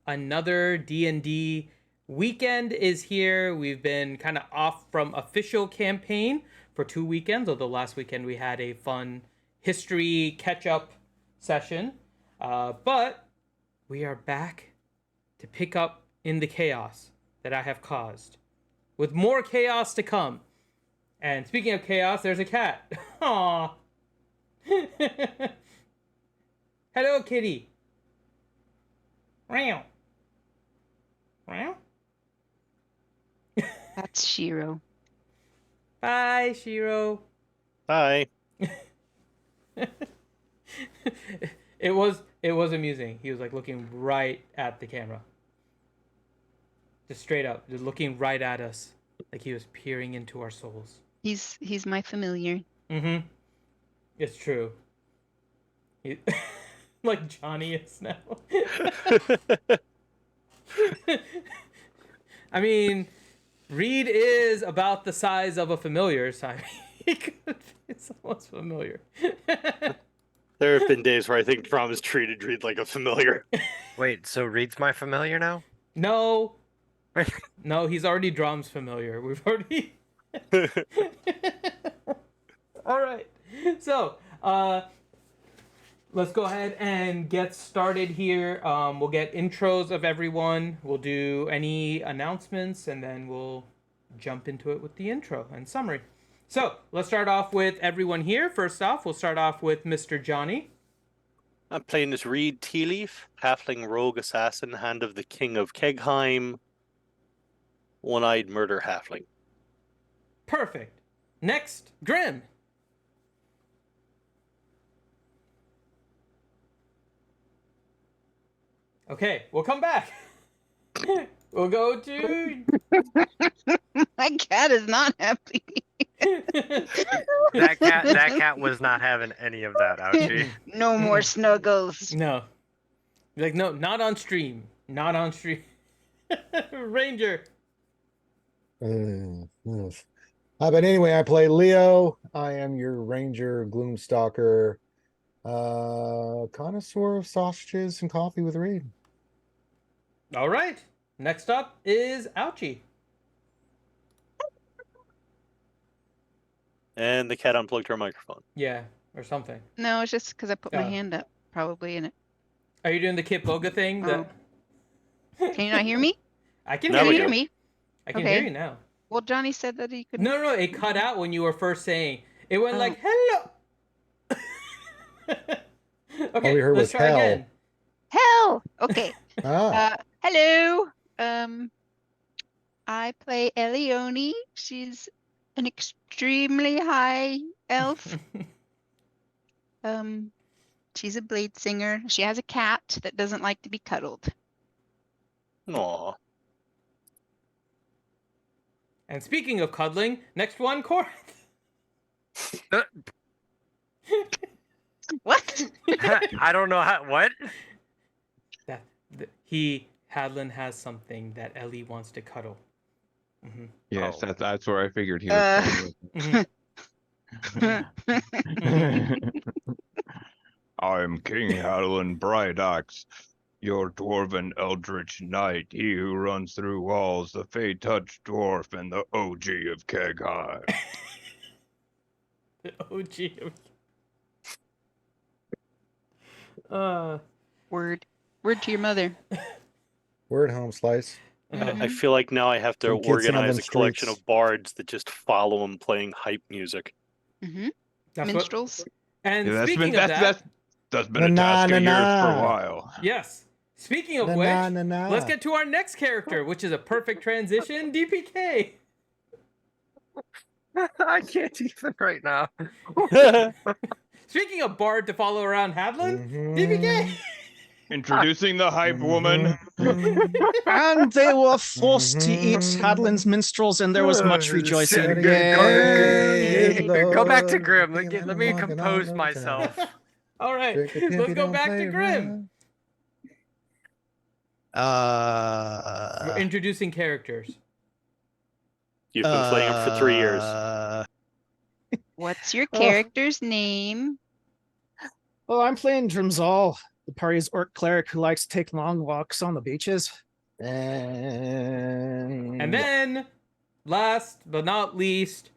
Another D&D weekend is here. We've been kind of off from official campaign for 2 weekends, although last weekend we had a fun history catch-up session. But we are back to pick up in the chaos that I have caused, with more chaos to come. And speaking of chaos, there's a cat. Aww. Hello, kitty. Meow. Meow. That's Shiro. Bye, Shiro. Hi. It was amusing. He was like looking right at the camera. Just straight up, just looking right at us. Like he was peering into our souls. He's my familiar. Mm-hmm. It's true. Like Johnny is now. I mean, Reed is about the size of a familiar, so he could be someone's familiar. There have been days where I think Drum has treated Reed like a familiar. Wait, so Reed's my familiar now? No. No, he's already Drum's familiar. We've already... All right. So, let's go ahead and get started here. We'll get intros of everyone. We'll do any announcements, and then we'll jump into it with the intro and summary. So, let's start off with everyone here. First off, we'll start off with Mr. Johnny. I'm playing as Reed Tealeaf, halfling rogue assassin, hand of the King of Kegheim, one-eyed murder halfling. Perfect. Next, Grim. Okay, we'll come back. We'll go to... My cat is not happy. That cat was not having any of that, Ouchie. No more snuggles. No. Like, no, not on stream. Not on stream. Ranger. But anyway, I play Leo. I am your ranger, gloomstalker, connoisseur of sausages and coffee with Reed. All right. Next up is Ouchie. And the cat unplugged her microphone. Yeah, or something. No, it's just because I put my hand up, probably, in it. Are you doing the Kit Boga thing? That... Can you not hear me? I can Now hear we you. do. me? I can Okay. hear you now. Well, Johnny said that he could. No, it cut out when you were first saying. It went Oh. like, hello. Okay, All we heard let's was try hell. again. Hell. Okay. Ah, Hello. I play Elione. She's an extremely high elf. She's a blade singer. She has a cat that doesn't like to be cuddled. Aw. And speaking of cuddling, next one, Corinth. What? I don't know how. What? Hadlin has something that Ellie wants to cuddle. Mm-hmm. Yes, Oh. that's where I figured he was. Mm-hmm. I'm King Hadlin Brydox, your dwarven eldritch knight, he who runs through walls, the Fey-touched dwarf, and the OG of Kegheim. The OG of... Word to your mother. word home slice. I feel like now I have to Some kids out on organize the a collection streets. of bards that just follow him playing hype music. Mm-hmm. That's what, Minstrels. and Yeah, speaking of that, that's been a Na, task na, of yours for na. a while. yes. Speaking of Na, which, na, na, na. let's get to our next character, which is a perfect transition, DPK. I can't even right now. Speaking of bard to follow around Hadlin, Mhm. DPK. Introducing the hype woman. And they were forced to eat Hadlin's minstrels, and there was much rejoicing. Shit, Yay! Go back to Grim. Let me compose myself. All right, Drink a let's pimpy, go don't back play to Grim. around. We're introducing characters. You've been playing him for 3 years. What's your character's name? Well, I'm playing Drimzal, The party's orc cleric who likes to take long walks on the beaches. And then, last but not least,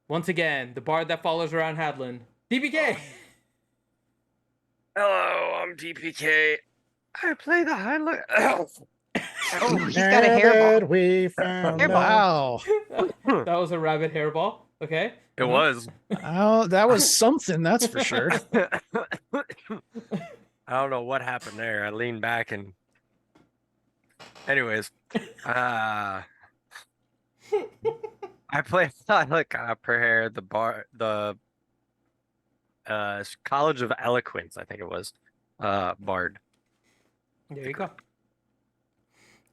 once again, the bard that follows around Hadlin, DPK. Hello, I'm DPK. I play the highlight. Oh, he's got a hairball. We found Hairball. out. Wow. That was a rabbit hairball. Okay. It was. Oh, that was something, that's for sure. I don't know what happened there. I leaned back and. Anyways, I play like Prayer, the College of Eloquence, I think it was, bard. There you go.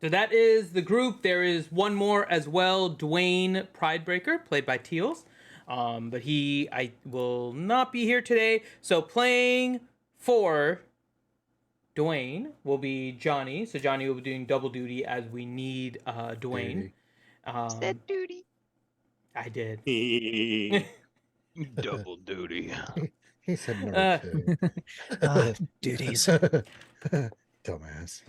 So that is the group. There is one more as well, Dwayne Pridebreaker, played by Teals. But I will not be here today. So playing for Dwayne will be Johnny. So Johnny will be doing double duty as we need Dwayne. Said duty. I did. Double duty. He said number two. Duties. Dumbass.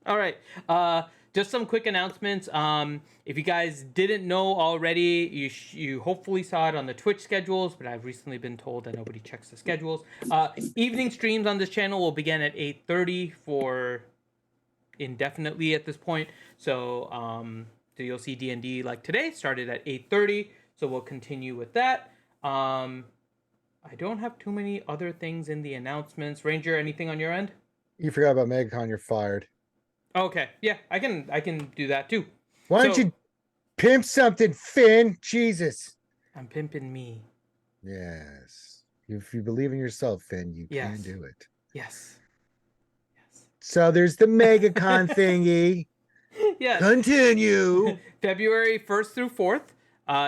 All right. Just some quick announcements. If you guys didn't know already, you hopefully saw it on the Twitch schedules, but I've recently been told that nobody checks the schedules. Evening streams on this channel will begin at 8:30 for indefinitely at this point. So you'll see D&D like today started at 8:30. So we'll continue with that. I don't have too many other things in the announcements. Ranger, anything on your end? You forgot about MegaCon. You're fired. Okay, yeah, I can do that too. Why don't So- you pimp something, Finn? Jesus. I'm pimping me. Yes. If you believe in yourself, Finn, you Yes. can do it. Yes. Yes. So there's the MegaCon thingy. Yes. Continue. February 1st through 4th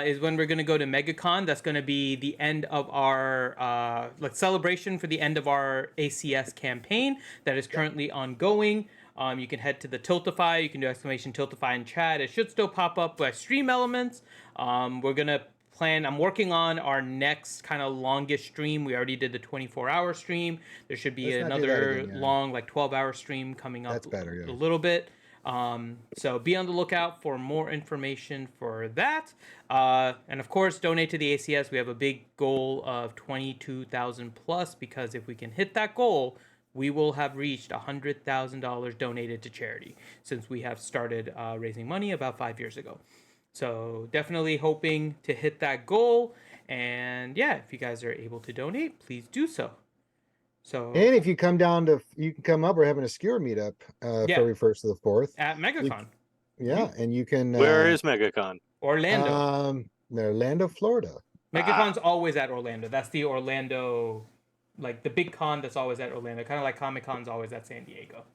is when we're going to go to MegaCon. That's going to be the end of our celebration for the end of our ACS campaign that is currently ongoing. You can head to the Tiltify. You can do !Tiltify in chat. It should still pop up by stream elements. We're going to plan. I'm working on our next kind of longest stream. We already did the 24-hour stream. There should be Let's not do that another again, yeah. long 12-hour stream coming up. That's better, yeah. A little bit. So be on the lookout for more information for that. And of course, donate to the ACS. We have a big goal of 22,000 plus, because if we can hit that goal, we will have reached $100,000 donated to charity since we have started raising money about 5 years ago. So definitely hoping to hit that goal. And yeah, if you guys are able to donate, please do so. So And if you come down you can come up. We're having a skewer meetup Yeah. February 1st to the 4th. at MegaCon, Yeah, and you can. Where is MegaCon? Orlando. Orlando, Florida. MegaCon's always at Orlando. That's the Orlando, like the big con that's always at Orlando. Kind of like Comic-Con's always at San Diego.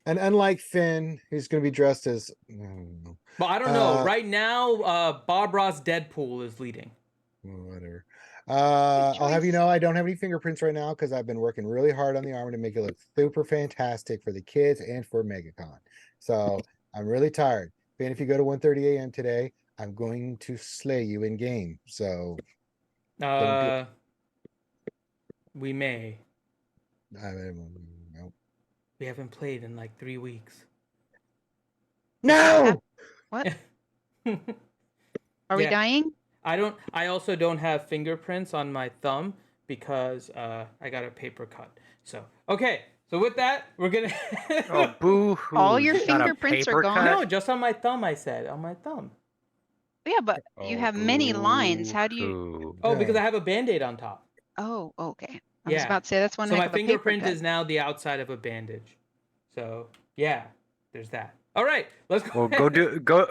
And unlike Finn, he's going to be dressed as. But I don't know. Uh, Right now, Bob Ross Deadpool is leading. Whatever. I'll have you know, I don't have any fingerprints right now because I've been working really hard on the armor to make it look super fantastic for the kids and for MegaCon. So I'm really tired. Finn, if you go to 1:30 a.m. today, I'm going to slay you in game. So We may. no. We haven't played in like 3 weeks. No. What? Are we Yeah. dying? I also don't have fingerprints on my thumb because I got a paper cut. So okay. So with that, we're gonna. Oh, boo hoo. All your fingerprints are gone? No, just on my thumb. I said on my thumb. Yeah, but you have many lines. How do you? you? Oh, because Yeah. I have a Band-Aid on top. Oh, okay. I Yeah. was about to say that's one So heck my of a paper fingerprint cut. is now the outside of a bandage. So yeah, there's that. All right, let's go. Well,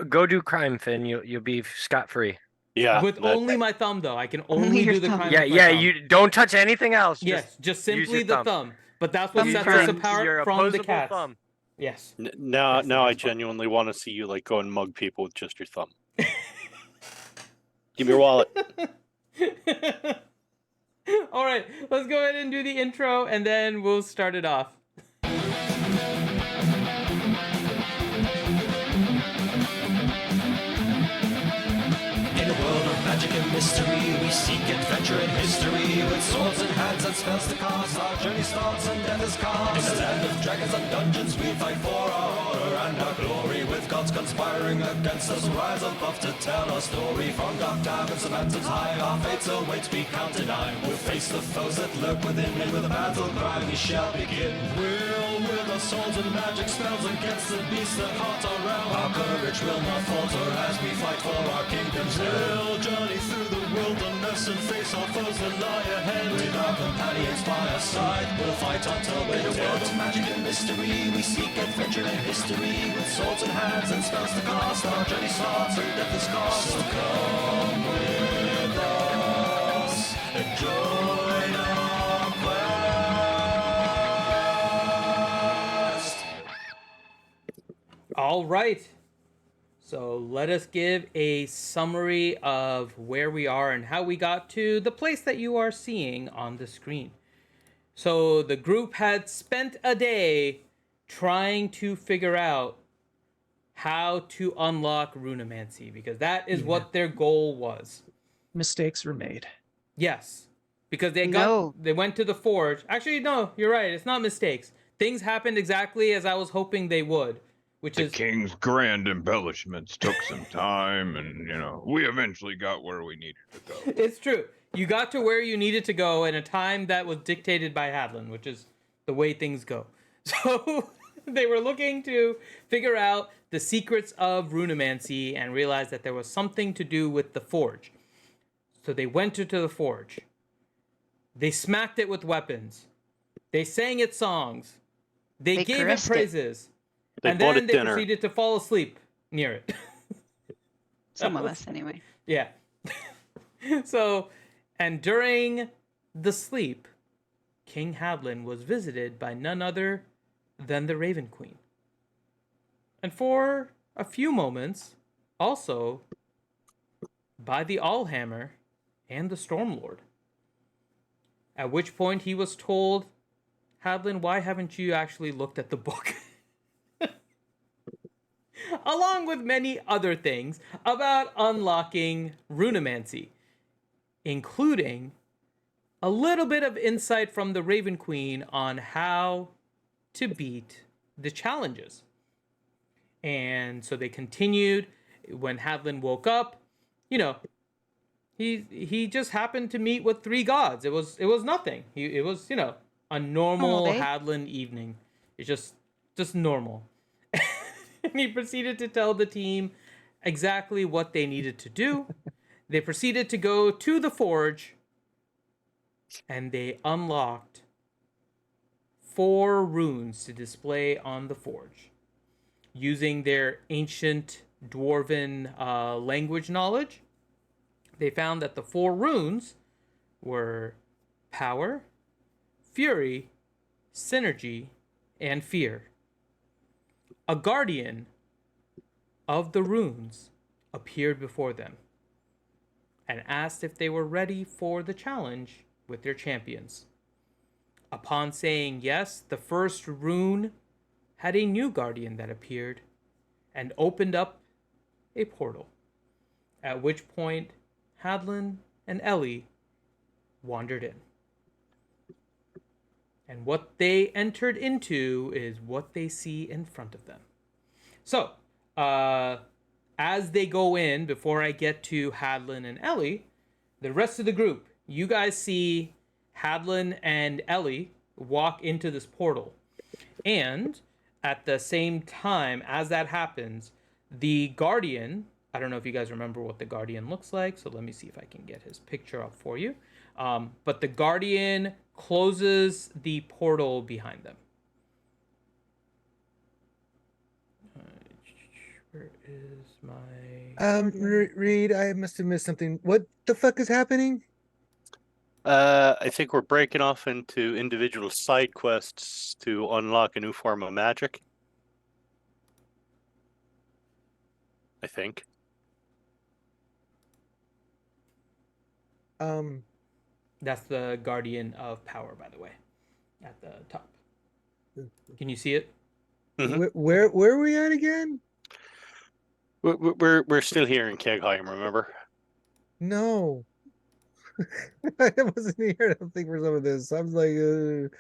go do crime, Finn. You'll be scot free. Yeah. With that- only my thumb though. I can Only only your do the thumb. crime. Yeah, with my yeah. thumb. You don't touch anything else. Yes, just use simply your the thumb. thumb. But that's what Thumb sets crime. us apart Your from the opposable cats. thumb. Yes. Now That's the I best part. genuinely want to see you like go and mug people with just your thumb. Give me your wallet. All right, let's go ahead and do the intro, and then we'll start it off. In a world of magic and mystery. We seek adventure and history. With swords in hands and spells to cast, our journey starts and death is cast. In the land of dragons and dungeons, we fight for our honor and our glory. With gods conspiring against us, rise above to tell our story. From dark caverns to mountains high, our fates await, we count to nine. We'll face the foes that lurk within, and with a battle cry we shall begin. We'll wield our swords and magic spells against the beasts that haunt our realm. Our courage will not falter as we fight for our kingdom's realm. We'll journey through the wilderness and face our foes that lie ahead. With our companions by our side, we'll fight until we're dead. In a world of magic and mystery, we seek adventure and history. With swords in hands and spells to cast, our journey starts and death is cast. So come with us and join our quest. All right. So let us give a summary of where we are and how we got to the place that you are seeing on the screen. So the group had spent a day trying to figure out how to unlock runemancy, because that is what their goal was. Mistakes were made. Yes, because they went to the forge. Actually, no, you're right. It's not mistakes. Things happened exactly as I was hoping they would, which The is king's grand embellishments took some time, and we eventually got where we needed to go. it's true. You got to where you needed to go in a time that was dictated by Hadlin, which is the way things go. So they were looking to figure out the secrets of runemancy and realized that there was something to do with the forge. So they went into the forge. They smacked it with weapons. They sang it songs. They gave it caressed it. praises. They And bought then it they dinner. proceeded to fall asleep near it. Some of us, anyway. Yeah. So, and during the sleep, King Hadlin was visited by none other than the Raven Queen. And for a few moments, also by the Allhammer and the Stormlord. At which point he was told, Hadlin, why haven't you actually looked at the book? Along with many other things about unlocking runemancy, including a little bit of insight from the Raven Queen on how to beat the challenges. And so they continued. When Hadlin woke up, he just happened to meet with 3 gods. It was nothing. It was a normal Hadlin evening. It's just normal. And he proceeded to tell the team exactly what they needed to do. They proceeded to go to the forge, and they unlocked 4 runes to display on the forge. Using their ancient dwarven language knowledge, they found that the 4 runes were power, fury, synergy, and fear. A guardian of the runes appeared before them and asked if they were ready for the challenge with their champions. Upon saying yes, the first rune had a new guardian that appeared and opened up a portal, at which point Hadlin and Ellie wandered in. And what they entered into is what they see in front of them. So, as they go in, before I get to Hadlin and Ellie, the rest of the group, you guys see Hadlin and Ellie walk into this portal. And at the same time as that happens, the Guardian, I don't know if you guys remember what the Guardian looks like, so let me see if I can get his picture up for you. But the Guardian closes the portal behind them. Where is my... Reed, I must have missed something. What the fuck is happening? I think we're breaking off into individual side quests to unlock a new form of magic. I think. That's the Guardian of Power, by the way, at the top. Can you see it? Mm-hmm. Where are we at again? We're still here in Kegheim, remember? No. I wasn't here to think for some of this. I was like,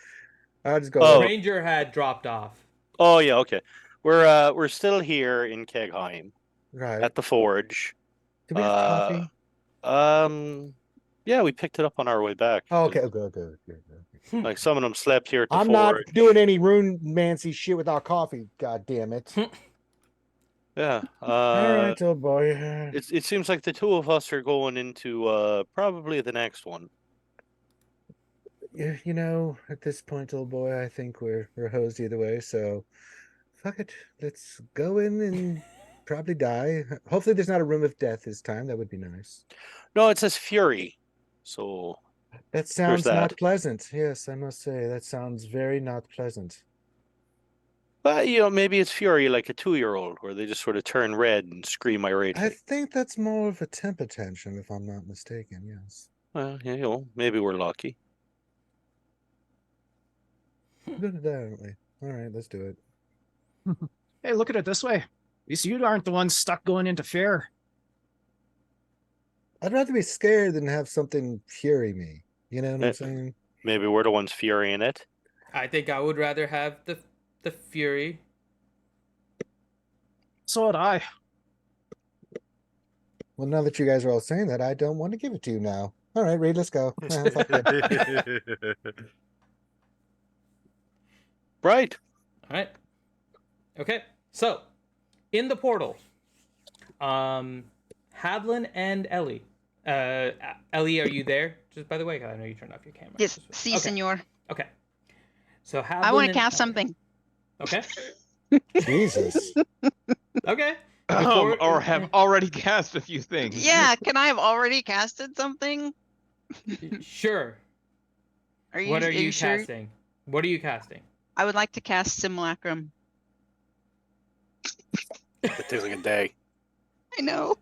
I'll just go. Oh. with it. Ranger had dropped off. Oh yeah, okay. We're still here in Kegheim Right. at the forge. Do we have coffee? Yeah, we picked it up on our way back. Oh, okay, good. Like some of them slept here at the I'm forge. not doing any rune mancy shit without coffee. God damn it. Yeah. All right, old boy. It seems like the two of us are going into probably the next one. You know, at this point, old boy, I think we're hosed either way. So, fuck it. Let's go in and probably die. Hopefully, there's not a room of death this time. That would be nice. No, it says Fury. So That sounds that. not pleasant. Yes, I must say that sounds very not pleasant. But maybe it's Fury like a 2-year-old where they just sort of turn red and scream irately. I think that's more of a temper tantrum, if I'm not mistaken. Yes. Well, yeah, maybe we're lucky. Definitely. All right, let's do it. Hey, look at it this way. At least you aren't the one stuck going into fair. I'd rather be scared than have something fury me. You know what I'm Eh. saying? Maybe we're the ones furying it. I think I would rather have the Fury. So would I. Well, now that you guys are all saying that, I don't want to give it to you now. All right, Reed, let's go. Fuck it. Right. All right. Okay. So, in the portal, Hadlin and Ellie. Ellie, are you there? Just by the way, I know you turned off your camera. Yes, si, okay. senor. Okay. So Hadlin I want to and cast Ellie. something. Okay. Jesus. Okay. Or have already cast a few things. Yeah, can I have already casted something? Sure. What are you sure? casting? What are you casting? I would like to cast Simulacrum. It takes like a day. I know.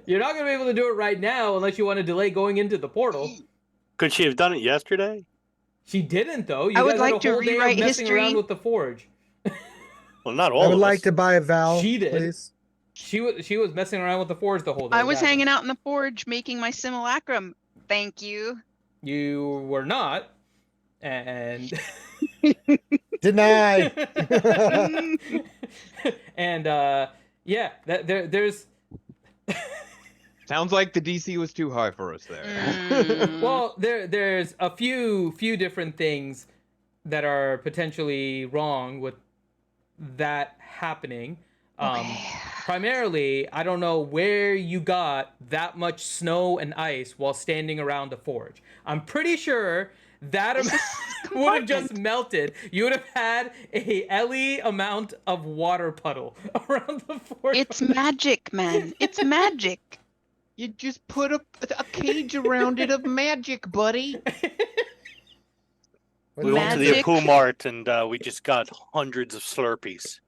You're not going to be able to do it right now unless you want to delay going into the portal. Could she have done it yesterday? She didn't, though. You I would guys like had a to whole day of rewrite messing history. around with the forge. Well, not all I would of like us. to buy a vowel. She did. Please. She was messing around with the forge the whole day. I was exactly. hanging out in the forge making my Simulacrum. Thank you. You were not, and Denied. and yeah, there's. Sounds like the DC was too high for us there. Mm. Well, there's a few different things that are potentially wrong with that happening. Okay. Primarily, I don't know where you got that much snow and ice while standing around the forge. I'm pretty sure that would have just melted. You would have had a Ellie amount of water puddle around the forge. It's magic, man. It's magic. You just put a cage around it of magic, buddy. We went to the Magic. Apu Mart and we just got hundreds of Slurpees.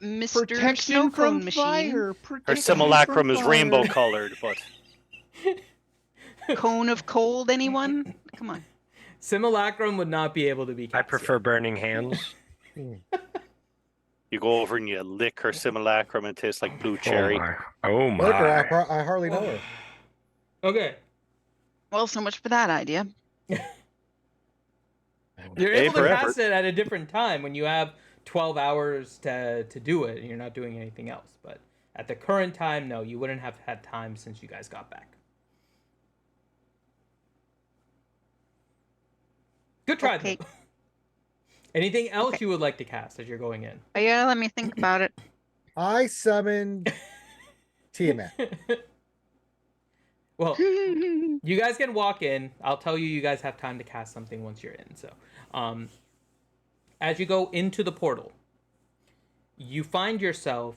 Mr. Protection Snow from Cone Machine. fire. Her Protection simulacrum from is fire. rainbow colored, but Cone of Cold, anyone? Come on. Simulacrum would not be able to be I cast prefer yet. burning hands. you go over and you lick her simulacrum and it tastes like blue cherry. Oh Look, my. I hardly know her. Okay. Well, so much for that idea. You're Pay able to for cast effort. it at a different time when you have 12 hours to do it and you're not doing anything else. But at the current time, no, you wouldn't have had time since you guys got back. Good try, Okay. though. Anything else you would like to cast as you're going in? Yeah, let me think about it. I summoned Tiamat. Well, you guys can walk in. I'll tell you, you guys have time to cast something once you're in. So, as you go into the portal, you find yourself.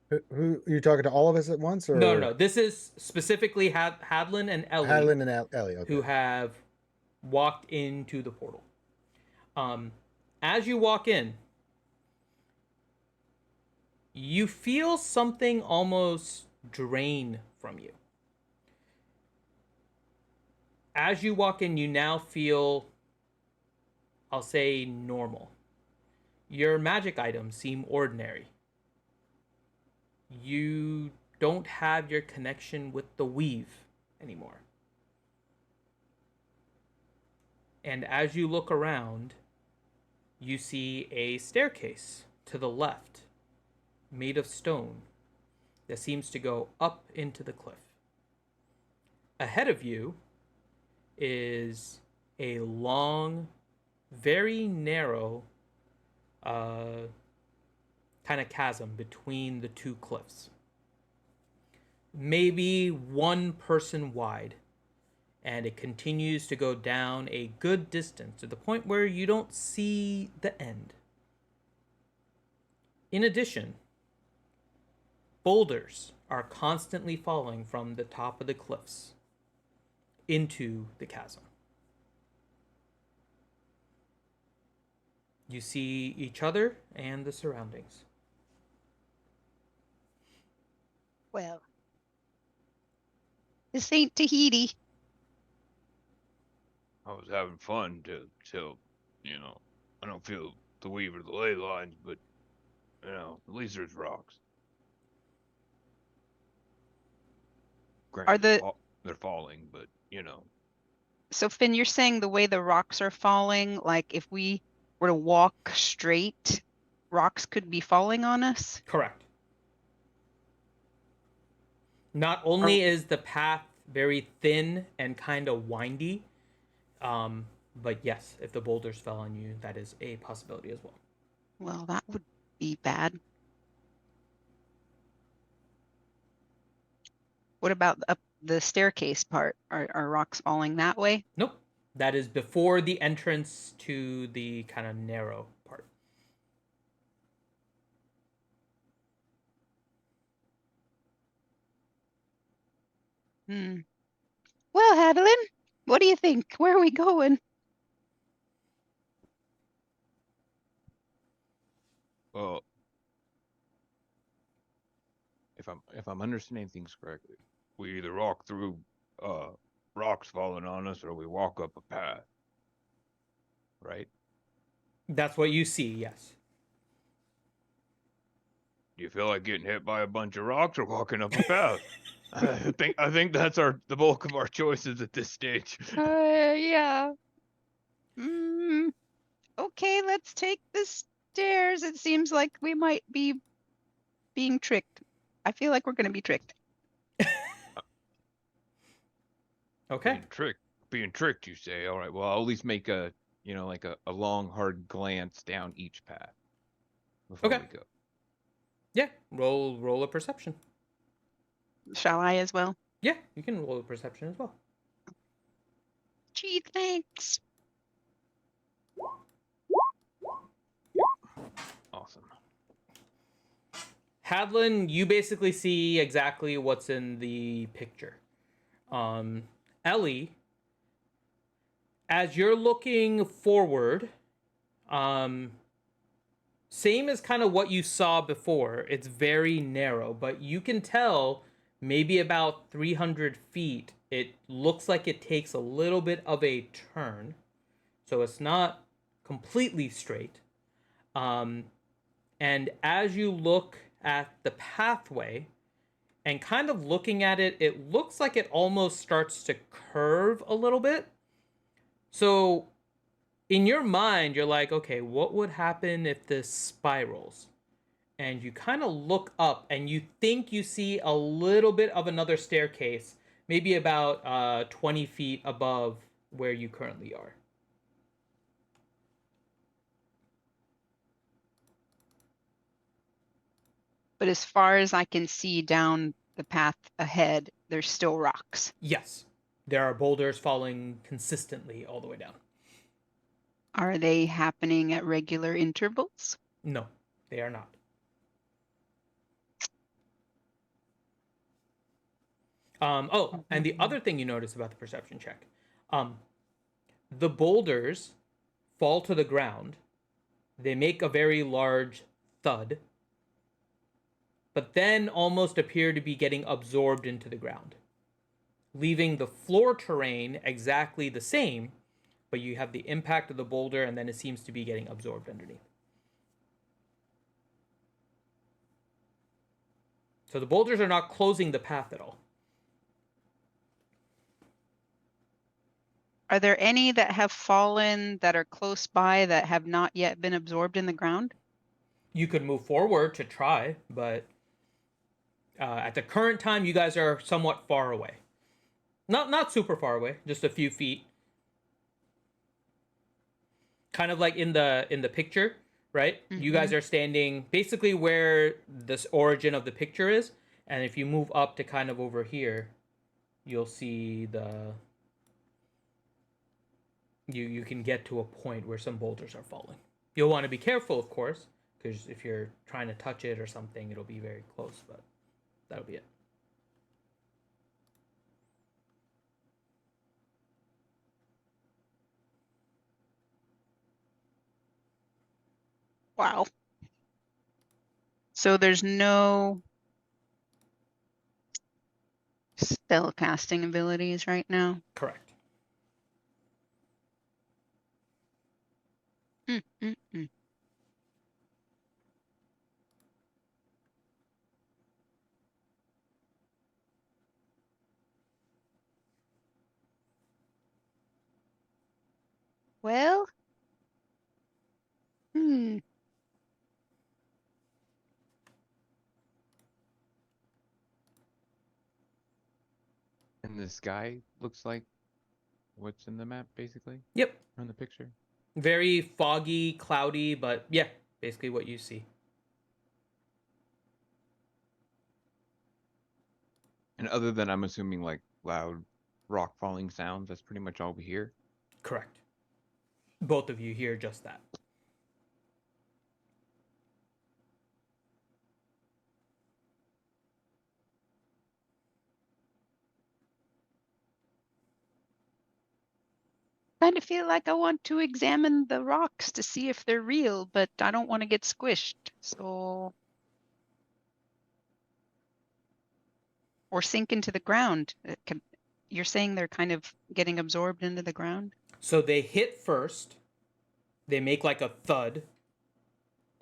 Who are you talking to? All of us at once, or No. This is specifically Hadlin and Ellie, Hadlin and Ellie? Okay. who have walked into the portal. As you walk in, you feel something almost drain from you. As you walk in, you now feel, I'll say, normal. Your magic items seem ordinary. You don't have your connection with the weave anymore. And as you look around, you see a staircase to the left, made of stone, that seems to go up into the cliff. Ahead of you is a long, very narrow kind of chasm between the two cliffs. Maybe one person wide. And it continues to go down a good distance to the point where you don't see the end. In addition, boulders are constantly falling from the top of the cliffs into the chasm. You see each other and the surroundings. Well, this ain't Tahiti. I was having fun till, you know, I don't feel the weave or the ley lines, but, you know, at least there's rocks. Granted, they're falling, but, you know. So Finn, you're saying the way the rocks are falling, like if we were to walk straight, rocks could be falling on us? Correct. Not only is the path very thin and kind of windy, but yes, if the boulders fell on you, that is a possibility as well. Well, that would be bad. What about up the staircase part? Are rocks falling that way? Nope. That is before the entrance to the kind of narrow part. Well, Hadelin, what do you think? Where are we going? Well, if I'm understanding things correctly, we either walk through rocks falling on us or we walk up a path. Right? That's what you see, yes. Do you feel like getting hit by a bunch of rocks or walking up a path? I think that's the bulk of our choices at this stage. Yeah. Okay, let's take the stairs. It seems like we might be being tricked. I feel like we're going to be tricked. Okay. Being tricked, you say? All right. Well, I'll at least make a long, hard glance down each path before we go. Yeah. Roll a perception. Shall I as well? Yeah, you can roll a perception as well. Gee, thanks. Awesome. Hadlin, you basically see exactly what's in the picture. Ellie, as you're looking forward, same as kind of what you saw before. It's very narrow, but you can tell maybe about 300 feet. It looks like it takes a little bit of a turn. So it's not completely straight. And as you look at the pathway and kind of looking at it, it looks like it almost starts to curve a little bit. So in your mind, you're like, okay, what would happen if this spirals? And you kind of look up and you think you see a little bit of another staircase, maybe about 20 feet above where you currently are. But as far as I can see down the path ahead, there's still rocks. Yes. There are boulders falling consistently all the way down. Are they happening at regular intervals? No, they are not. And the other thing you notice about the perception check, the boulders fall to the ground. They make a very large thud, but then almost appear to be getting absorbed into the ground, leaving the floor terrain exactly the same, but you have the impact of the boulder and then it seems to be getting absorbed underneath. So the boulders are not closing the path at all. Are there any that have fallen that are close by that have not yet been absorbed in the ground? You could move forward to try, but at the current time, you guys are somewhat far away. Not super far away, just a few feet. Kind of like in the picture, right? You guys are standing basically where this origin of the picture is, and if you move up to kind of over here, you'll see you can get to a point where some boulders are falling. You'll want to be careful, of course, because if you're trying to touch it or something, it'll be very close, but that'll be it. Wow. So there's no spell casting abilities right now. Correct. Mm-mm-mm. Well, hmm. And the sky looks like what's in the map, basically, Yep. on the picture. Very foggy, cloudy, but yeah, basically what you see. And other than, I'm assuming, like loud rock falling sounds, that's pretty much all we hear. Correct. Both of you hear just that. Kind of feel like I want to examine the rocks to see if they're real, but I don't want to get squished. So, or sink into the ground. You're saying they're kind of getting absorbed into the ground? So they hit first, they make like a thud,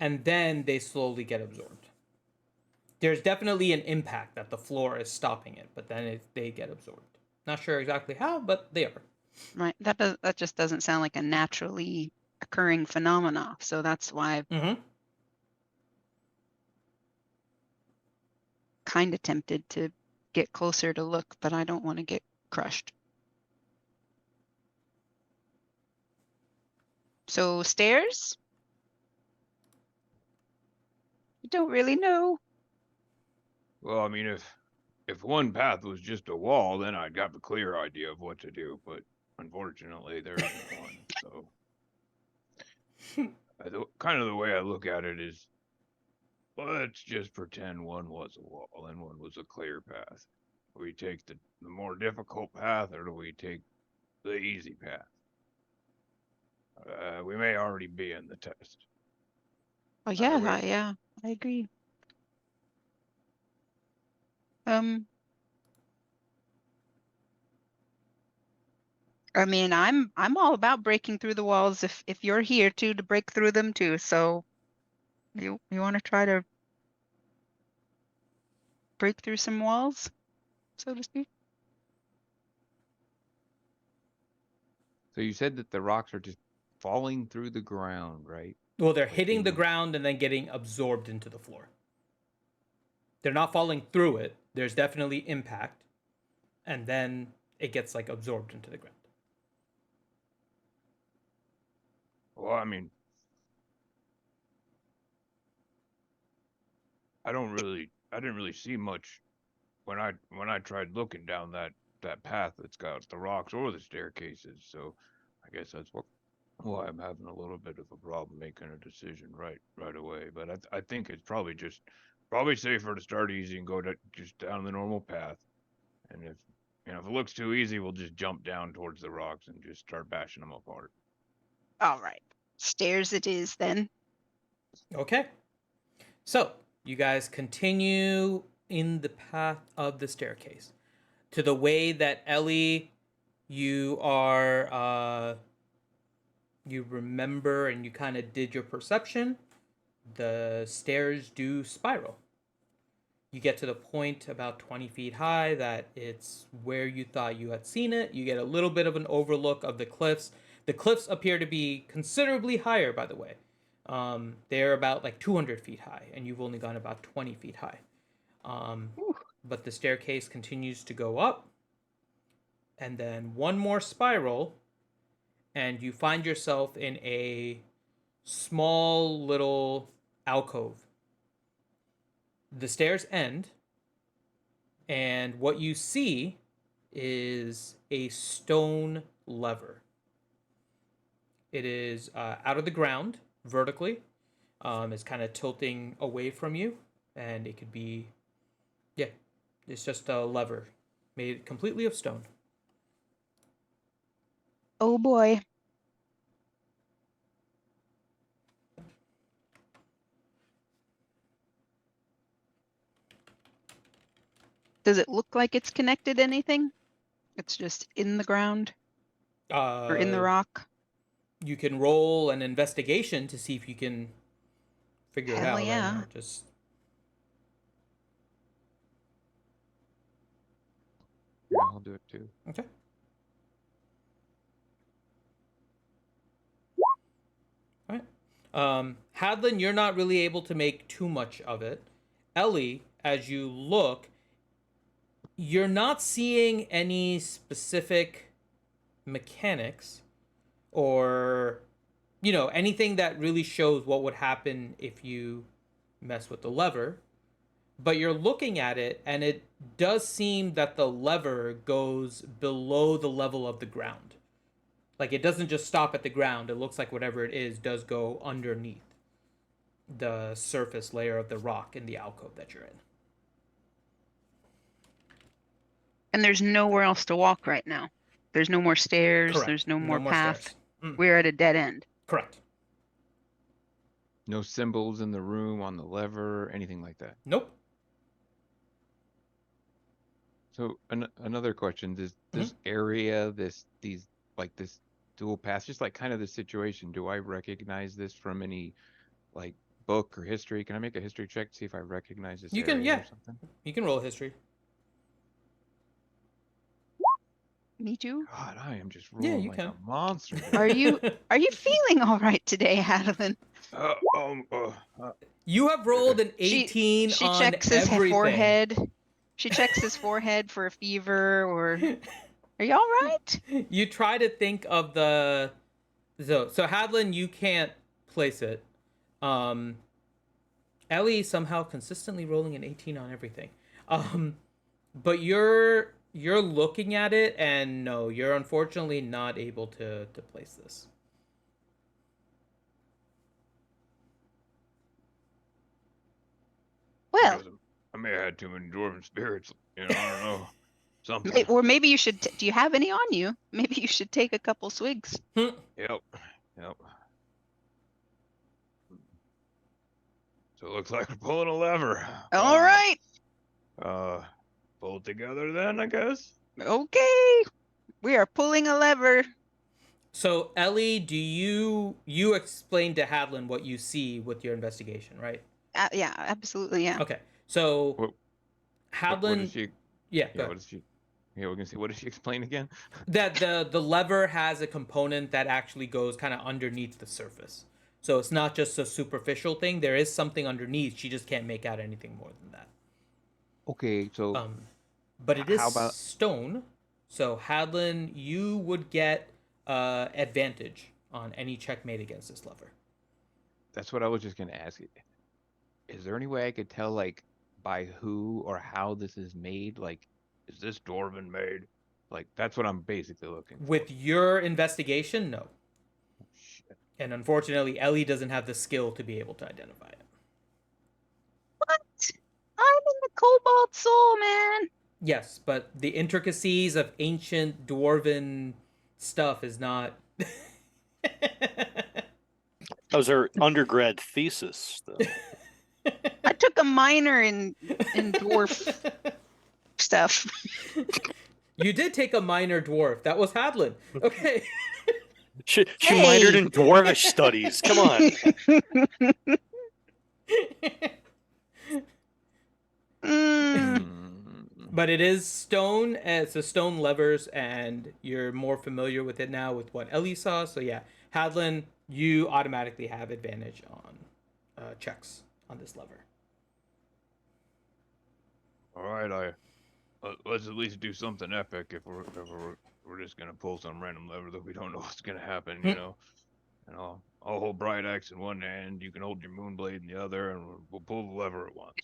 and then they slowly get absorbed. There's definitely an impact that the floor is stopping it, but then they get absorbed. Not sure exactly how, but they are. Right. That just doesn't sound like a naturally occurring phenomena. So that's why I'm kind of tempted to get closer to look, but I don't want to get crushed. So stairs? I don't really know. Well, I mean, if one path was just a wall, then I'd got a clear idea of what to do. But unfortunately, there isn't one. So, kind of the way I look at it is, let's just pretend one was a wall and one was a clear path. Do we take the more difficult path, or do we take the easy path? We may already be in the test. Oh yeah, yeah, I agree. I mean, I'm all about breaking through the walls if you're here to break through them too. So you want to try to break through some walls, so to speak? So you said that the rocks are just falling through the ground, right? Well, they're hitting the ground and then getting absorbed into the floor. They're not falling through it. There's definitely impact, and then it gets like absorbed into the ground. Well, I mean, I didn't really see much when I tried looking down that path that's got the rocks or the staircases. So I guess that's why I'm having a little bit of a problem making a decision right away. But I think it's probably safer to start easy and go just down the normal path. And if if it looks too easy, we'll just jump down towards the rocks and just start bashing them apart. All right. Stairs it is then. Okay. So you guys continue in the path of the staircase to the way that Ellie, you are, you remember and you kind of did your perception. The stairs do spiral. You get to the point about 20 feet high that it's where you thought you had seen it. You get a little bit of an overlook of the cliffs. The cliffs appear to be considerably higher, by the way. They're about like 200 feet high, and you've only gone about 20 feet high. But the staircase continues to go up, and then one more spiral, and you find yourself in a small little alcove. The stairs end, and what you see is a stone lever. It is out of the ground vertically. It's kind of tilting away from you, and it could be, yeah, it's just a lever made completely of stone. Oh boy. Does it look like it's connected to anything? It's just in the ground or in the rock? You can roll an investigation to see if you can figure it Hell out yeah. right now. Just Yeah, I'll do it too. okay. All right. Hadlin, you're not really able to make too much of it. Ellie, as you look, you're not seeing any specific mechanics or, anything that really shows what would happen if you mess with the lever. But you're looking at it, and it does seem that the lever goes below the level of the ground. Like, it doesn't just stop at the ground. It looks like whatever it is does go underneath the surface layer of the rock in the alcove that you're in. And there's nowhere else to walk right now. There's no more stairs. Correct. There's no more path. stairs. Mm. We're at a dead end. Correct. No symbols in the room on the lever, anything like that. Nope. So another question: this area, this dual path, just like kind of the situation. Do I recognize this from any like book or history? Can I make a history check to see if I recognize this? You can, area yeah. Or something? You can roll a history. Me too. God, I am just Yeah, rolling you like can. a monster. Are you feeling all right today, Adeline? You have rolled an She 18 on checks his everything. forehead. She checks his forehead for a fever or are you all right? You try to think of the so Hadlin, you can't place it. Ellie somehow consistently rolling an 18 on everything. But you're looking at it, and no, you're unfortunately not able to place this. Well, I may have had too many dwarven spirits. I don't know. Something. or maybe you should. Do you have any on you? Maybe you should take a couple swigs. Yep. So it looks like we're pulling a lever. All right. Pull it together then, I guess. Okay. We are pulling a lever. So Ellie, do you explain to Hadlin what you see with your investigation, right? Yeah, absolutely. Yeah. Okay. So What Hadlin, does she? yeah, Yeah. What does she? Yeah, we're gonna see. What does she explain again? that the lever has a component that actually goes kind of underneath the surface. So it's not just a superficial thing. There is something underneath. She just can't make out anything more than that. Okay, so But it is how about- stone. So Hadlin, you would get advantage on any check made against this lever. that's what I was just gonna ask you. Is there any way I could tell, like, by who or how this is made? Like, is this dwarven made? Like, that's what I'm basically looking for. With your investigation, no. Shit. And unfortunately, Ellie doesn't have the skill to be able to identify it. What? I'm in the cobalt soul, man. Yes, but the intricacies of ancient dwarven stuff is not. That was her undergrad thesis, though. I took a minor in dwarf stuff. You did take a minor dwarf. That was Hadlin. Okay. She Hey! minored in dwarvish studies. Come on. But it is stone. It's a stone levers, and you're more familiar with it now with what Ellie saw. So yeah, Hadlin, you automatically have advantage on checks on this lever. All right, let's at least do something epic if we're just gonna pull some random lever that we don't know what's gonna happen, you know. And I'll hold Bright Axe in one hand, you can hold your Moonblade in the other, and we'll pull the lever at once.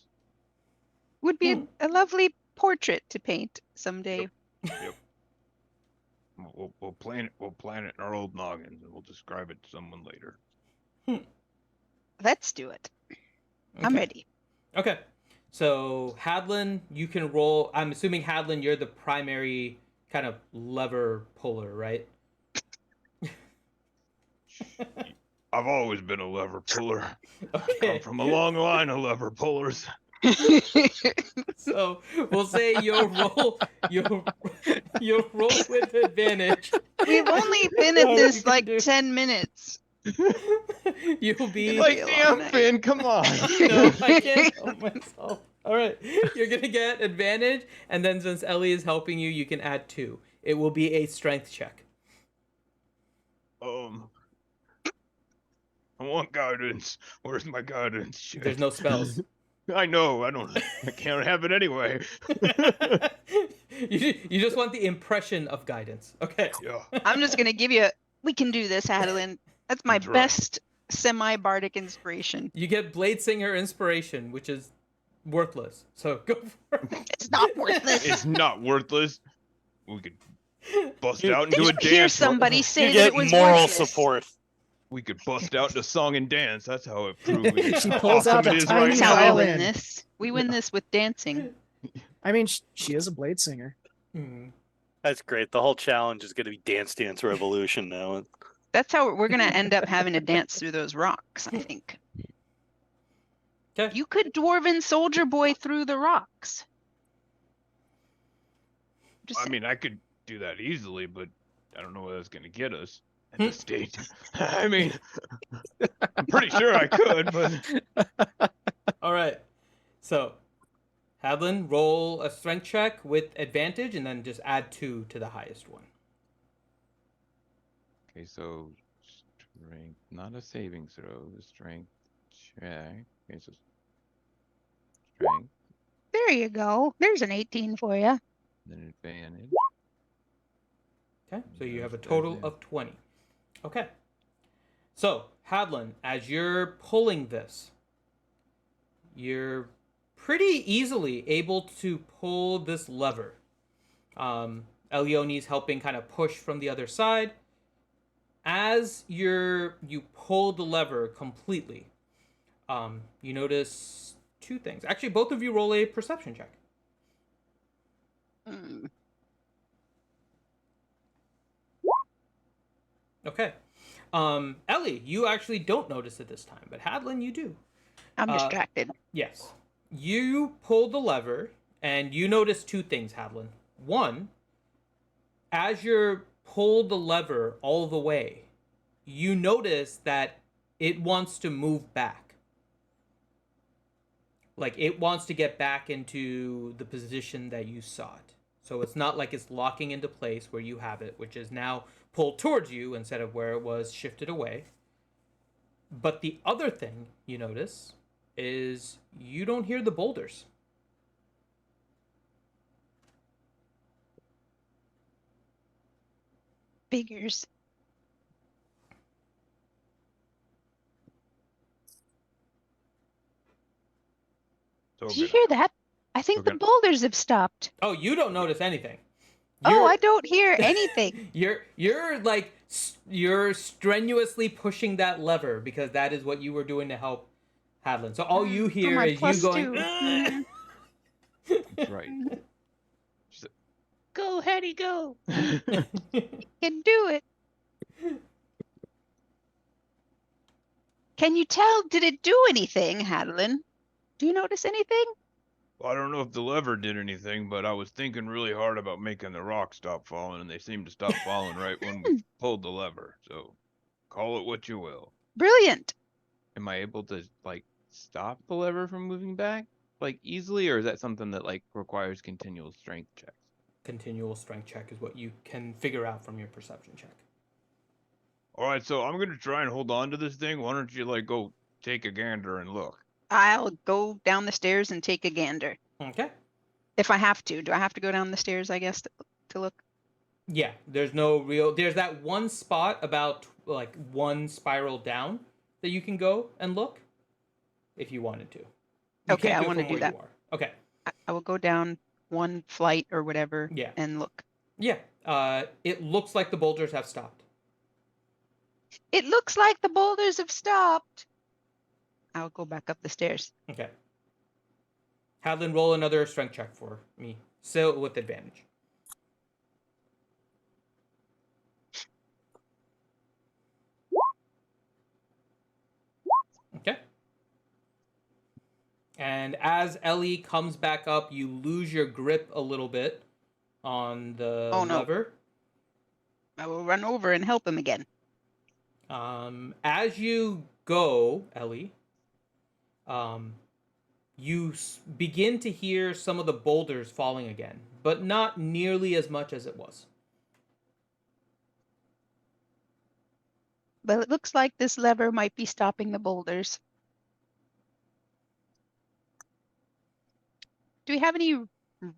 Would be a lovely portrait to paint someday. Yep. We'll plan it in our old noggins, and we'll describe it to someone later. Let's do it. I'm ready. Okay. So Hadlin, you can roll. I'm assuming Hadlin, you're the primary kind of lever puller, right? I've always been a lever puller. Okay. I come from a long line of lever pullers. So we'll say you'll roll with advantage. We've only been at this like 10 minutes. You'll be Like, damn, Finn, come on. No, I can't help myself. All right, you're gonna get advantage, and then since Ellie is helping you, you can add 2. It will be a strength check. I want guidance. Where's my guidance? Shit. There's no spells. I know. I can't have it anyway. You just want the impression of guidance. Okay. Yeah. I'm just gonna give you. We can do this, Adeline. That's my That's right. best semi-bardic inspiration. You get Blade Singer inspiration, which is worthless. So go for it. It's not worthless. It's not worthless. We could bust out Did into you a dance. hear somebody say You that get it was moral worthless? support. We could bust out into song and dance. That's how it proves. She how pulls out awesome a it is tiny That's right how now. we win violin. this. We win this with dancing. I mean, she is a blade singer. That's great. The whole challenge is going to be Dance Dance Revolution now. That's how we're gonna end up having to dance through those rocks, I think. Okay. You could dwarven soldier boy through the rocks. Just I mean, I could do that easily, but I don't know what that's going to get us at this stage. I mean, I'm pretty sure I could, but All right. So, Hadlin, roll a strength check with advantage, and then just add 2 to the highest one. Okay, so strength, not a saving throw, the strength check. Okay, so strength, there you go. There's an 18 for you. then advantage. Okay, so you have a That's total it. of 20. Okay. So, Hadlin, as you're pulling this, you're pretty easily able to pull this lever. Elione's helping kind of push from the other side. As you pull the lever completely, you notice 2 things. Actually, both of you roll a perception check. Okay. Ellie, you actually don't notice it this time, but Hadlin, you do. I'm distracted. Yes. You pull the lever, and you notice 2 things, Hadlin. One, as you're pulled the lever all the way, you notice that it wants to move back. Like, it wants to get back into the position that you saw it. So it's not like it's locking into place where you have it, which is now pulled towards you instead of where it was shifted away. But the other thing you notice is you don't hear the boulders. Figures. so Did you good. hear that? I think the Okay. boulders have stopped. Oh, you don't notice anything. Oh, I don't hear anything. You're like you're strenuously pushing that lever because that is what you were doing to help Hadlin. So all you hear my is you plus going. 2. That's right. Go, Hattie, go. Can do it. Can you tell? Did it do anything, Hadlin? Do you notice anything? Well, I don't know if the lever did anything, but I was thinking really hard about making the rocks stop falling, and they seemed to stop falling right when we pulled the lever. So, call it what you will. Brilliant. Am I able to like stop the lever from moving back? like easily, or is that something that like requires continual strength checks? Continual strength check is what you can figure out from your perception check. All right, so I'm gonna try and hold on to this thing. Why don't you like go take a gander and look? I'll go down the stairs and take a gander. Okay. If I have to. Do I have to go down the stairs, I guess, to look? Yeah, there's that one spot about like one spiral down that you can go and look if you wanted to. You Okay, can't I do it wanna from do where that. you are. Okay. I will go down one flight or whatever Yeah. and look. Yeah. It looks like the boulders have stopped. It looks like the boulders have stopped. I'll go back up the stairs. Okay. Hadlin, roll another strength check for me. Still with advantage. Okay. And as Ellie comes back up, you lose your grip a little bit on the Oh, no. lever. I will run over and help him again. As you go, Ellie, you begin to hear some of the boulders falling again, but not nearly as much as it was. But it looks like this lever might be stopping the boulders. Do we have any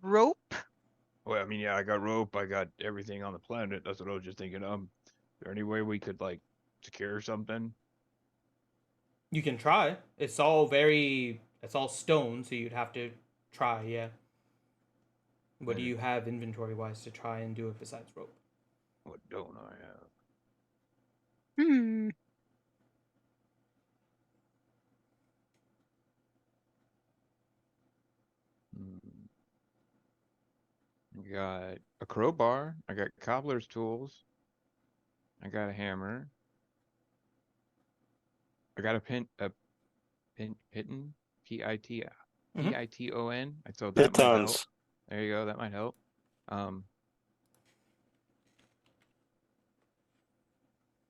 rope? Well, I mean, yeah, I got rope. I got everything on the planet. That's what I was just thinking. Is there any way we could like secure something? You can try. It's all stone, so you'd have to try, yeah. What do you have inventory-wise to try and do it besides rope? What don't I have? Hmm. I got a crowbar. I got cobbler's tools. I got a hammer. I got a piton, Piton, Piton. So that might help. Pitons. There you go. That might help.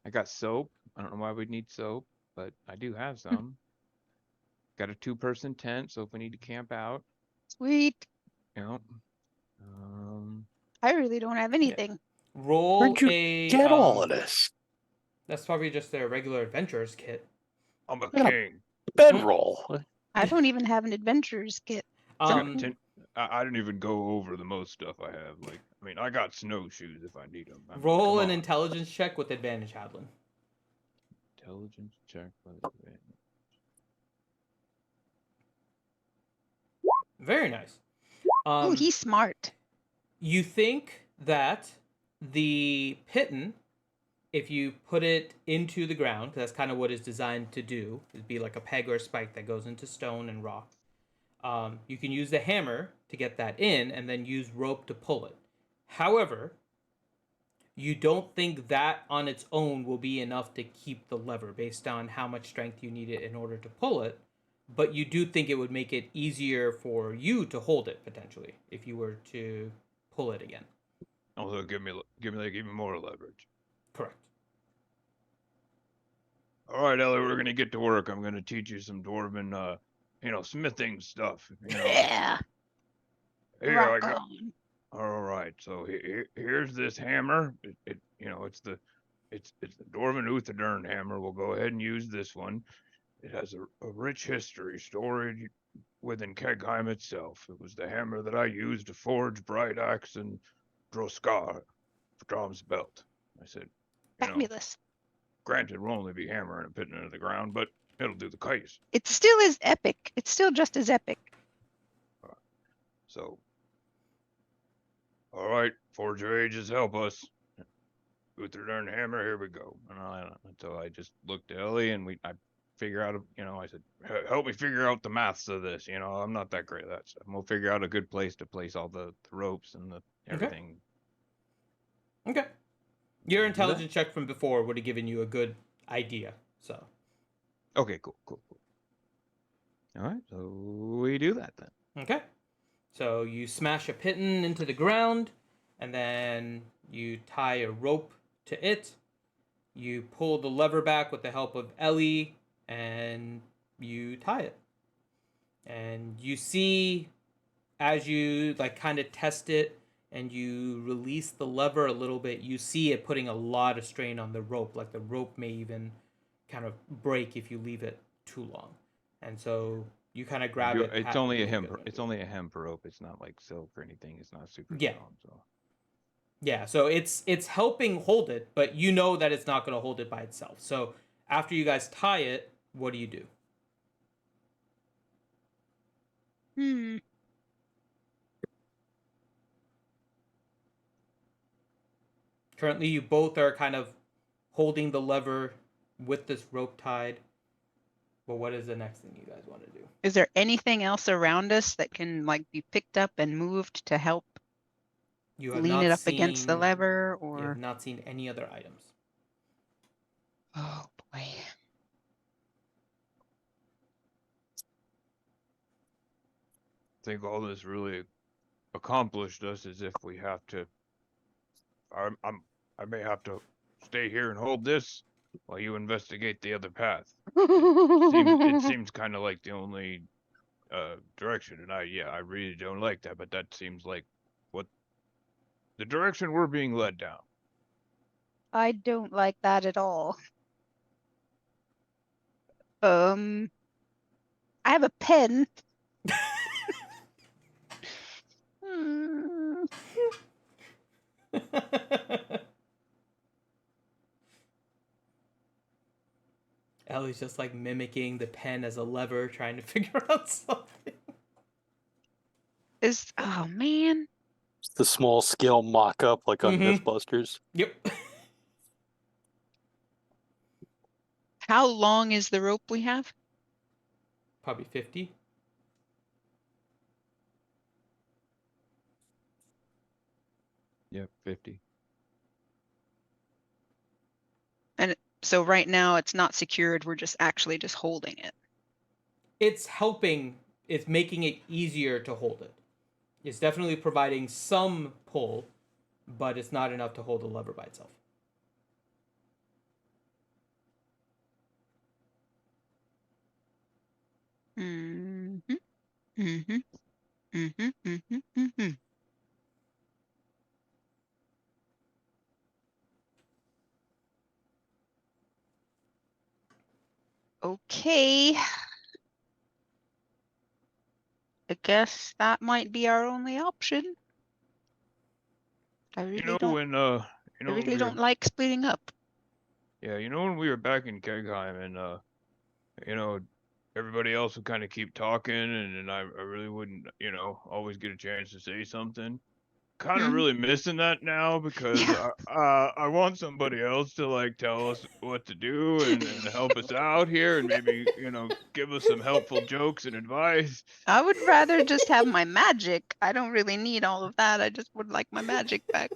I got soap. I don't know why we'd need soap, but I do have some. Got a 2-person tent, so if we need to camp out, Sweet. you know. I really don't have anything. Roll Where'd you a get all of this? That's probably just their regular adventurer's kit. I'm a Yeah. king. Bedroll. I don't even have an adventurer's kit. I didn't even go over the most stuff I have. Like, I mean, I got snowshoes if I need them. Roll an intelligence check with advantage, Hadlin. Intelligence check. Very nice. Oh, he's smart. You think that the piton, if you put it into the ground, 'cause that's kind of what it's designed to do, it'd be like a peg or a spike that goes into stone and rock. You can use the hammer to get that in and then use rope to pull it. However, you don't think that on its own will be enough to keep the lever based on how much strength you need it in order to pull it, but you do think it would make it easier for you to hold it potentially if you were to pull it again. Also, give me like even more leverage. Correct. All right, Ellie, we're gonna get to work. I'm gonna teach you some dwarven, smithing stuff. Yeah. Here, Rock on. All right, so here's this hammer. It's the Dwarven Uthadern hammer. We'll go ahead and use this one. It has a rich history stored within Kegheim itself. It was the hammer that I used to forge Bright Axe and Droskar for Drom's belt. I said, Fabulous. Granted, we'll only be hammering and pitting into the ground, but it'll do the case. It still is epic. It's still just as epic. So, all right, Forge of Ages, help us. Uthadern hammer, here we go. And so I just looked at Ellie and I figure out, I said, help me figure out the maths of this. I'm not that great at that stuff. We'll figure out a good place to place all the ropes and everything. Okay. Your intelligence check from before would have given you a good idea. So. Okay, cool. All right, so we do that then. Okay. So you smash a piton into the ground, and then you tie a rope to it. You pull the lever back with the help of Ellie, and you tie it. And you see, as you like kind of test it and you release the lever a little bit, you see it putting a lot of strain on the rope. Like the rope may even kind of break if you leave it too long. And so you kind of grab it. It's only a hemp. It's only a hemp rope. It's not like silk or anything. It's not super strong. So. Yeah, so it's helping hold it, but you know that it's not going to hold it by itself. So after you guys tie it, what do you do? Currently, you both are kind of holding the lever with this rope tied. But what is the next thing you guys want to do? Is there anything else around us that can like be picked up and moved to help lean it up against the lever? Or you have not seen any other items. Oh boy. I think all this really accomplished us is if we have to. I may have to stay here and hold this while you investigate the other path. It seems kind of like the only direction, and I really don't like that, but that seems like what the direction we're being led down. I don't like that at all. I have a pen. Ellie's just like mimicking the pen as a lever, trying to figure out something. Oh man. It's the small scale mock up like on Mythbusters. Yep. How long is the rope we have? Probably 50. Yep, 50. And so right now it's not secured. We're just actually just holding it. It's helping. It's making it easier to hold it. It's definitely providing some pull, but it's not enough to hold the lever by itself. Okay. I guess that might be our only option. I really don't like splitting up. Yeah, when we were back in Kegheim and everybody else would kind of keep talking and I really wouldn't, always get a chance to say something. Kind of really missing that now because I want somebody else to like tell us what to do and help us out here and maybe, give us some helpful jokes and advice. I would rather just have my magic. I don't really need all of that. I just would like my magic back.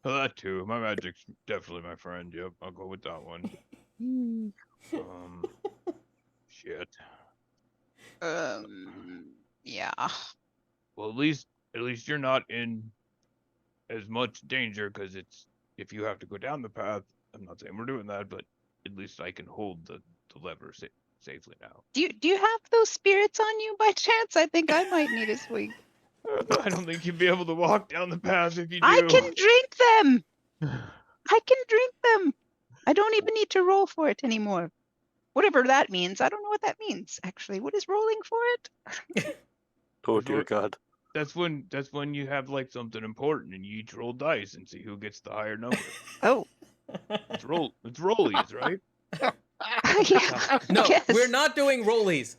Well, that too. My magic's definitely my friend. Yep, I'll go with that one. Shit. Yeah. Well, at least you're not in as much danger because if you have to go down the path, I'm not saying we're doing that, but at least I can hold the lever safely now. Do you have those spirits on you by chance? I think I might need a swing. I don't think you'd be able to walk down the path if you do. I can drink them. I can drink them. I don't even need to roll for it anymore. Whatever that means. I don't know what that means, actually. What is rolling for it? Oh, dear God. That's when you have like something important and you each roll dice and see who gets the higher number. Oh. It's rollies, right? Yeah, no, yes. We're not doing rollies.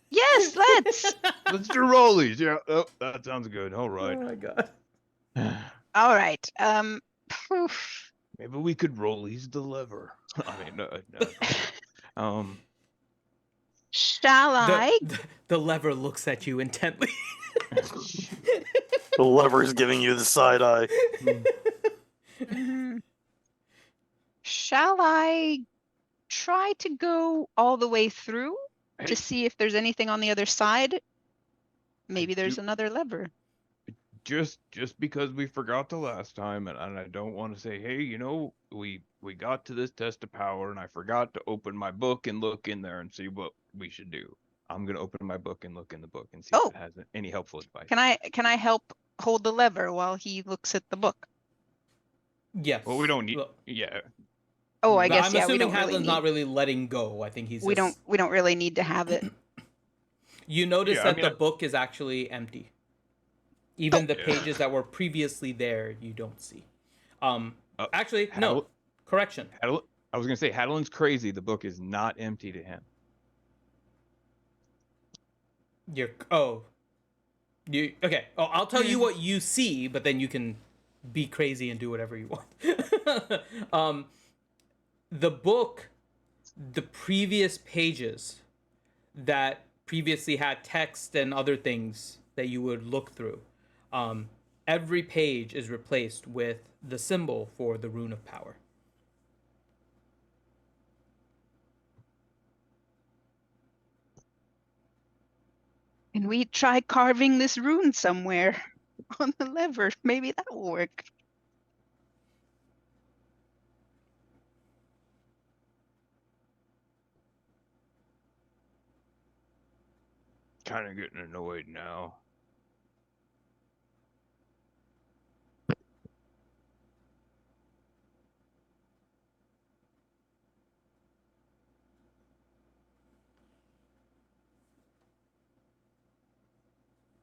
Yes, let's. Let's do rollies. Yeah, that sounds good. All right. Oh my God. All right. Maybe we could rollies the lever. I mean, no. Shall I? The lever looks at you intently. The lever's giving you the side eye. Shall I try to go all the way through to see if there's anything on the other side? Maybe there's another lever. Just because we forgot the last time, and I don't want to say, hey, we got to this test of power, and I forgot to open my book and look in there and see what we should do. I'm gonna open my book and look in the book and see Oh. if it has any helpful advice. Can I help hold the lever while he looks at the book? Yes. Well, we don't need. Well, Yeah. Oh, I but guess I'm we assuming don't really Hadlin's need. not really letting go. I think he's We just... don't really need to have it. You notice Yeah, I that mean, the book is actually empty. Even the Yeah. pages that were previously there, you don't see. Actually, Hadl- no. Correction. I was gonna say Hadlin's crazy. The book is not empty to him. You okay. Oh, I'll tell you what you see, but then you can be crazy and do whatever you want. The book, the previous pages that previously had text and other things that you would look through, every page is replaced with the symbol for the rune of power. Can we try carving this rune somewhere on the lever? Maybe that will work. Kind of getting annoyed now.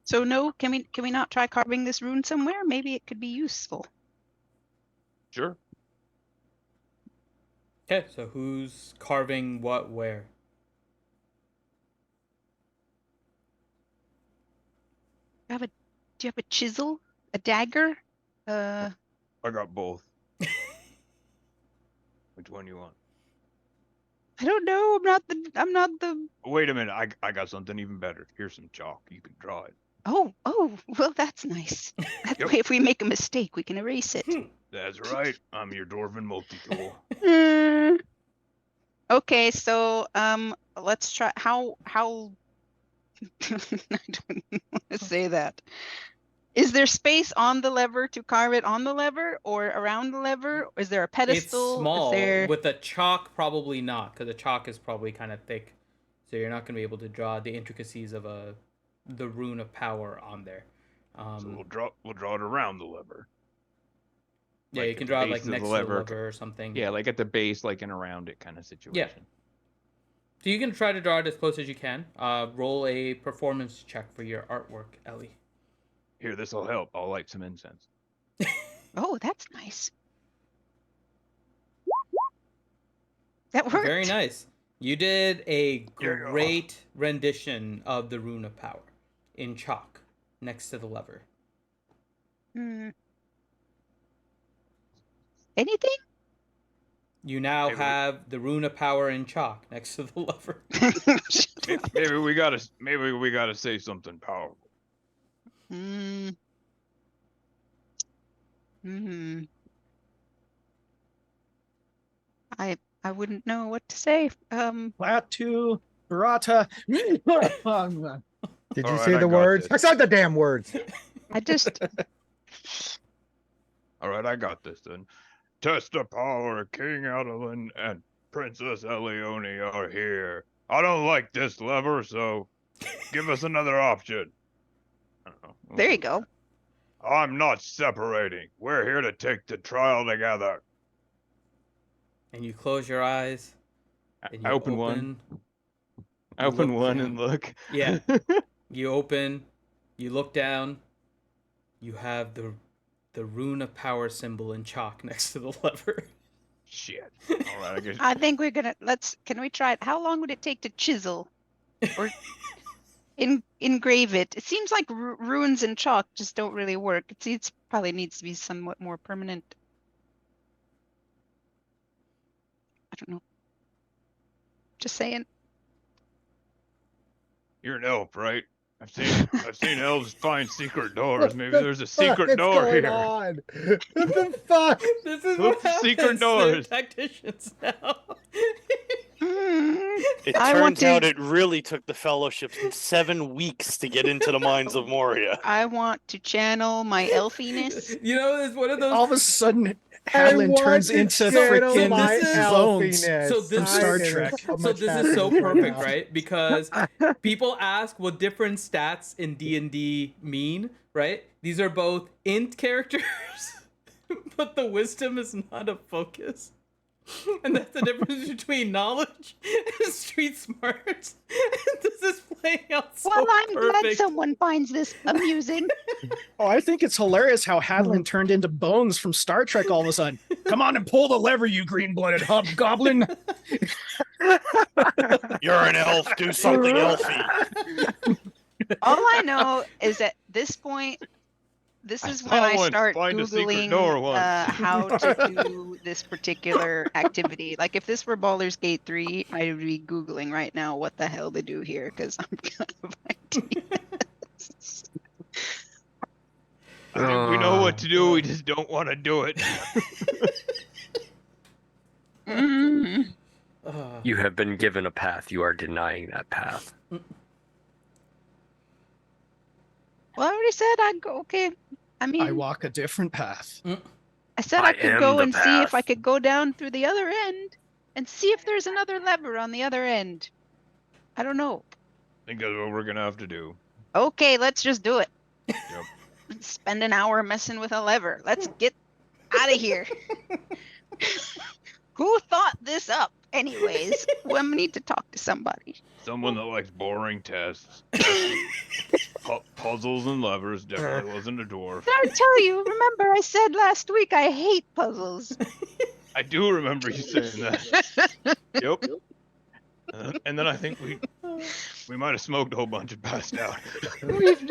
So no, can we not try carving this rune somewhere? Maybe it could be useful. Sure. Okay, so who's carving what where? Do you have a chisel? A dagger? I got both. Which one you want? I don't know. I'm not the Wait a minute. I got something even better. Here's some chalk. You can draw it. Oh, well that's nice. That Yep. way if we make a mistake, we can erase it. That's right. I'm your dwarven multi-tool. Okay, so let's try how I don't want to say that. Is there space on the lever to carve it on the lever or around the lever? Is there a pedestal? It's small. Is there... With the chalk, probably not, because the chalk is probably kind of thick. So you're not going to be able to draw the intricacies of the rune of power on there. So we'll draw it around the lever. Yeah, Like you at can the draw it base like of the next to the lever. lever or something. Yeah, like at the base, like and around it kind of situation. So you can try to draw it as close as you can. Roll a performance check for your artwork, Ellie. Here, this will help. I'll light some incense. Oh, that's nice. That worked. Very nice. You did a Yeah. great rendition of the rune of power in chalk next to the lever. Anything? You now Maybe have the rune of power in chalk next to the lever. Maybe we gotta say something powerful. I wouldn't know what to say. Latu, Barata. Did you All right, say I the got words? this. I said the damn words. I just All right, I got this then. Test the power. King Adeline and Princess Eleone are here. I don't like this lever, so give us another option. there you go. I'm not separating. We're here to take the trial together. And you close your eyes. And you I open one. I you open look one down. and look. Yeah. You open, you look down, you have the rune of power symbol in chalk next to the lever. Shit. All right, I guess. I think we're gonna can we try it? How long would it take to chisel or engrave it? It seems like runes and chalk just don't really work. It probably needs to be somewhat more permanent. I don't know. Just saying. You're an elf, right? I've seen elves find secret doors. Maybe What the there's a fuck secret is door going here. on? What the fuck? This is What's what the happens. secret They're doors? tacticians now. It I want turns out to- it really took the Fellowship 7 weeks to get into the mines of Moria. I want to channel my elfiness. You know, it's one of those. All of a sudden, Hadlin turns want to into channel freaking my this is- Bones alphiness. So this Star I am Trek. so So much this is so happiness right perfect, now. right? Because people ask what different stats in D&D mean, right? These are both int characters, but the wisdom is not a focus. And that's the difference between knowledge and street smarts. This is playing out so Well, I'm glad perfect. someone finds this amusing. Oh, I think it's hilarious how Hadlin turned into Bones from Star Trek all of a sudden. Come on and pull the lever, you green-blooded hobgoblin. You're an elf. Do something elfy. All I know is at this point, this I is when saw I one start find a secret Googling door once. how to do this particular activity. Like if this were Baldur's Gate 3, I would be Googling right now what the hell to do here because I'm kind of ideas. I think we know what to do. We just don't want to do it. Mm. You have been given a path. You are denying that path. Well, I already said I'd go. Okay. I mean, I walk a different path. I said I I could am go the and see if I path. could go down through the other end and see if there's another lever on the other end. I don't know. I think that's what we're gonna have to do. Okay, let's just do it. Yep. Let's spend an hour messing with a lever. Let's get out of here. Who thought this up? Anyways, we need to talk to somebody. Someone that likes boring tests. Puzzles and levers definitely wasn't a dwarf. Did I tell you? Remember I said last week I hate puzzles. I do remember you saying that. Yep. And then I think we might have smoked a whole bunch and passed out.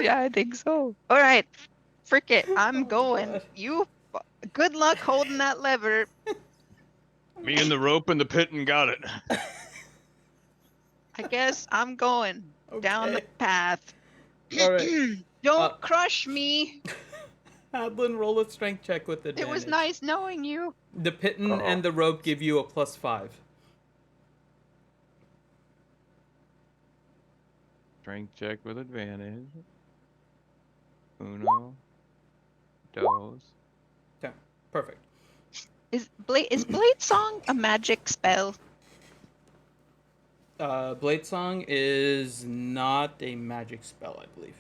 Yeah, I think so. All right, frick it. I'm going. God. You, good luck holding that lever. Me and the rope and the pit and got it. I guess I'm going down the Okay. path. All right. Don't crush me. Hadlin, roll a strength check with It advantage. was nice knowing you. The pitten and the rope give you a +5. Strength check with advantage. Uno. Dos. Okay, perfect. Is Blade Song a magic spell? Blade Song is not a magic spell, I believe.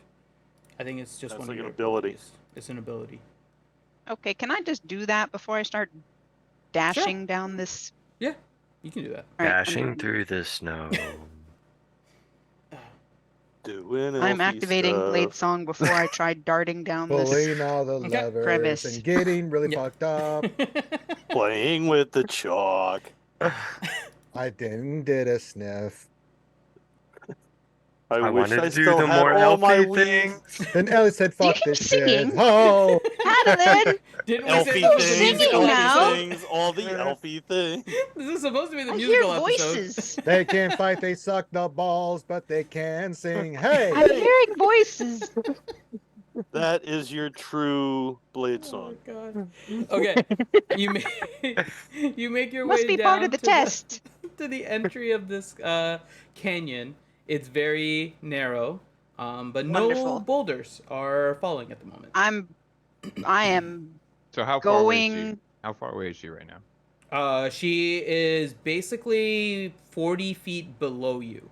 I think it's just That's one like of an your ability. abilities. It's an ability. Okay, can I just do that before I start dashing down this? Yeah, you can do that. All right, Dashing through the snow. Doing I'm elfy activating stuff. Blade Song before I try darting down this. Pulling all the Okay. levers Crevice. and getting really Yeah. fucked up. Playing with the chalk. I did a sniff. I I wish wanted I to do still the had more all my healthy wings. things. Then Ellie said, fuck keep this shit. singing. Oh! Madeline, Didn't we Elfie say this was a things, musical singing now. elfie things, all the elfie things. This is supposed to be the I hear musical episode. voices. They can't fight, they suck the balls, but they can sing. Hey! I'm hearing voices. That is your true Blade Oh song. my god. Okay, you make your Must way be down part of the to test. to the entry of this canyon. It's very narrow, but no Wonderful. boulders are falling at the moment. I am So how far away is she? going. How far away is she right now? She is basically 40 feet below you.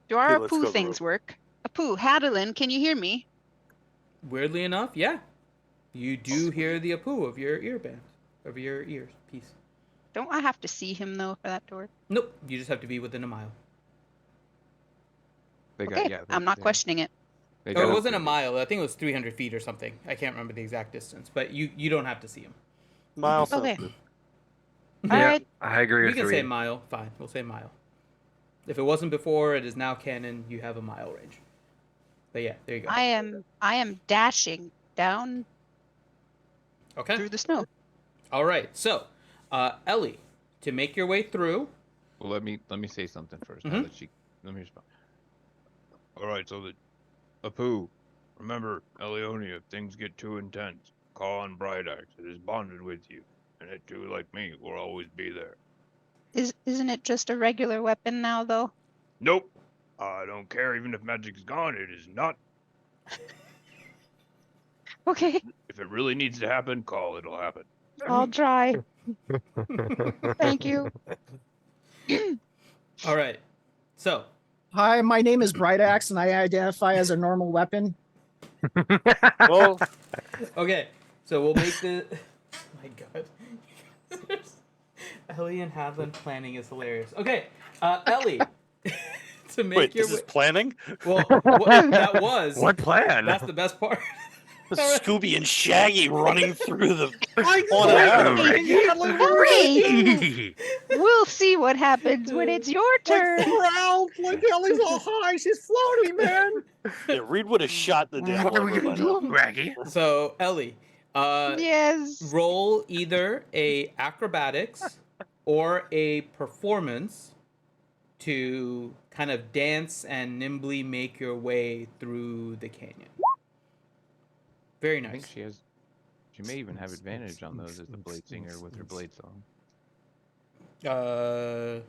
Do our Okay, let's Apu go, things bro. work? Apu, Hadalin, can you hear me? Weirdly enough, yeah, you do hear the apoo of your earband, of your ears piece. Don't I have to see him though for that to work? Nope, you just have to be within a mile. They Okay, I'm not questioning it. They Or got it up wasn't a to- mile. I think it was 300 feet or something. I can't remember the exact distance, but you don't have to see him. Miles. Okay. Good. All Yeah, right. I agree We with can say Reed. mile. Fine, we'll say mile. If it wasn't before, it is now canon. You have a mile range. But yeah, there you go. I am dashing down Okay. through the snow. All right. So, Ellie, to make your way through. Well, let me say something first. Mhm. Now that she, let me respond. All right, so the Apu, remember, Elionia, if things get too intense, call on Bright Axe. It is bonded with you, and it too, like me, will always be there. Isn't it just a regular weapon now though? Nope. I don't care, even if magic's gone, it is not. Okay. If it really needs to happen, call, it'll happen. I'll try. Thank you. All right. So, Hi, my name is Bright Axe, and I identify as a normal weapon. Well, okay. So we'll make the. Oh my God. Ellie and Hadlin planning is hilarious. Okay, Ellie. To make wait, your this is planning? well, that was What plan? That's the best part. Scooby and Shaggy running through the. Ellie, we'll see what happens when it's your turn. Like Ellie's all high. She's floating, man. Yeah, Reed would have shot the damn What are we lever by gonna now. do, Raggy? So Ellie, Yes. roll either a acrobatics or a performance to kind of dance and nimbly make your way through the canyon. Very I think nice. she may even have advantage on those as the blade singer with her blade song. I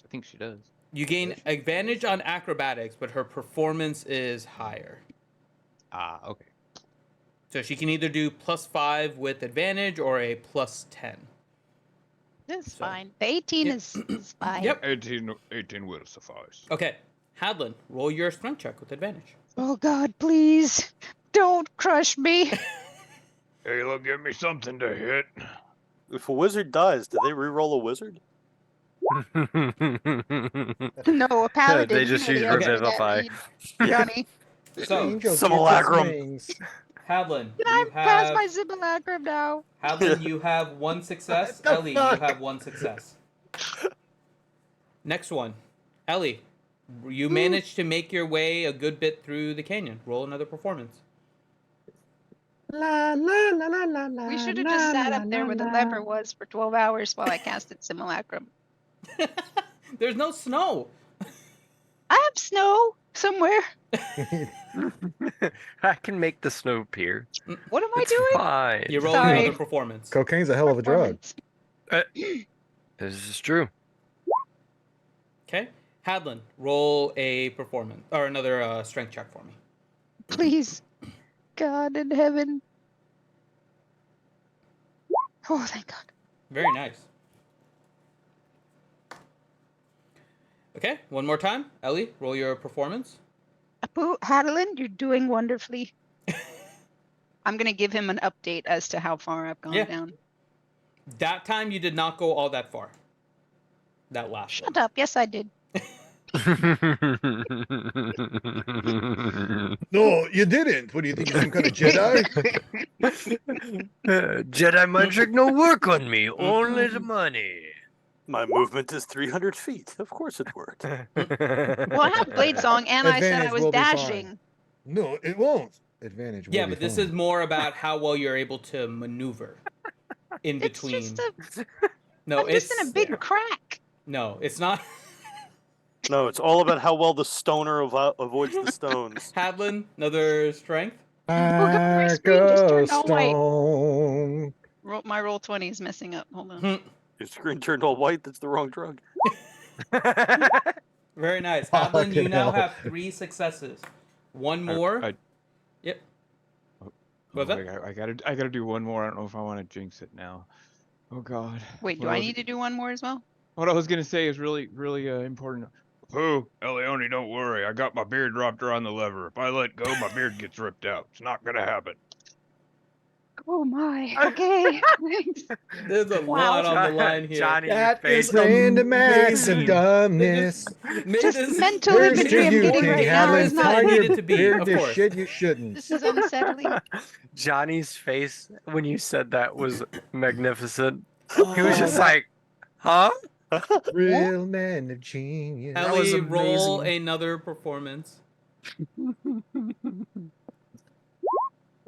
think she does. You gain advantage on acrobatics, but her performance is higher. Ah, okay. So she can either do +5 with advantage or a +10. That's fine. The 18 is fine. Yep. 18 will suffice. Okay. Hadlin, roll your strength check with advantage. Oh God, please don't crush me. Hey, look, give me something to hit. If a wizard dies, do they re-roll a wizard? No, a paladin. They just You know use the answer to that, Revivify. Reed. Johnny, So, Angel gets Simulacrum. his wings. Hadlin, can I you pass have my simulacrum now? Hadlin, you have 1 success. the Ellie, you fuck? have 1 success. Next one. Ellie, you managed to make your way a good bit through the canyon. Roll another performance. La la la la la la. We should have just sat up there where the lever was for 12 hours while I casted simulacrum. There's no snow. I have snow somewhere. I can make the snow appear. What am I It's doing? fine. You roll Sorry. another performance. Cocaine's a hell of a drug. Performance. This is true. Okay. Hadlin, roll a performance or another strength check for me. Please, God in heaven. Oh, thank God. Very nice. Okay, one more time. Ellie, roll your performance. Apu, Hadlin, you're doing wonderfully. I'm going to give him an update as to how far I've gone down. That time you did not go all that far. That last Shut up. Yes, I did. No, you didn't. What do you think? You're some kind of Jedi? Jedi mind trick no work on me. Only the money. My movement is 300 feet. Of course it worked. Well, I have Blade Song, and I said I Advantage was will be fine. dashing. No, it won't. Advantage. Yeah, will but be this fine. is more about how well you're able to maneuver in It's between. just a, No, I'm it's just in a big crack. no, it's not. No, it's all about how well the stoner avoids the stones. Hadlin, another strength. my screen just turned all white. Stone. My roll 20 is messing up. Hold on. Your screen turned all white. That's the wrong drug. Very nice. Hadlin, you Fucking now hell. have 3 successes. One more. Yep. What's that? I gotta do one more. I don't know if I want to jinx it now. Oh God. Wait, do I need to do one more as well? What I was gonna say is really important. Pooh, Elione, don't worry. I got my beard wrapped around the lever. If I let go, my beard gets ripped out. It's not gonna happen. Oh my. Okay. Thanks. There's a lot on the line here. Johnny, That your is face. random acts of amazing. dumbness. Made Just this- mental Where's imagery I'm you, getting King right now Hadlin? is not. How it Tie your needed to be, beard of to course. shit you shouldn't. This is unsettling. Johnny's face when you said that was magnificent. Oh, He was just like, huh? Real man of genius. That was Ellie, roll amazing. another performance.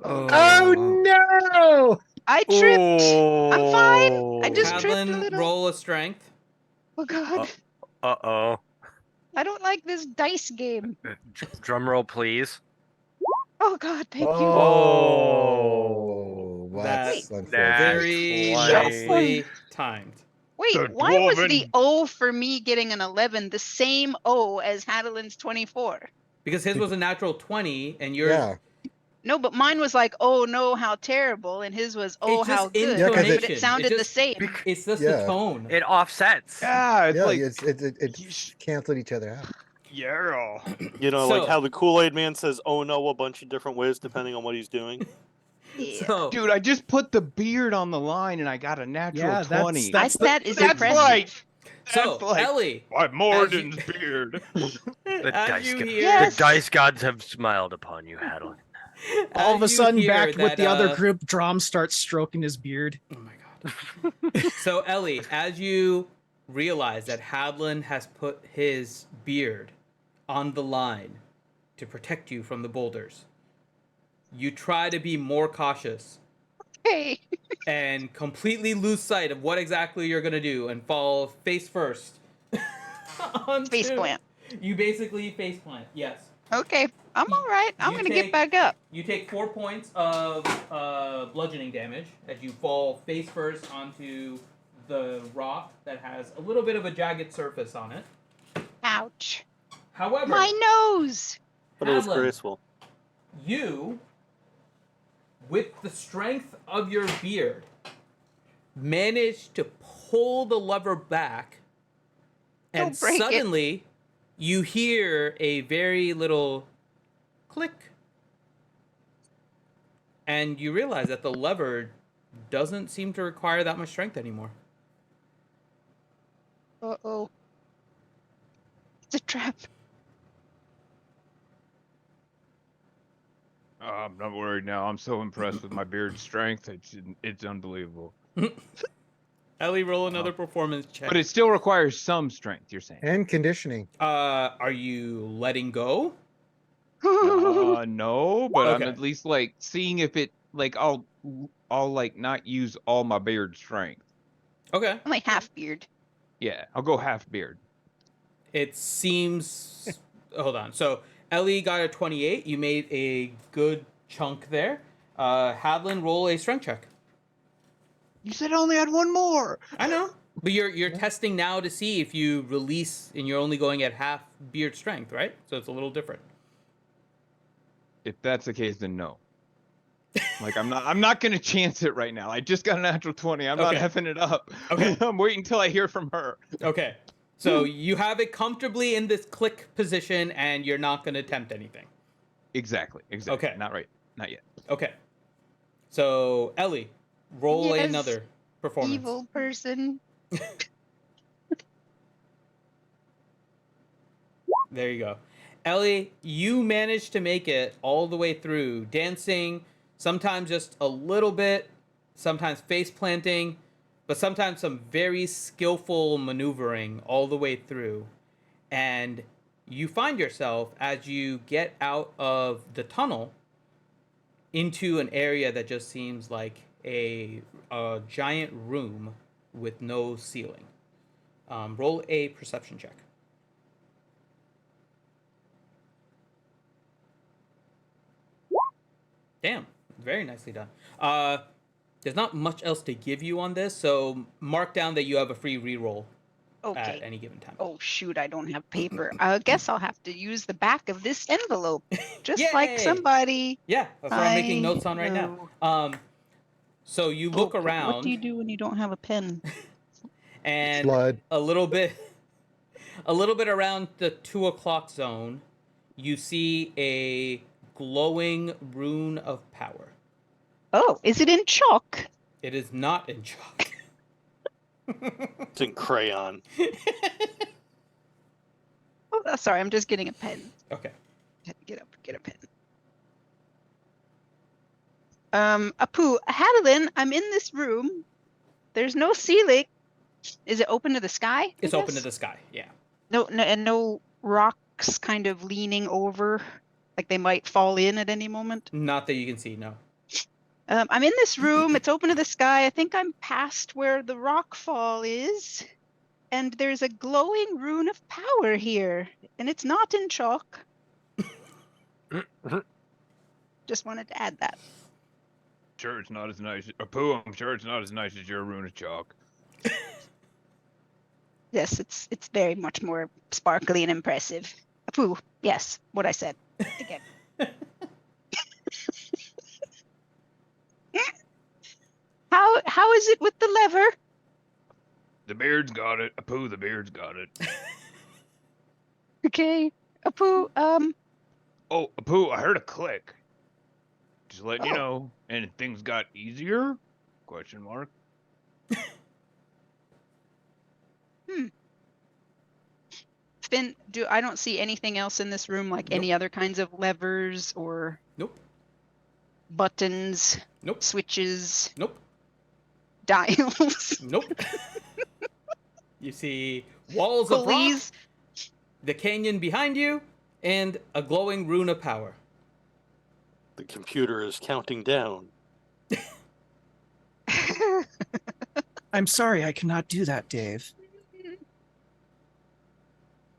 Oh no! I tripped. I'm fine. I just tripped a Hadlin, little. roll a strength. Oh God. Uh-oh. I don't like this dice game. Drum roll, please. Oh God, thank you. Oh, that's That's unfortunate. very Why? nicely timed. Wait, The why was the dwarven- O for me getting an 11 the same O as Hadlin's 24? Because his was a natural 20 and yours Yeah, No, but mine was like, oh no, how terrible, and his was, oh It's how just good. Yeah, 'cause but intonation. it sounded the just, same. It's just Yeah. the tone. It offsets. Yeah, it's Yeah, like it's canceled each other out. yeah. You know, So- like how the Kool-Aid Man says "oh no" a bunch of different ways depending on what he's doing. Yeah. So, Dude, I just put the beard on the line and I got a natural Yeah, that's- 20. that's the- that is That's impressive. right. so That's like Ellie, By Morden's you- beard. The as dice, you go- hear, Yes. the dice gods have smiled upon you, Hadlin. All of a as you sudden, hear back with the that, other group, Drom starts stroking his beard. Oh my god. So Ellie, as you realize that Hadlin has put his beard on the line to protect you from the boulders, you try to be more cautious Hey. and completely lose sight of what exactly you're gonna do and fall face first. Face plant. You basically face plant, yes. Okay, I'm all right. I'm You gonna take- get back up. You take 4 points of bludgeoning damage as you fall face first onto the rock that has a little bit of a jagged surface on it. Ouch. However, My nose. But it was Hadlin, graceful. you, with the strength of your beard, managed to pull the lever back, and Don't break it. suddenly you hear a very little click. And you realize that the lever doesn't seem to require that much strength anymore. Uh-oh. It's a trap. I'm not worried now. I'm so impressed with my beard's strength. It's unbelievable. Ellie, roll another performance check. But it still requires some strength, you're saying. And conditioning. Are you letting go? No, but I'm Okay. at least like seeing if it like I'll like not use all my beard strength. Okay. Only half beard. Yeah, I'll go half beard. It seems. Hold on. So Ellie got a 28. You made a good chunk there. Hadlin, roll a strength check. You said I only had one more. I know, but you're testing now to see if you release, and you're only going at half beard strength, right? So it's a little different. If that's the case, then no. Like I'm not gonna chance it right now. I just got a natural 20. I'm not Okay. effing it up. Okay. I'm waiting until I hear from her. Okay. So you have it comfortably in this click position, and you're not going to attempt anything. Exactly. Okay. Not right. Not yet. Okay. So Ellie, roll Yes, another performance. Evil person. There you go. Ellie, you managed to make it all the way through, dancing, sometimes just a little bit, sometimes face planting, but sometimes some very skillful maneuvering all the way through. And you find yourself, as you get out of the tunnel, into an area that just seems like a giant room with no ceiling. Roll a perception check. Damn, very nicely done. There's not much else to give you on this, so mark down that you have a free reroll at Okay. any given time. Oh shoot, I don't have paper. I guess I'll have to use the back of this envelope. Just Yay! like somebody. Yeah, that's what I'm making I notes on right now. So you look around, What do you do when you don't have a pen? and Flood. a little bit around the 2 o'clock zone, you see a glowing rune of power. Oh, is it in chalk? It is not in chalk. It's in crayon. Oh, sorry, I'm just getting a pen. Okay. Get a pen. Apu, Hadalin, I'm in this room. There's no ceiling. Is it open to the sky? I It's open to guess? the sky. Yeah. No, and no rocks kind of leaning over, like they might fall in at any moment. Not that you can see, no. I'm in this room. It's open to the sky. I think I'm past where the rock fall is. And there's a glowing rune of power here. And it's not in chalk. Just wanted to add that. Sure, it's not as nice. Pooh, I'm sure it's not as nice as your rune of chalk. Yes, it's very much more sparkly and impressive. Apu, yes, what I said. Again. how is it with the lever? The beard's got it. Apu, the beard's got it. Okay, Apu, Oh, Apu, I heard a click. Just letting you Oh. know. And things got easier? Question mark. Finn, I don't see anything else in this room, like any other kinds of levers or Nope. buttons, Nope. switches, Nope. dials, Nope. You see walls of rock, pulleys. the canyon behind you, and a glowing rune of power. The computer is counting down. I'm sorry, I cannot do that, Dave.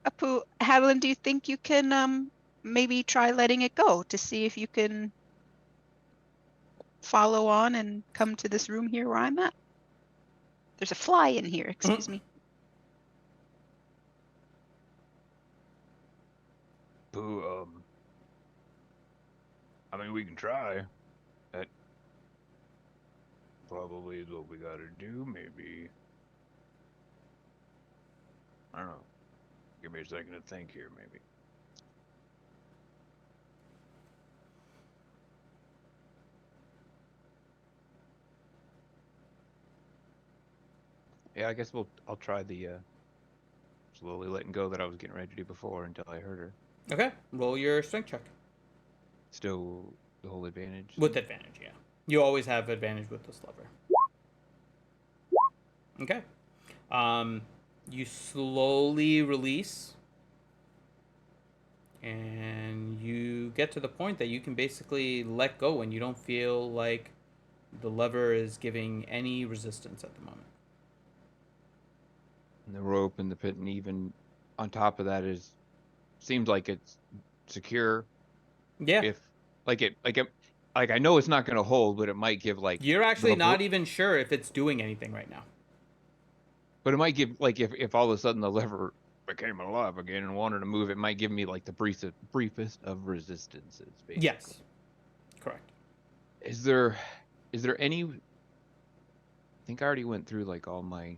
Apu, Haviland, do you think you can maybe try letting it go to see if you can follow on and come to this room here where I'm at? There's a fly in here, excuse me. Apu, I mean, we can try. That probably is what we gotta do, maybe. I don't know. Give me a second to think here, maybe. Yeah, I guess I'll try the slowly letting go that I was getting ready to do before until I heard her. Okay, roll your strength check. Still the whole advantage. With advantage, yeah. You always have advantage with this lever. Okay. You slowly release, and you get to the point that you can basically let go and you don't feel like the lever is giving any resistance at the moment. And the rope and the pit, and even on top of that seems like it's secure. Yeah. If like I know it's not going to hold, but it might give like. You're actually little not even sure if it's doing anything right now. But it might give, like, if all of a sudden the lever became alive again and wanted to move, it might give me like the briefest of resistances. Basically. Yes. Correct. Is there any? I think I already went through like all my.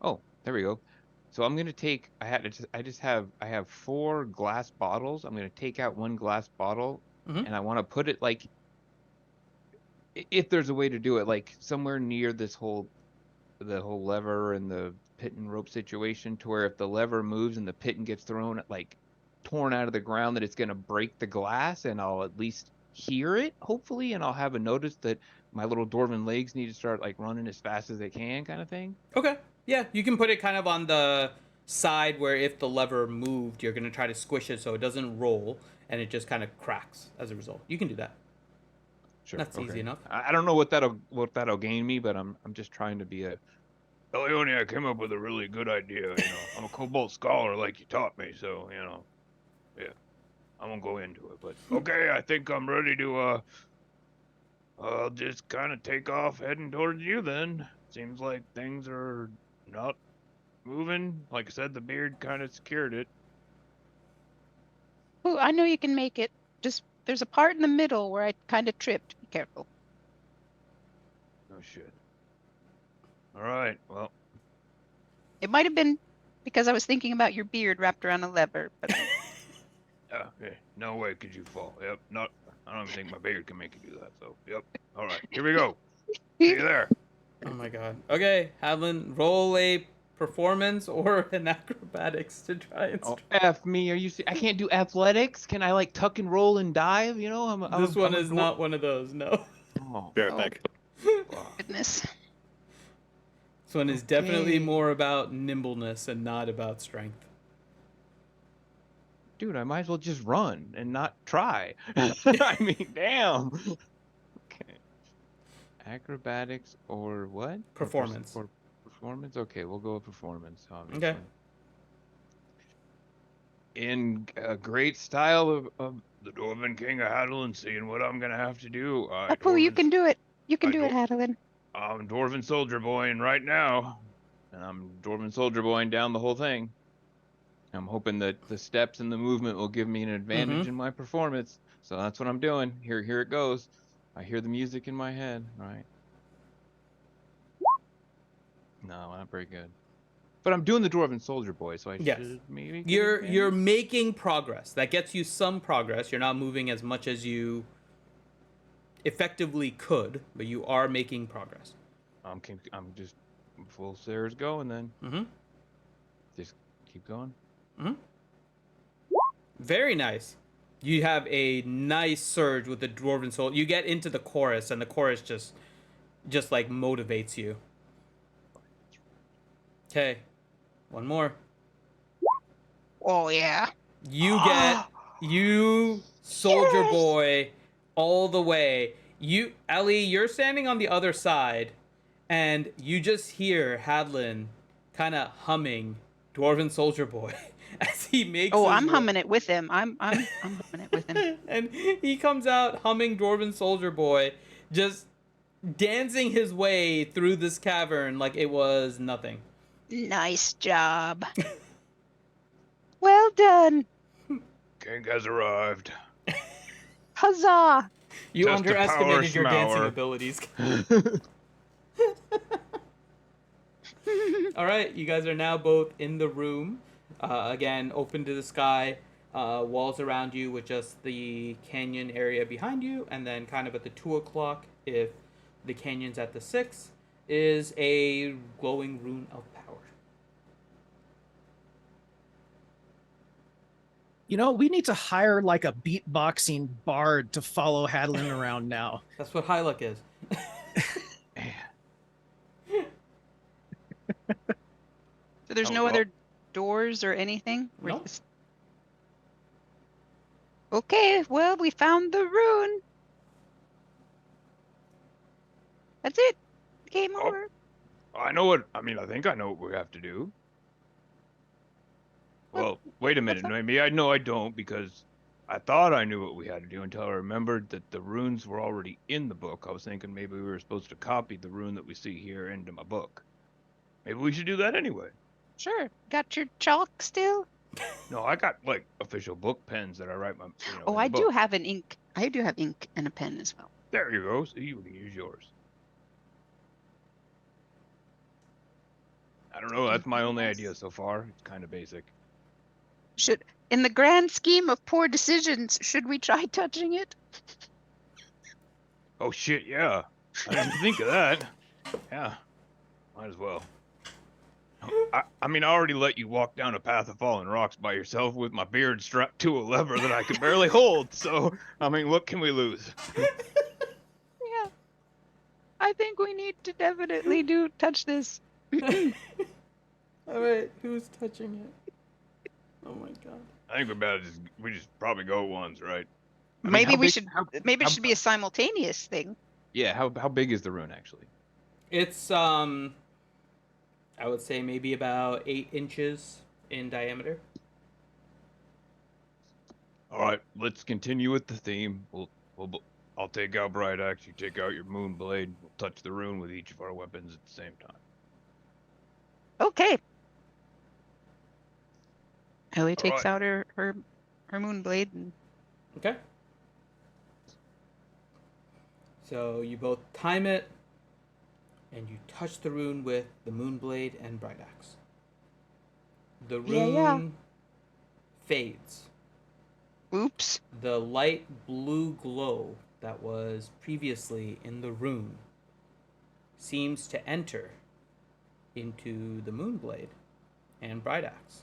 Oh, there we go. So I'm gonna take. I have 4 glass bottles. I'm gonna take out 1 glass bottle, Mhm. and I want to put it like. If there's a way to do it, like somewhere near the whole lever and the pit and rope situation, to where if the lever moves and the pit gets thrown, like torn out of the ground, that it's gonna break the glass, and I'll at least hear it, hopefully, and I'll have a notice that my little dwarven legs need to start like running as fast as they can, kind of thing. Okay. Yeah, you can put it kind of on the side where if the lever moved, you're going to try to squish it so it doesn't roll and it just kind of cracks as a result. You can do that. Sure, That's easy enough. I don't know what that'll gain me, but I'm just trying to be a. Elione, I came up with a really good idea, you know. I'm a Cobalt scholar like you taught me, so, you know. Yeah. I won't go into it, but okay, I think I'm ready to I'll just kind of take off heading towards you then. Seems like things are not moving. Like I said, the beard kind of secured it. Oh, I know you can make it. Just there's a part in the middle where I kind of tripped. Be careful. Oh shit. All right. Well, It might have been because I was thinking about your beard wrapped around a lever, but okay. No way could you fall. Yep. Not. I don't even think my beard can make you do that. So, yep. All right. Here we go. See you there. Oh my god. Okay, Hadlin, roll a performance or an acrobatics to try and. Oh, F me! Are you? I can't do athletics. Can I like tuck and roll and dive? You know, This one is not one of those. No. Oh, Be right back. goodness. This one is definitely Okay. more about nimbleness and not about strength. dude, I might as well just run and not try. I mean, damn. Okay. Acrobatics or what? Performance. Or performance? Okay, we'll go with performance, obviously. Okay. In great style of the Dwarven King of Hadlin, seeing what I'm gonna have to do. Apu, you can do it. You can I do it, don't- Hadalin. I'm Dwarven Soldier Boying right now. And I'm Dwarven Soldier Boying down the whole thing. I'm hoping that the steps and the movement will give me an advantage in my performance. So that's what I'm doing. Here it goes. I hear the music in my head. Right. No, not very good. But I'm doing the Dwarven Soldier Boy, so I Yes. should maybe get You're advantage? making progress. That gets you some progress. You're not moving as much as you effectively could, but you are making progress. I'm just full stairs go and then Mm-hmm. just keep going. Mm-hmm. Very nice. You have a nice surge with the Dwarven Soul. You get into the chorus, and the chorus just like motivates you. Okay, one more. Oh yeah. You get you soldier Yes! boy all the way. You Ellie, you're standing on the other side, and you just hear Hadlin kind of humming Dwarven Soldier Boy as he makes Oh, his I'm way. humming it with him. I'm humming it with him. And he comes out humming Dwarven Soldier Boy, just dancing his way through this cavern like it was nothing. Nice job. Well done. King has arrived. Huzzah. You Just a power underestimated your dancing schmower. abilities. All right, you guys are now both in the room. Again, open to the sky, walls around you with just the canyon area behind you, and then kind of at the 2 o'clock, if the canyon's at the 6, is a glowing rune of power. You know, we need to hire like a beatboxing bard to follow Hadlin around now. That's what Hyluck is. So there's Oh, no well. other doors or anything? We're Nope. just- Okay, well, we found the rune. That's it. Game Oh. over. I think I know what we have to do. Well, wait a minute. that? Maybe I know I don't because I thought I knew what we had to do until I remembered that the runes were already in the book. I was thinking maybe we were supposed to copy the rune that we see here into my book. Maybe we should do that anyway. Sure. Got your chalk still? No, I got like official book pens that I write my, Oh, in I the do book. have an ink. I do have ink and a pen as well. There you go. So you can use yours. I don't know. That's my only Yes. idea so far. It's kind of basic. Should, in the grand scheme of poor decisions, should we try touching it? Oh shit! Yeah, I didn't think of that. Yeah, might as well. I mean, I already let you walk down a path of fallen rocks by yourself with my beard strapped to a lever that I could barely hold. So, I mean, what can we lose? Yeah. I think we need to definitely touch this. All right, who's touching it? Oh my god. I think we just probably go once, right? I mean, Maybe how we big- should. how- Maybe it how- should be a simultaneous thing. Yeah, how big is the rune actually? It's I would say maybe about 8 inches in diameter. All right, let's continue with the theme. I'll take out Bright Axe. You take out your Moon Blade. We'll touch the rune with each of our weapons at the same time. Okay. Ellie takes right. out her moon blade and Okay. So you both time it, and you touch the rune with the Moonblade and Bright Axe. The rune Yeah. fades. oops. The light blue glow that was previously in the rune seems to enter into the Moonblade and Bright Axe.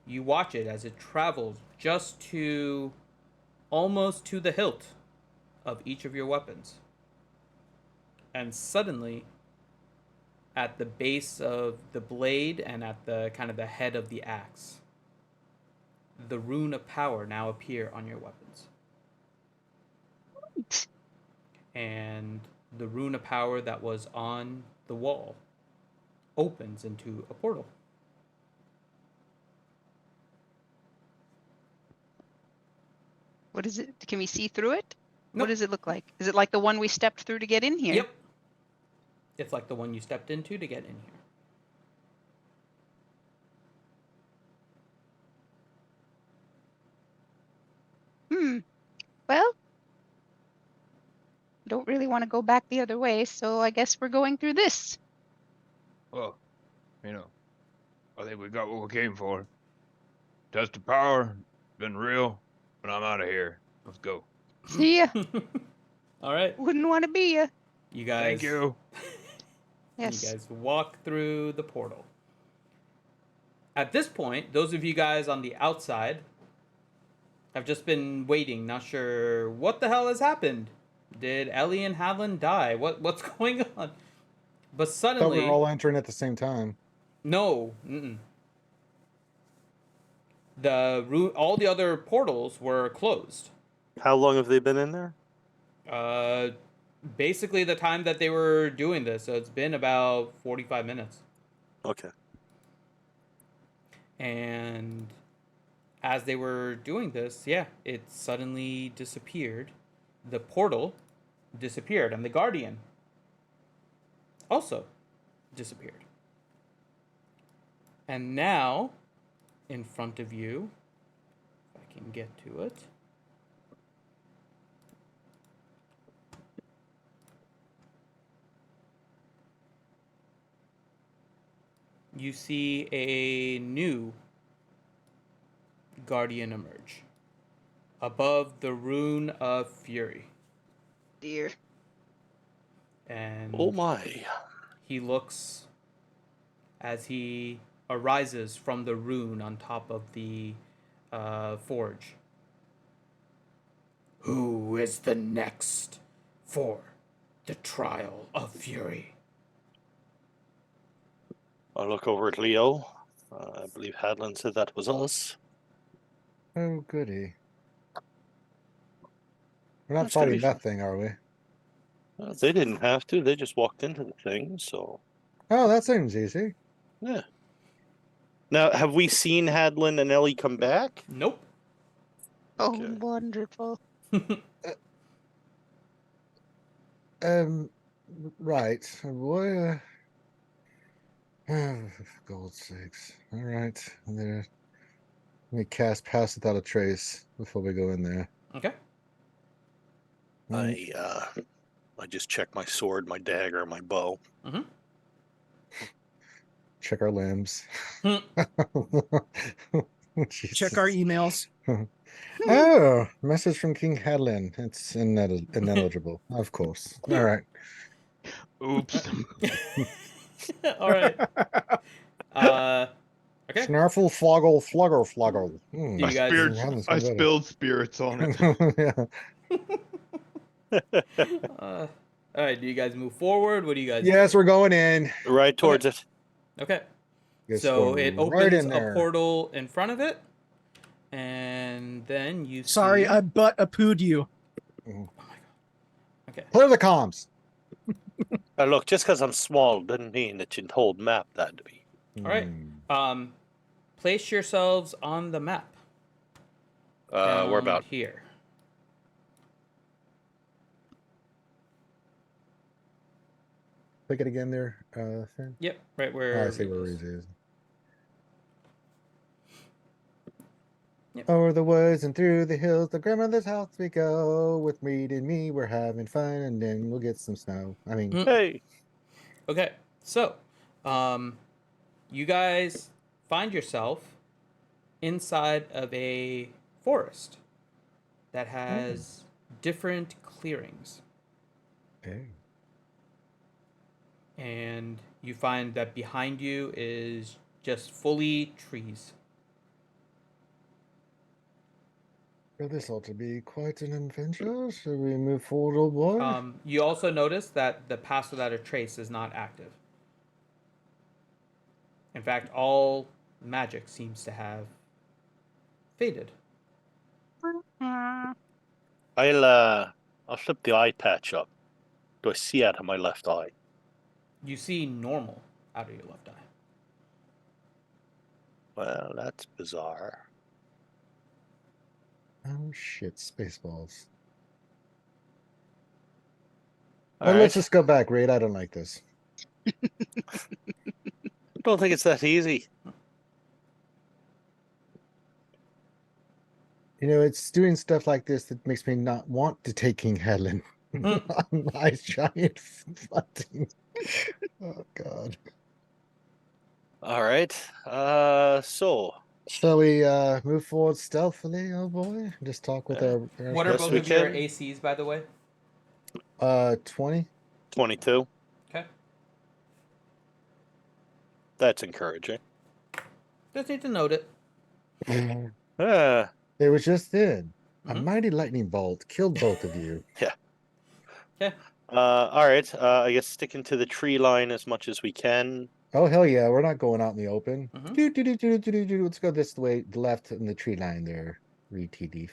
You watch it as it travels just to almost to the hilt of each of your weapons. And suddenly, at the base of the blade and at the kind of the head of the axe, the rune of power now appear on your weapons. And the rune of power that was on the wall opens into a portal. What is it? Can we see through it? Nope. What does it look like? Is it like the one we stepped through to get in here? Yep. It's like the one you stepped into to get in here. Well, don't really want to go back the other way, so I guess we're going through this. Well, I think we got what we came for. Test of power, been real, but I'm out of here. Let's go. See ya. All right. Wouldn't want to be ya. You guys. Thank you. Yes. You guys walk through the portal. At this point, those of you guys on the outside have just been waiting, not sure what the hell has happened. Did Ellie and Hadlin die? What's going on? But I thought suddenly, we were all entering at the same time. no. All the other portals were closed. How long have they been in there? Basically the time that they were doing this. So it's been about 45 minutes. Okay. And as they were doing this, yeah, it suddenly disappeared. The portal disappeared, and the Guardian also disappeared. And now, in front of you, if I can get to it. You see a new Guardian emerge above the Rune of Fury. Dear. Mm. And Oh my. he looks as he arises from the rune on top of the forge. Who is the next for the trial of Fury? I look over at Leo. I believe Hadlin said that was us. Oh, goody. We're not That's gonna fighting be that fun. thing, are we? They didn't have to. They just walked into the thing, so Oh, that seems easy. yeah. Now, have we seen Hadlin and Ellie come back? Nope. Oh, Okay. wonderful. Right. Boy, God's sakes. All right. There. Let me cast Pass Without a Trace before we go in there. Okay. I just check my sword, my dagger, my bow. Check our limbs. Hmm. Check our Jesus. emails. Oh, message from King Hadlin. It's ineligible, of course. All right. Oops. All right. Okay. Snarfle, floggle, flugger, fluggle. Hmm. Do you guys- I spilled spirits on it. Yeah. All right. Do you guys move forward? What do you guys? Yes, do? we're going in. Right towards it. Okay. Just So going it right opens in a there. portal in front of it, and then you. Sorry, see... I butt-a-pooed you. Oh my god. Okay. Clear the comms. Look, just because I'm small doesn't mean that you hold map that to be. All right. Hmm. Place yourselves on the map. We're Down about here. Click it again there, Finn. Yep. Right Oh, where. I see where Reese Reese is. Yep. Over the woods and through the hills, the grandmother's house we go. With Reed and me, we're having fun, and then we'll get some snow. I mean, hey. Okay, so, you guys find yourself inside of a forest that has different clearings, hey. and you find that behind you is just fully trees. Well, this ought to be quite an adventure. Should we move forward, old boy? You also notice that the Pass Without a Trace is not active. In fact, all magic seems to have faded. I'll flip the eye patch up. Do I see out of my left eye? You see normal out of your left eye. Well, that's bizarre. Oh shit, Spaceballs. All Well, right. let's just go back, Reed. I don't like this. I don't think it's that easy. You know, it's doing stuff like this that makes me not want to take King Hadlin. Nice giant flooding. Oh god. All right. So Shall we move forward stealthily, oh boy? Just talk with our What are Yes, both we of your can. ACs, by the way? 20. 22. Okay. That's encouraging. Just need to note it. Uh, It was just then. A Mhm. mighty lightning bolt killed both of you. Okay. all right. I guess sticking to the tree line as much as we can. Oh hell yeah, we're not going out in the open. Mhm. Let's go this way, left in the tree line there. Read TD.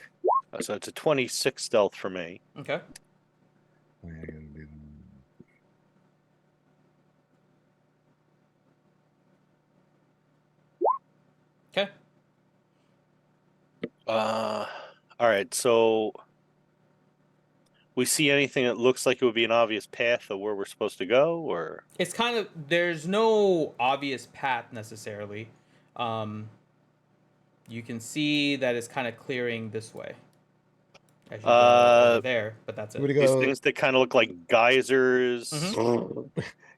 So it's a 26 stealth for me. Okay. Okay. All right. So we see anything that looks like it would be an obvious path of where we're supposed to go, or It's kind of, there's no obvious path necessarily. You can see that it's kind of clearing this way as you go over there, but that's Would it. you these go? things that kind of look like geysers. Mhm.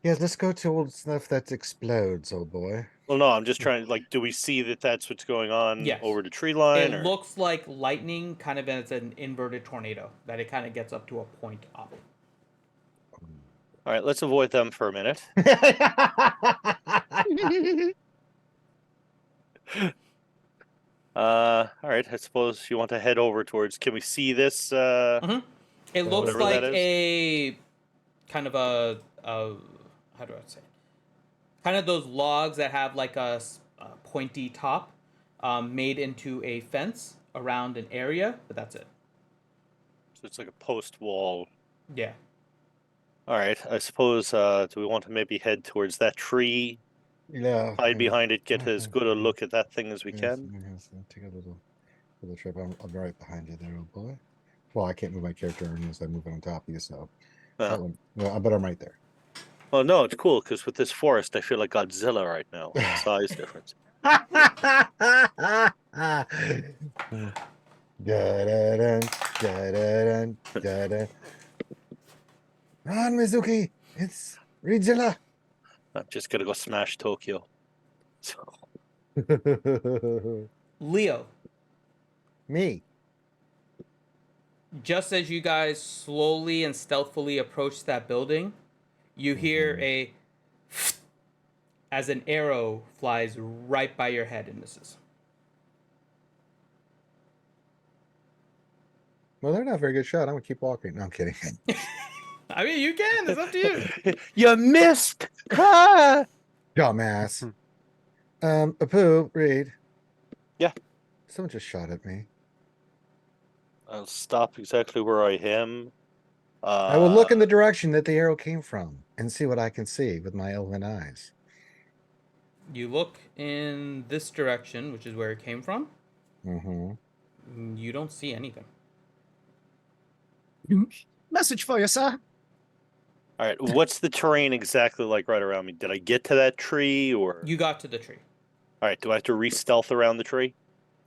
Yeah, let's go to old stuff that explodes, oh boy. Well, no, I'm just trying. Like, do we see that that's what's going on Yes. over the tree line? It Or looks like lightning, kind of as an inverted tornado, that it kind of gets up to a point up. all right, let's avoid them for a minute. All right. I suppose you want to head over towards. Can we see this? It looks Whatever like that is. a kind of a how do I say it? Kind of those logs that have like a pointy top, made into a fence around an area, but that's it. So it's like a post wall. Yeah. All right. I suppose. Do we want to maybe head towards that tree? Yeah. Hide behind it. Get as good a look at that thing as we can. Yes, take a little trip. I'm right behind you there, oh boy. Well, I can't move my character unless I move it on top of you, so that one. Well, but I'm right there. Well, no, it's cool because with this forest, I feel like Godzilla right now. Size difference. Run, Mizuki! It's Rizilla! I'm just gonna go smash Tokyo. So, Leo, Me. just as you guys slowly and stealthily approach that building, you hear a as an arrow flies right by your head and misses. Well, they're not a very good shot. I'm gonna keep walking. No, I'm kidding. I mean, you can. It's up to you. you missed. Ah! Dumbass. Apu, Reed. Yeah. Someone just shot at me. I'll stop exactly where I am. I will look in the direction that the arrow came from and see what I can see with my elven eyes. You look in this direction, which is where it came from. Mm-hmm. You don't see anything. Message for you, sir. All right. What's the terrain exactly like right around me? Did I get to that tree, or You got to the tree. all right? Do I have to re-stealth around the tree?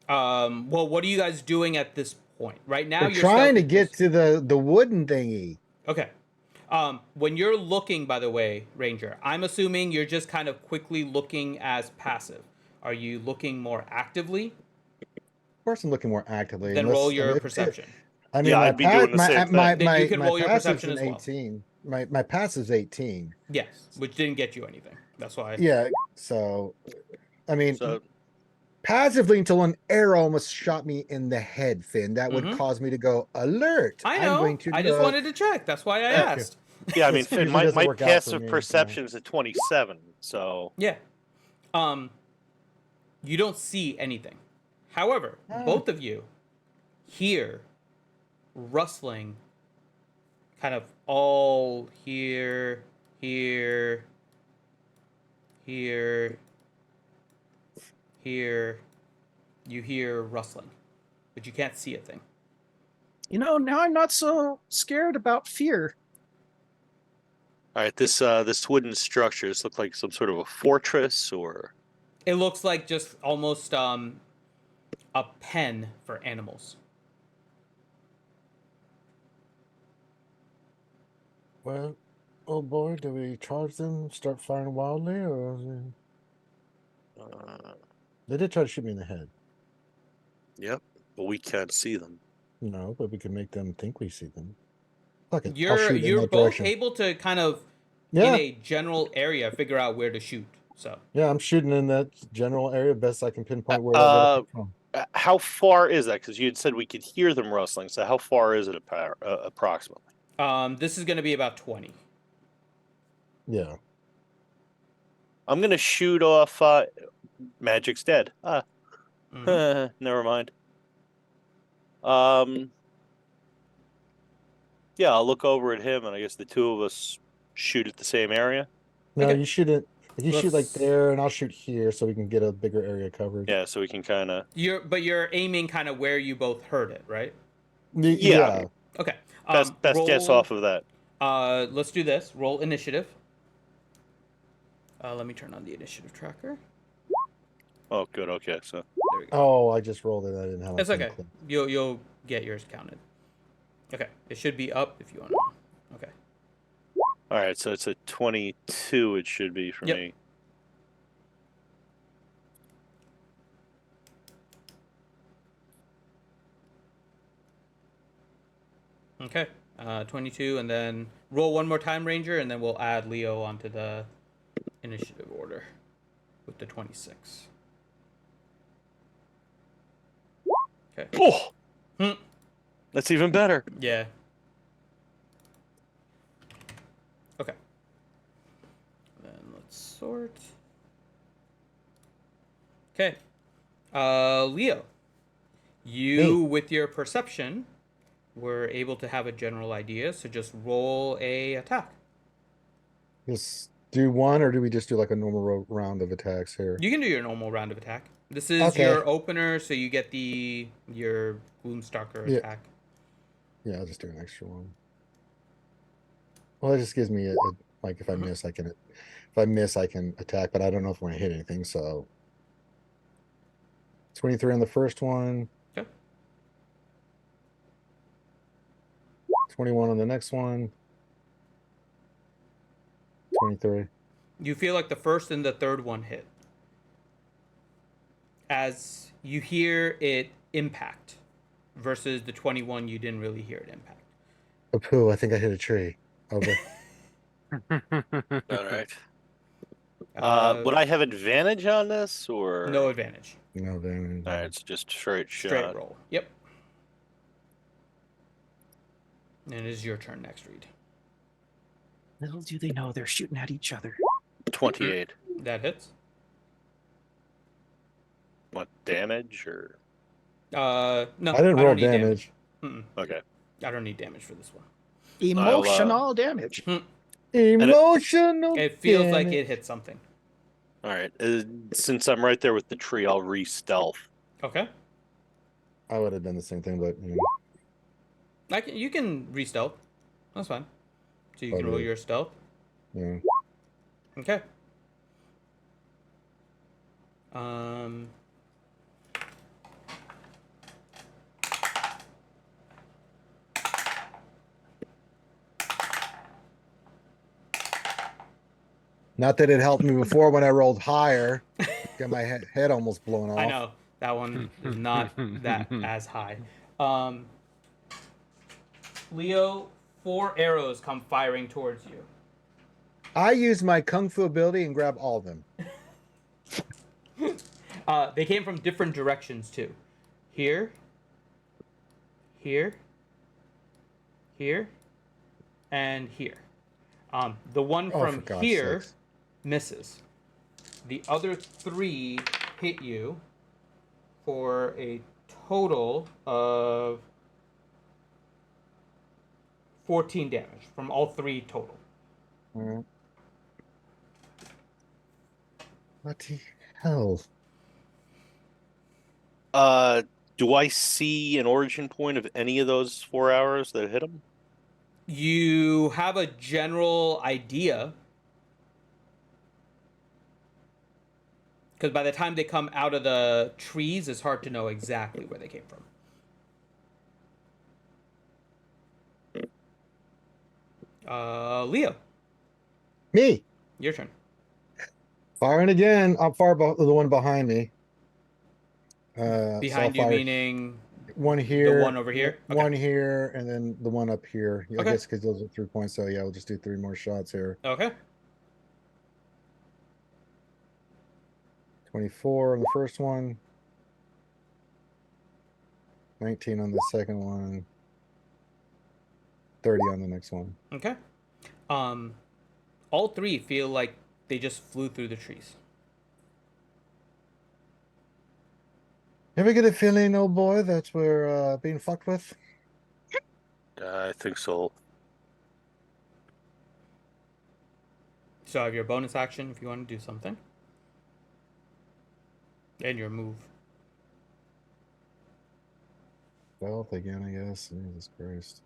Well, what are you guys doing at this point? Right now, We're you're trying to stealthing get just- to the wooden thingy. Okay. When you're looking, by the way, Ranger, I'm assuming you're just kind of quickly looking as passive. Are you looking more actively? Of course, I'm looking more actively. Then roll your perception. I mean, Yeah, my I'd be doing the same thing. Then you can roll your passive's perception an as well. 18. My passive's 18. Yes, which didn't get you anything. That's why. Yeah, so I mean, So passively until an arrow almost shot me in the head, Finn. That would cause me to go alert. I I'm know. going to I just look. wanted to check. That's why I Okay. asked. yeah, I mean, This usually my doesn't work out for passive me, so- perception is at 27. So Yeah. You don't see anything. However, both of you hear rustling kind of all here, here, here, here. You hear rustling, but you can't see a thing. You know, now I'm not so scared about fear. all right, this wooden structure. This look like some sort of a fortress, or It looks like just almost a pen for animals. Well, oh boy, do we charge them, start firing wildly, or they did try to shoot me in the head? Yep, but we can't see them. No, but we can make them think we see them. Fuck it, I'll You're shoot in you're that both direction. able to kind of in Yeah, a general area figure out where to shoot. So yeah, I'm shooting in that general area best I can pinpoint where they're gonna come from. How far is that? Because you had said we could hear them rustling. So how far is it approximately? this is going to be about 20. Yeah. I'm gonna shoot off. Magic's dead. Never mind. Yeah, I'll look over at him, and I guess the two of us shoot at the same area. No, Okay. you shoot it. You shoot like Let's- there, and I'll shoot here, so we can get a bigger area covered. Yeah, so we can kind of. You're aiming kind of where you both heard it, right? Yeah. Okay. Best guess roll- off of that. Let's do this. Roll initiative. Let me turn on the initiative tracker. Oh, good. Okay, so There we go. Oh, I just rolled it. I didn't have. my It's thing okay. clicked. You'll get yours counted. Okay. It should be up if you want to. Okay. all right, so it's a 22. It should be for Yep. me. Okay. 22, and then roll one more time, Ranger, and then we'll add Leo onto the initiative order with the 26. Okay. Oh, Hmm. that's even better. Yeah. Okay. Then let's sort. Okay. Leo, you with your perception were able to have a general idea, so just roll a attack. Just do one, or do we just do like a normal round of attacks here? You can do your normal round of attack. This is Okay. your opener, so you get your Gloomstalker Yeah. attack. Yeah, I'll just do an extra one. Well, it just gives me a like if I miss, I can. If I miss, I can attack, but I don't know if I'm gonna hit anything. So 23 on the first one. Okay. 21 on the next one. 23. You feel like the first and the third one hit. As you hear it impact versus the 21 you didn't really hear it impact. Oh, poo, I think I hit a tree. Over. All right. Uh, Would I have advantage on this, or No advantage. No, then. All right, it's just straight shot. Straight roll. Yep. And it is your turn next, Reed. Little do they know they're shooting at each other. 28. That hits. What damage or? No, I didn't roll don't need damage. Mm-mm. Okay. I don't need damage for this one. Emotional damage. Emotional. It feels like damage. it hit something. All right. Since I'm right there with the tree, I'll re-stealth. Okay. I would have done the same thing, but you know, You can re-stealth. That's fine. So you can roll Okay. your stealth. yeah. Okay. Um. Not that it helped me before when I rolled higher. Got my head almost blown off. I know that one is not that as high. Leo, 4 arrows come firing towards you. I use my kung fu ability and grab all of them. They came from different directions too. Here, here, here, and here. The one Oh, for from God's here sakes. misses. The other 3 hit you for a total of 14 damage from all 3 total. Mm. What the hell? Do I see an origin point of any of those 4 arrows that hit him? You have a general idea. Because by the time they come out of the trees, it's hard to know exactly where they came from. Leo, Me. your turn. Firing again. I'm the one behind me. So I'll Behind you, fire meaning one here, one over here? Okay. one here, and then the one up here. I Okay. guess because those are 3 points. So yeah, we'll just do 3 more shots here. Okay. 24 on the first one. 19 on the second one. 30 on the next one. Okay. All three feel like they just flew through the trees. Ever get a feeling, old boy, that we're being fucked with? I think so. So have your bonus action if you want to do something. And your move. Stealth again, I guess. Jesus Christ.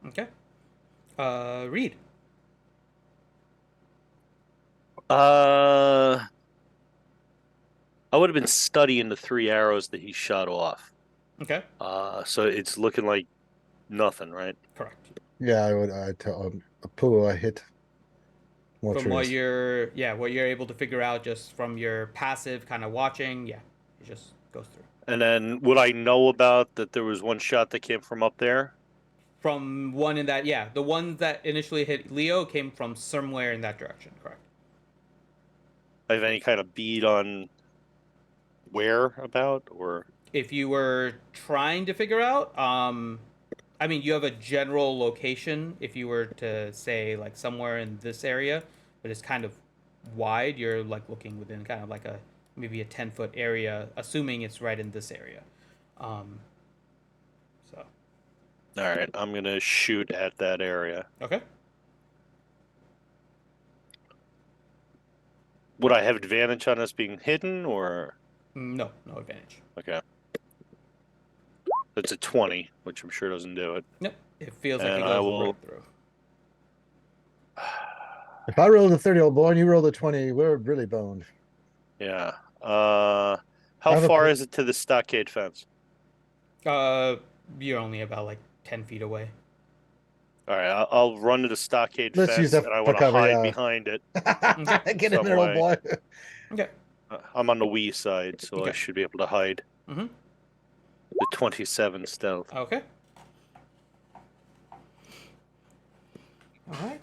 Okay. Reed. I would have been studying the 3 arrows that he shot off. Okay. So it's looking like nothing, right? Correct. Yeah, I tell a pool I hit more From trees. what you're able to figure out just from your passive kind of watching, it just goes through. And then would I know about that there was one shot that came from up there? From one in that, the one that initially hit Leo came from somewhere in that direction, correct? I have any kind of bead on where about, or If you were trying to figure out, I mean, you have a general location if you were to say like somewhere in this area, but it's kind of wide. You're like looking within kind of like maybe a 10-foot area, assuming it's right in this area. So. All right, I'm gonna shoot at that area. Okay. Would I have advantage on us being hidden, or no advantage? Okay. It's a 20, which I'm sure doesn't do it. Nope. It feels like And it I goes will- right through. If I rolled a 30, old boy, and you rolled a 20, we're really boned. Yeah. I How have a far pl- is it to the stockade fence? You're only about like 10 feet away. All right, I'll run to the stockade Let's use fence, that and I for want to cover, hide yeah. behind it. Get in Some there, old way. boy. Okay. I'm on the wee side, so I Okay. should be able to hide. Mm-hmm. The 27 stealth. Okay. All right.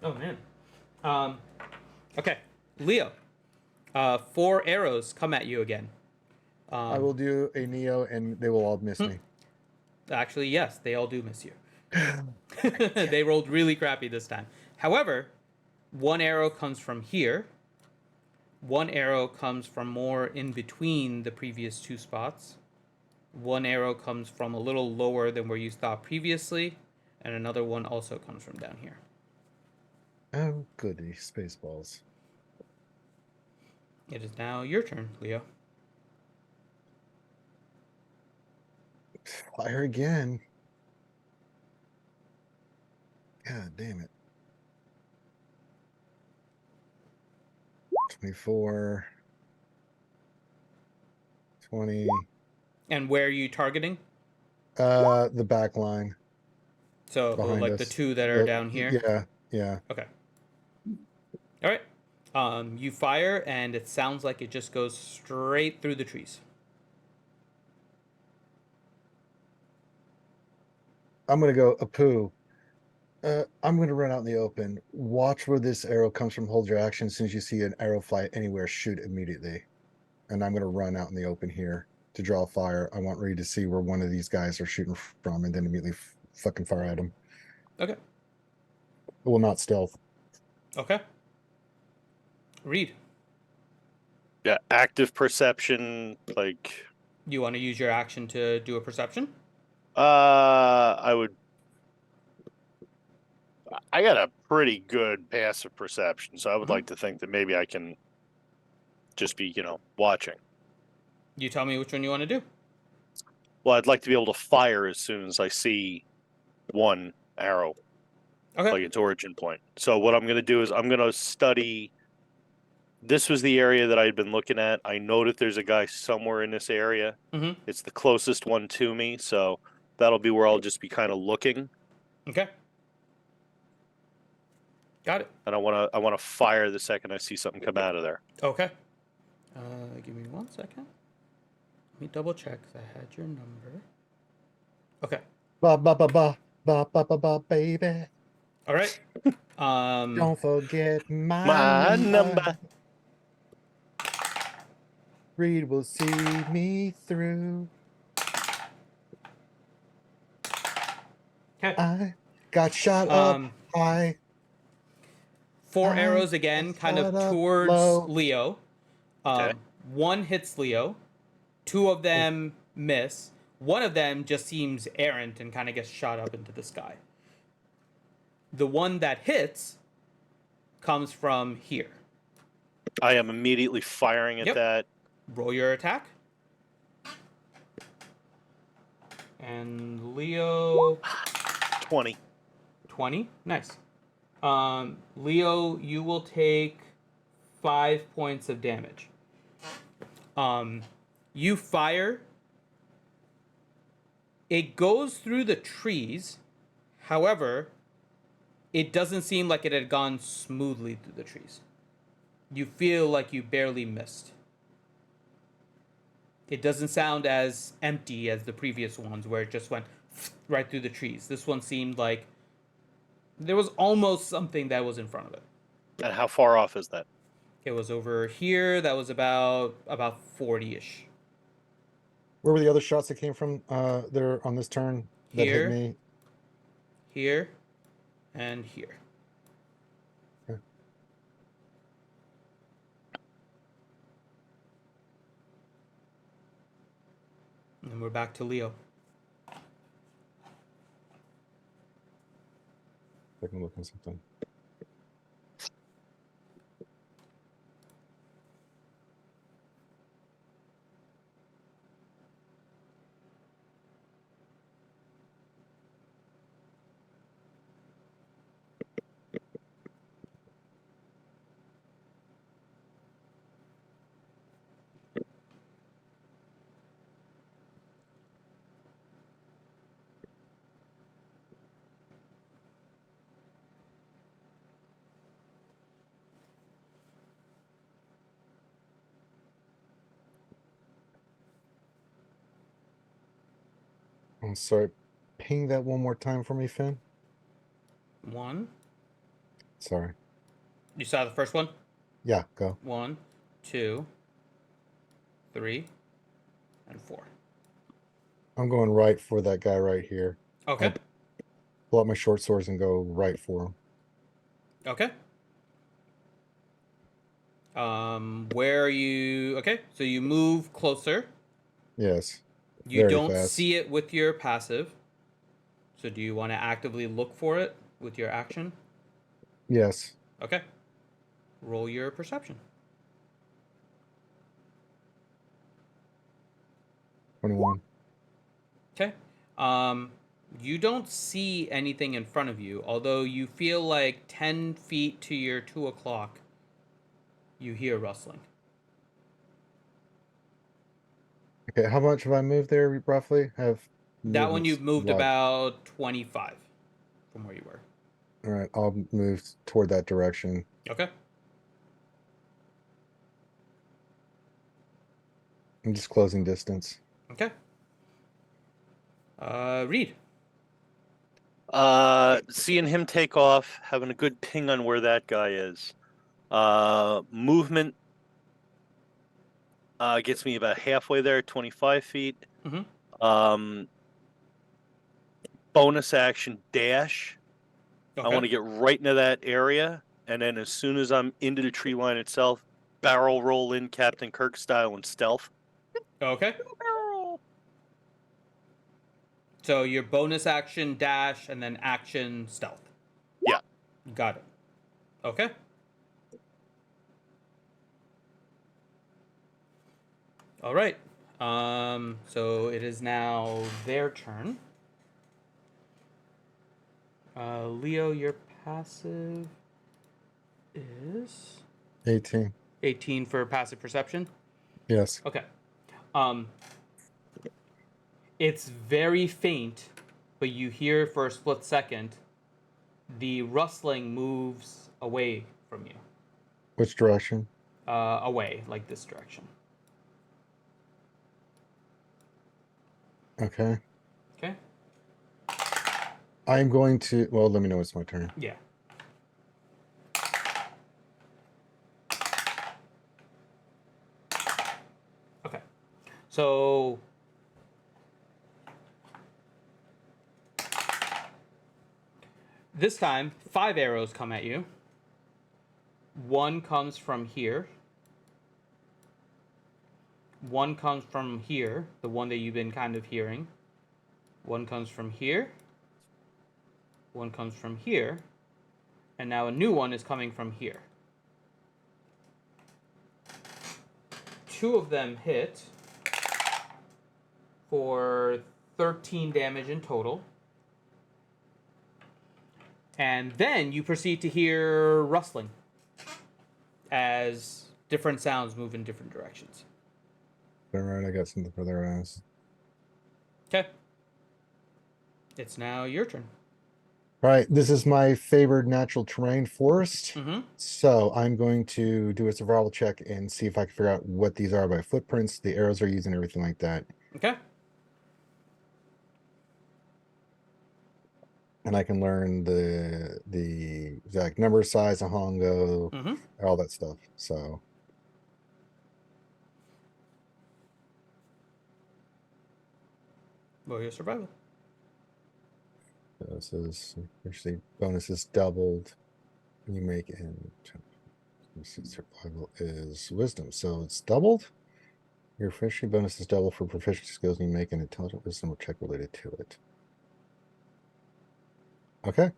Oh man. Okay, Leo. 4 arrows come at you again. I will do a Neo, and they will all miss me. Actually, yes, they all do miss you. They rolled really crappy this time. However, 1 arrow comes from here. 1 arrow comes from more in between the previous 2 spots. 1 arrow comes from a little lower than where you thought previously, and another one also comes from down here. Oh, goody. Spaceballs. It is now your turn, Leo. Fire again. God damn it. 24. 20. And where are you targeting? The back line. So, behind like us. the 2 that are down here? Yeah. Okay. All right. You fire, and it sounds like it just goes straight through the trees. I'm gonna go Apu. I'm gonna run out in the open. Watch where this arrow comes from. Hold your action. As soon as you see an arrow fly anywhere, shoot immediately. And I'm gonna run out in the open here to draw fire. I want Reed to see where one of these guys are shooting from, and then immediately fucking fire at him. Okay. Well, not stealth. Okay. Reed, Yeah, active perception, like you want to use your action to do a perception? I got a pretty good passive perception, so I would like to think that maybe I can just be, watching. You tell me which one you want to do. Well, I'd like to be able to fire as soon as I see 1 arrow. Okay. like its origin point. So what I'm going to do is I'm going to study. This was the area that I had been looking at. I know that there's a guy somewhere in this area. Mm-hmm. It's the closest one to me, so that'll be where I'll just be kind of looking. Okay. Got it. And I want to fire the second I see something come out of there. Okay. Give me 1 second. Let me double check 'cause I had your number. Okay. Ba ba ba ba ba ba ba ba baby. All right. Don't forget my, My number. number. Reed will see me through. Okay. I got shot up Um, high. 4 I arrows again, got kind of shot up towards low. Leo. Okay. 1 hits Leo. 2 of them miss. 1 of them just seems errant and kind of gets shot up into the sky. The one that hits comes from here. I am immediately firing at Yep. that. Roll your attack. And Leo 20. 20. Nice. Leo, you will take 5 points of damage. You fire. It goes through the trees. However, it doesn't seem like it had gone smoothly through the trees. You feel like you barely missed. It doesn't sound as empty as the previous ones where it just went right through the trees. This one seemed like there was almost something that was in front of it. And how far off is that? It was over here. That was about 40-ish. Where were the other shots that came from there on this turn that Here. hit me? Here and here. Okay. And then we're back to Leo. I can look at something. I'm sorry. Ping that one more time for me, Finn. 1. Sorry. You saw the first one? Yeah, go. 1, 2, 3, and 4. I'm going right for that guy right here. Okay. Pull out my short swords and go right for him. Okay. Where are you? Okay, so you move closer. Yes. You Very don't fast. see it with your passive. So do you want to actively look for it with your action? Yes. Okay. Roll your perception. 21. Okay. You don't see anything in front of you, although you feel like 10 feet to your 2 o'clock, you hear rustling. Okay, how much have I moved there roughly? Have That one movements you've moved what? about 25 from where you were. All right, I'll move toward that direction. Okay. I'm just closing distance. Okay. Reed. Seeing him take off, having a good ping on where that guy is. Movement gets me about halfway there, 25 feet. Mm-hmm. Bonus action dash. Okay. I want to get right into that area, and then as soon as I'm into the tree line itself, barrel roll in Captain Kirk style and stealth. Okay. So your bonus action dash and then action stealth. Yeah. Got it. Okay. All right. So it is now their turn. Leo, your passive is 18. 18 for passive perception. Yes. Okay. It's very faint, but you hear for a split second the rustling moves away from you. Which direction? Away, like this direction. Okay. Okay? I'm going to. Well, let me know it's my turn. Yeah. Okay. So this time, 5 arrows come at you. One comes from here. One comes from here, the one that you've been kind of hearing. One comes from here. One comes from here. And now a new one is coming from here. 2 of them hit for 13 damage in total. And then you proceed to hear rustling as different sounds move in different directions. All right, I got something for their ass. Okay. It's now your turn. All right, this is my favored natural terrain, forest. Mm-hmm. So I'm going to do a survival check and see if I can figure out what these are by footprints, the arrows are using, everything like that. Okay. And I can learn the exact number, size, of hongo, Mm-hmm. all that stuff. So Roll your survival. this is actually bonus is doubled. You make in survival is wisdom, so it's doubled. Your proficiency bonus is doubled for proficiency skills, and you make an intelligent wisdom check related to it. Okay.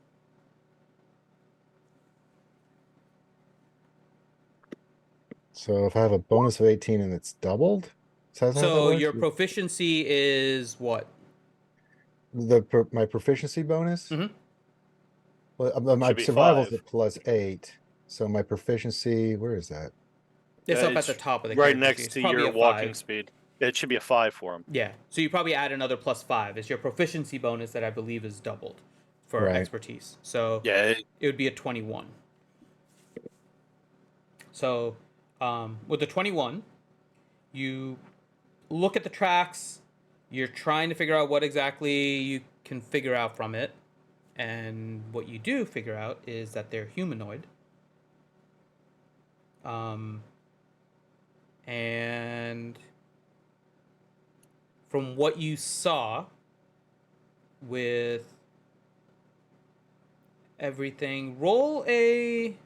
So if I have a bonus of 18 and it's doubled, is that how that So works? your proficiency is what? My proficiency bonus? Mhm. Well, my Should be survival's 5. at +8. So my proficiency, where is that? It's up at It's the top of the right character sheet. next It's to probably your a walking 5. speed. It should be a 5 for him. Yeah. So you probably add another +5. It's your proficiency bonus that I believe is doubled for Right. expertise. So Yeah, it would be a 21. So with the 21, you look at the tracks. You're trying to figure out what exactly you can figure out from it. And what you do figure out is that they're humanoid. And from what you saw with everything, roll a...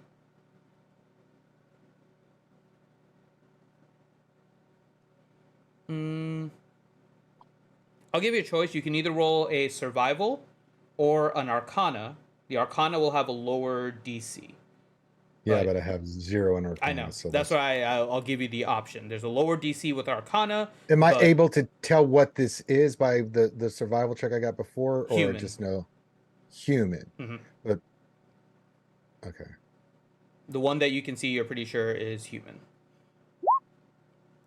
I'll give you a choice. You can either roll a survival or an arcana. The arcana will have a lower DC. Yeah, Right. but I have 0 in Arcana. I know. So that's why I'll give you the option. There's a lower DC with arcana. Am I but able to tell what this is by the survival check I got before, or Human. just know human? Mhm. But okay. The one that you can see, you're pretty sure is human.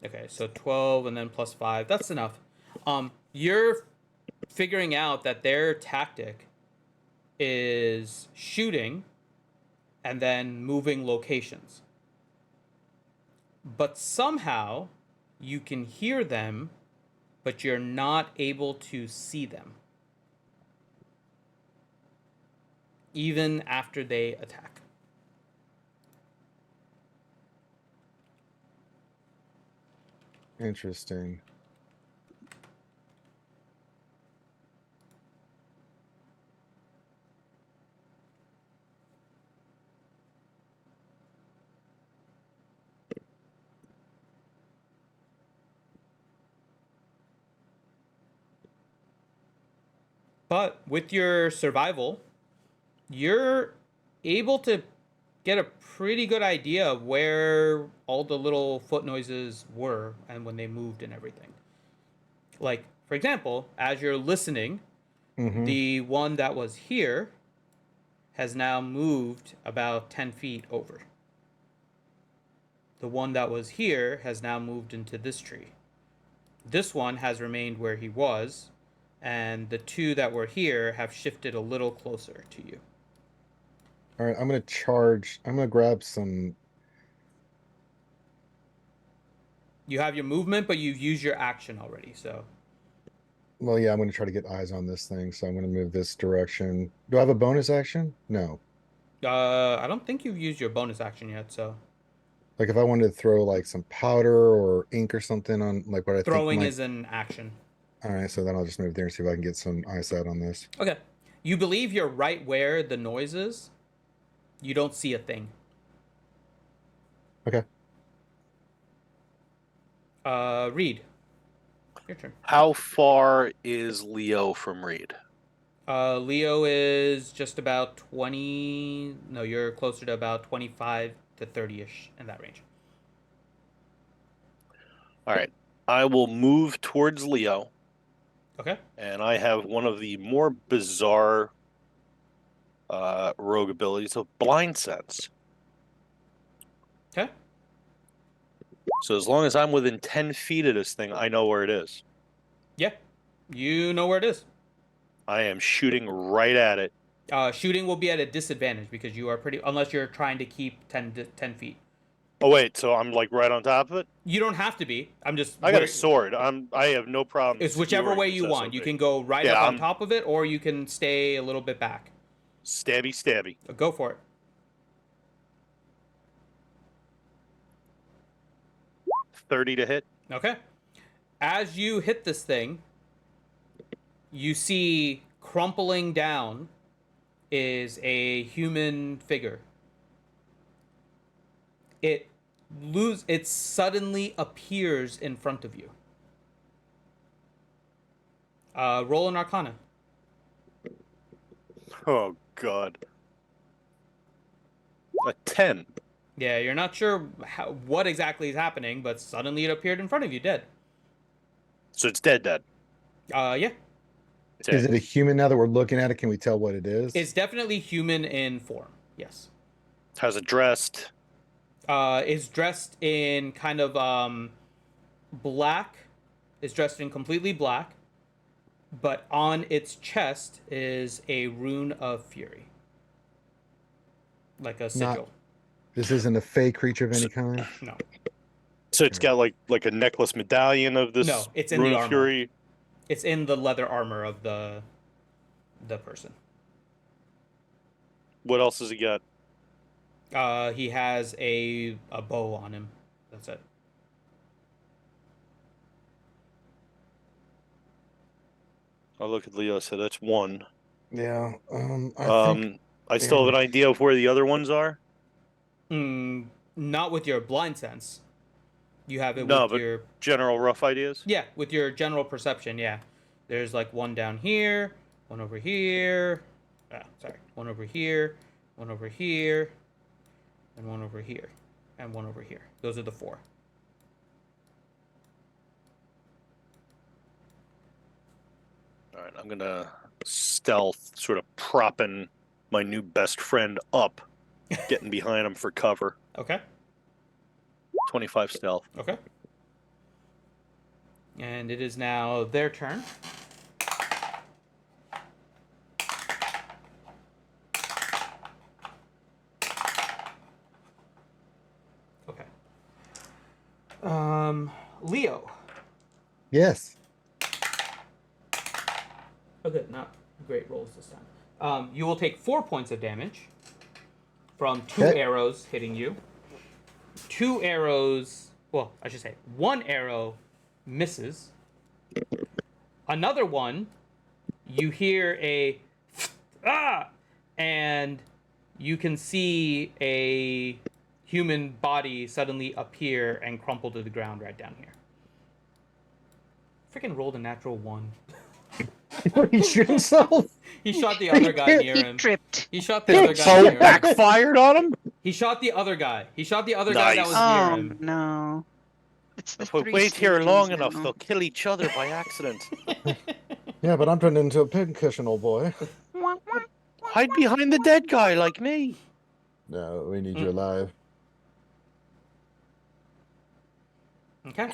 Okay, so 12 and then +5. That's enough. You're figuring out that their tactic is shooting and then moving locations. But somehow you can hear them, but you're not able to see them. Even after they attack. Interesting. But with your survival, you're able to get a pretty good idea of where all the little foot noises were and when they moved and everything. Like, for example, as you're listening, Mhm. the one that was here has now moved about 10 feet over. The one that was here has now moved into this tree. This one has remained where he was, and the two that were here have shifted a little closer to you. All right, I'm gonna charge. I'm gonna grab some. You have your movement, but you've used your action already, so. Well, yeah, I'm gonna try to get eyes on this thing, so I'm gonna move this direction. Do I have a bonus action? No. I don't think you've used your bonus action yet, so. Like if I wanted to throw like some powder or ink or something on like what I Throwing think might... is an action. All right, so then I'll just move there and see if I can get some eyesight on this. Okay. You believe you're right where the noise is. You don't see a thing. Okay. Reed. Your turn. How far is Leo from Reed? Leo is just about 20. No, you're closer to about 25 to 30-ish in that range. All right. I will move towards Leo. Okay. And I have one of the more bizarre rogue abilities of blind sense. Okay. So as long as I'm within 10 feet of this thing, I know where it is. Yeah. You know where it is. I am shooting right at it. Shooting will be at a disadvantage because you are unless you're trying to keep 10 feet. Oh wait, so I'm like right on top of it? You don't have to be. I'm just. I got a sword. I have no problem. It's whichever way you want. You can go right up on top of it, or you can stay a little bit back. Stabby, stabby. Go for it. 30 to hit. Okay. As you hit this thing, you see crumpling down is a human figure. It suddenly appears in front of you. Roll an Arcana. Oh god. A 10. Yeah, you're not sure what exactly is happening, but suddenly it appeared in front of you, dead. So it's dead. Yeah. Is it a human now that we're looking at it? Can we tell what it is? It's definitely human in form. Yes. How's it dressed? Is dressed in kind of black. Is dressed in completely black, but on its chest is a rune of fury, like a sigil. This isn't a fey creature of any kind. No. So it's got like a necklace medallion of this. No, it's in rune the of armor. fury. It's in the leather armor of the person. What else has he got? He has a bow on him. That's it. I'll look at Leo. So that's one. Yeah. I still have an idea of where the other ones are. Not with your blind sense. You have it No, with your general rough ideas. Yeah, with your general perception. Yeah, there's like one down here, one over here. One over here, one over here, and one over here, and one over here. Those are the four. All right, I'm gonna stealth, sort of propping my new best friend up, getting behind him for cover. Okay. 25 stealth. Okay. And it is now their turn. Okay. Leo. Yes. Okay, not great rolls this time. You will take 4 points of damage from 2 arrows hitting you. 2 arrows, well, I should say 1 arrow misses. Another one, you hear a and you can see a human body suddenly appear and crumple to the ground right down here. Freaking rolled a natural 1. He shoot himself? He shot the other guy near him. He tripped. He shot the other guy near him. Backfired on him? He shot the other guy. He shot the other guy that was near him. No. It's the If we three wait here Stooges long enough, now. they'll kill each other by accident. Yeah, but I'm turned into a pincushion, old boy. Wah, wah. Hide behind the dead guy like me. No, we need you alive. Okay.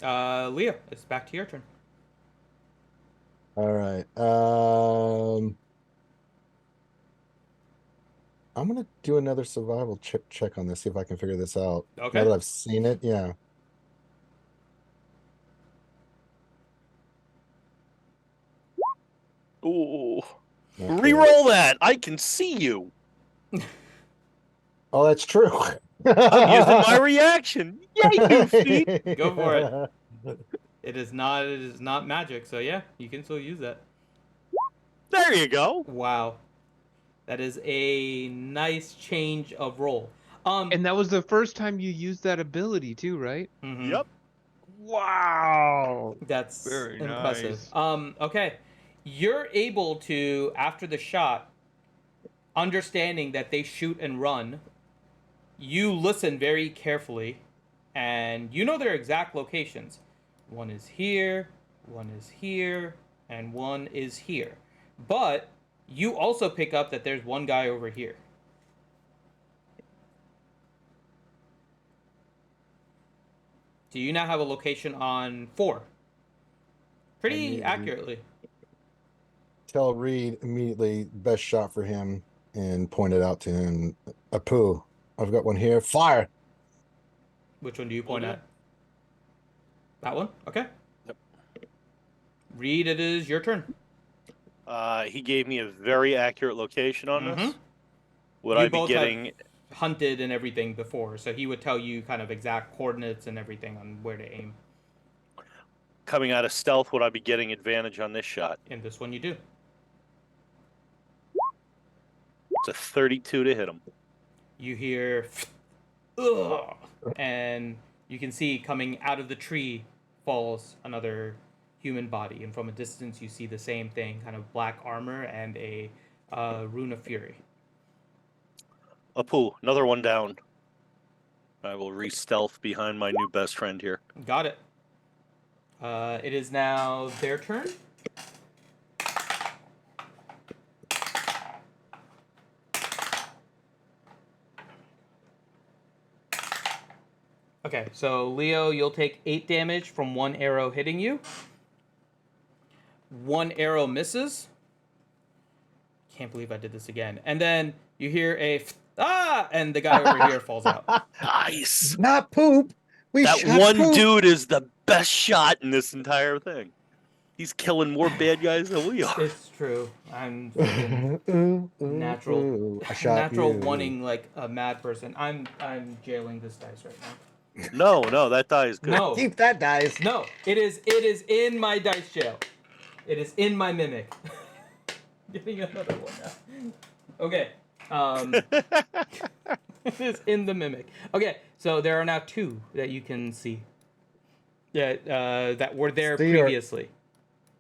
Leo, it's back to your turn. All right. I'm gonna do another survival check on this, see if I can figure this out. Okay. Now that I've seen it, yeah. Ooh. Okay. Reroll that. I can see you. Oh, that's true. I'm using my reaction. Yay, Goofy. Go for it. It is not magic, so yeah, you can still use that. There you go. Wow. That is a nice change of roll. And that was the first time you used that ability too, right? Mhm. Yep. Wow. That's Very impressive. nice. Okay. You're able to, after the shot, understanding that they shoot and run, you listen very carefully, and you know their exact locations. One is here, one is here, and one is here. But you also pick up that there's one guy over here. So you now have a location on 4. Pretty accurately. Tell Reed immediately best shot for him and point it out to him. Apu, I've got one here. Fire! Which one do you point Okay. at? That one? Okay. Yep. Reed, it is your turn. He gave me a very accurate location on this. Would You I be both getting... have hunted and everything before, so he would tell you kind of exact coordinates and everything on where to aim. Coming out of stealth, would I be getting advantage on this shot? In this one you do. It's a 32 to hit him. You hear ugh, and you can see coming out of the tree falls another human body, and from a distance you see the same thing, kind of black armor and a rune of fury. Apu, another one down. I will re-stealth behind my new best friend here. Got it. It is now their turn. Okay, so Leo, you'll take 8 damage from one arrow hitting you. One arrow misses. Can't believe I did this again. And then you hear a and the guy over here falls out. Nice. Not poop. We That shot one poop. dude is the best shot in this entire thing. He's killing more bad guys than we are. It's true. I'm freaking natural. I shot natural you. wanting like a mad person. I'm jailing this dice right now. No, that die is good. No. Keep that dice. No, it is in my dice jail. It is in my mimic. Getting another one now. Okay. It is in the mimic. Okay, so there are now 2 that you can see. That were there See, or- previously.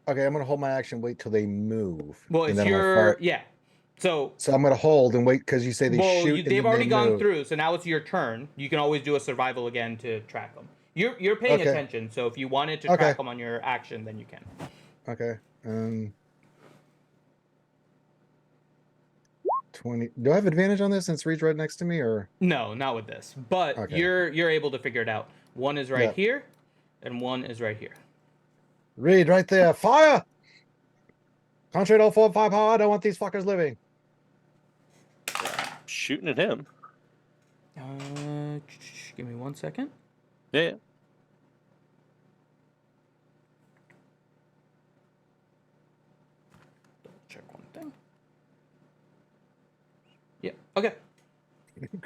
Okay, I'm gonna hold my action. Wait till they move. Well, and it's then I'm gonna your fire. yeah. So So I'm gonna hold and wait because you say they shoot. and they've then already they gone move. through, so now it's your turn. You can always do a survival again to track them. You're paying Okay. attention, so if you wanted to Okay. track them on your action, then you can. Okay. 20. Do I have advantage on this since Reed's right next to me, or? No, not with this. But Okay. you're able to figure it out. One is right Yeah. here, and one is right here. Reed, right there. Fire! Concentrate all 4 and 5 power. I don't want these fuckers living. Shooting at him. Give me 1 second. Yeah. Check one thing. Yeah. Okay.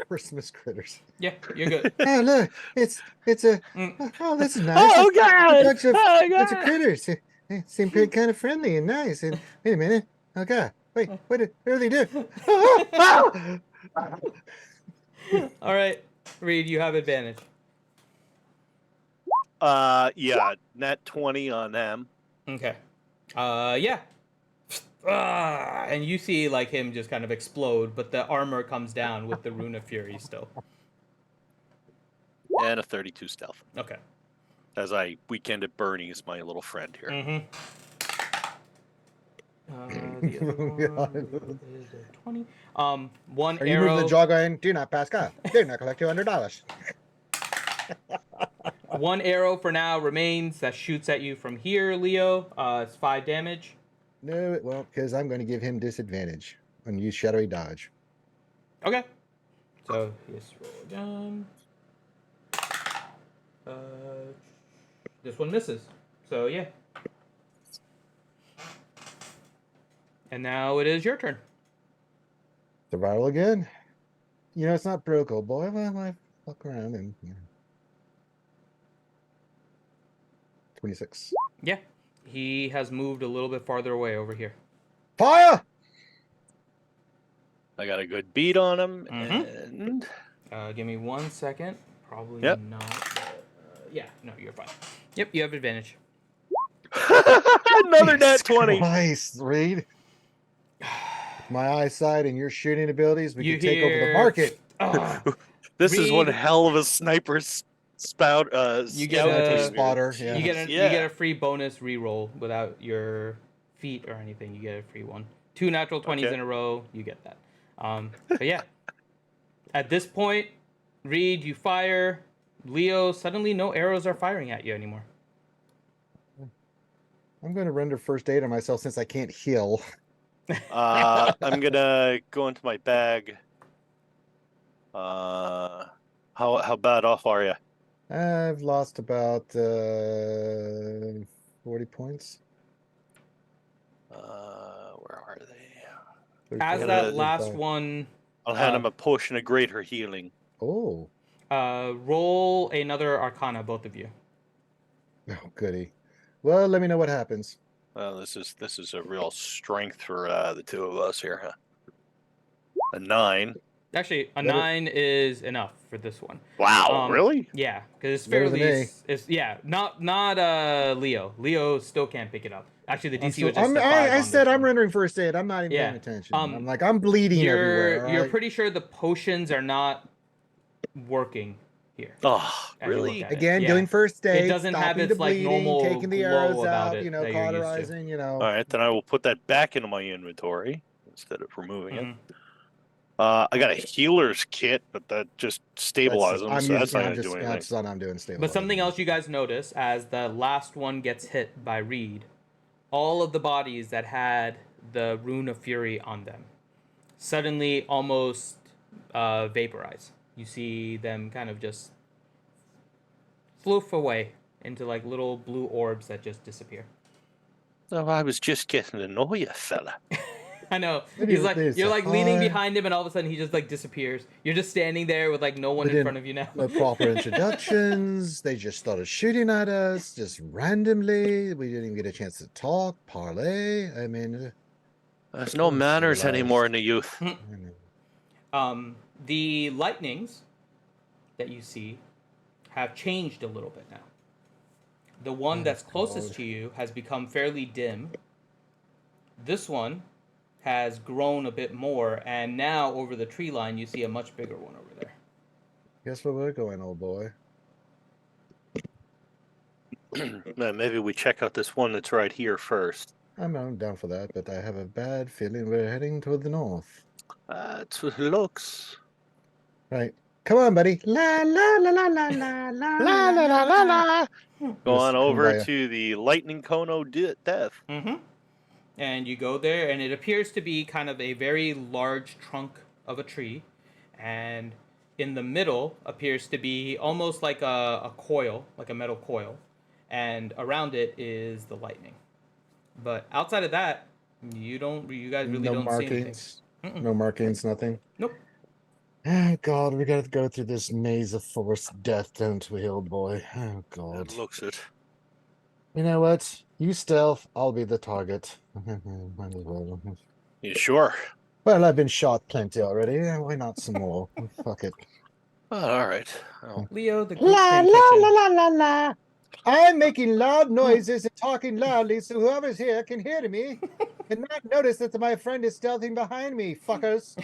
Christmas critters. Yeah, you're good. Oh look, it's a. Mm. Oh, this is nice. Oh A god! bunch of Oh bunch of god! critters. They seem pretty kind of friendly and nice. And wait a minute. Oh god. Wait. What do they do? Oh! All right, Reed, you have advantage. Yeah, nat 20 on them. Okay. Yeah. And you see like him just kind of explode, but the armor comes down with the rune of fury still. And a 32 stealth. Okay. As I weekend at Bernie's, my little friend here. Mm-hmm. The other one is a 20. One Are you moving arrow. the jaw going, do not pass go. Do not collect $200. One arrow for now remains that shoots at you from here, Leo. It's 5 damage. No, it won't, because I'm going to give him disadvantage and use shadowy dodge. Okay. So yes, roll again. This one misses. So yeah. And now it is your turn. Survival again. You know, it's not broke, old boy. Well, I fuck around and 26. Yeah. He has moved a little bit farther away over here. Fire! I got a good beat on him, Mhm. and Give me 1 second. Probably Yep. not. Yeah, no, you're fine. Yep, you have advantage. another nat 20. Christ, Reed. My eyesight and your shooting abilities, we You can take over the hear- market. This is one Reed- hell of a sniper spout. You get Sniper a- spotter. Yeah. You get a free bonus reroll without your feat or anything. You get a free one. 2 natural 20s Okay. in a row. You get that. But yeah. At this point, Reed, you fire. Leo, suddenly no arrows are firing at you anymore. I'm going to render first aid on myself since I can't heal. I'm gonna go into my bag. How bad off are you? I've lost about 40 points. Where are they? As 35, that last 35. one, I'll hand him a potion of greater healing. Oh, roll another Arcana, both of you. oh, goody. Well, let me know what happens. Well, this is a real strength for the two of us here, huh? A 9. Actually, a Better- 9 is enough for this one. Wow, really? Yeah, because it's Better than fairly. me. It's not Leo. Leo still can't pick it up. Actually, the DC was just I'm- a 5 I on said this I'm one. rendering first aid. I'm not even Yeah. paying attention. Um, I'm like, I'm bleeding everywhere. all You're right? pretty sure the potions are not working here. Oh, as you look really? at it. Again, Yeah. doing first aid. doesn't have stopping its, the like, bleeding, normal taking the glow arrows about out, it you know, that you're used to. cauterizing, you know. All right, then I will put that back into my inventory instead of removing it. Mhm. I got a healer's kit, but that just stabilizes them, so that's not going to do anything. That's what I'm doing. But something else you guys notice as the last one gets hit by Reed, all of the bodies that had the Rune of Fury on them suddenly almost vaporize. You see them kind of just floof away into like little blue orbs that just disappear. So I was just getting to know you, fella. I know. Maybe He's like, there's you're a like leaning high- behind him, and all of a sudden he just like disappears. You're just standing there with like no one They in didn't- front of you now. No proper introductions. They just started shooting at us just randomly. We didn't even get a chance to talk, parlay. I mean, There's no manners anymore in the youth. I know. The lightnings that you see have changed a little bit now. The one Oh, that's closest God. to you has become fairly dim. This one has grown a bit more, and now over the tree line you see a much bigger one over there. Guess where we're going, old boy? Maybe we check out this one that's right here first. I'm down for that, but I have a bad feeling we're heading toward the north. That's what it looks. Right. Come on, buddy. La la la la la la la La la la la la. Go Just on come over by- to the lightning Kono death. Mm-hmm. And you go there, and it appears to be kind of a very large trunk of a tree, and in the middle appears to be almost like a coil, like a metal coil, and around it is the lightning. But outside of that, you guys really no don't see anything. markings. Mm-mm. No markings, nothing. Nope. Oh God, we gotta go through this maze of forced death, don't we, old boy? Oh God. It looks it. You know what? You stealth, I'll be the target. Might as well. You sure? Well, I've been shot plenty already. Why not some more? Fuck it. Oh, all right. Oh. Leo, the group's La paying la attention. la la la la. I'm making loud noises and talking loudly so whoever's here can hear me and not notice that my friend is stealthing behind me, fuckers.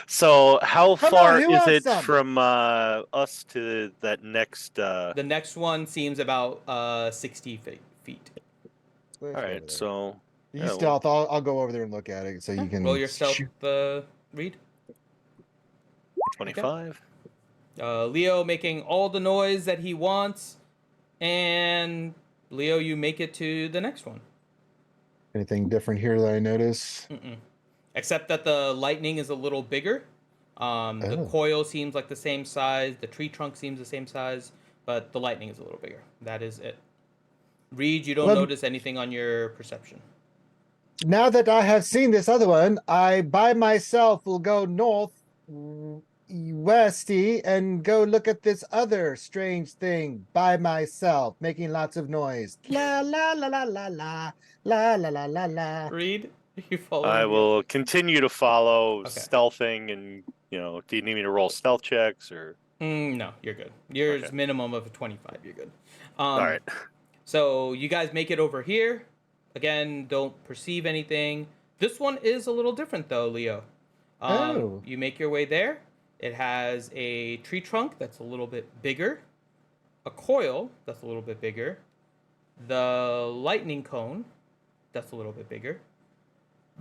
So how Come far on, who is wants it some? from us to that next? The next one seems about 60 feet. Let's All go right, over there. so You yeah, well, stealth. I'll go over there and look at it so you can Roll your stealth, shoot. Reed. 25. Leo making all the noise that he wants, and Leo, you make it to the next one. Anything different here that I notice? Except that the lightning is a little bigger. The Oh. coil seems like the same size. The tree trunk seems the same size, but the lightning is a little bigger. That is it. Reed, you don't Well, notice anything on your perception. Now that I have seen this other one, I by myself will go north westy and go look at this other strange thing by myself, making lots of noise. La la la la la la la la la la la. Reed, you following? I will continue to follow, Okay. stealthing, and do you need me to roll stealth checks or? No, you're good. Yours Okay. minimum of a 25. You're good. All right. So you guys make it over here. Again, don't perceive anything. This one is a little different though, Leo. Oh. You make your way there. It has a tree trunk that's a little bit bigger, a coil that's a little bit bigger, the lightning cone that's a little bit bigger.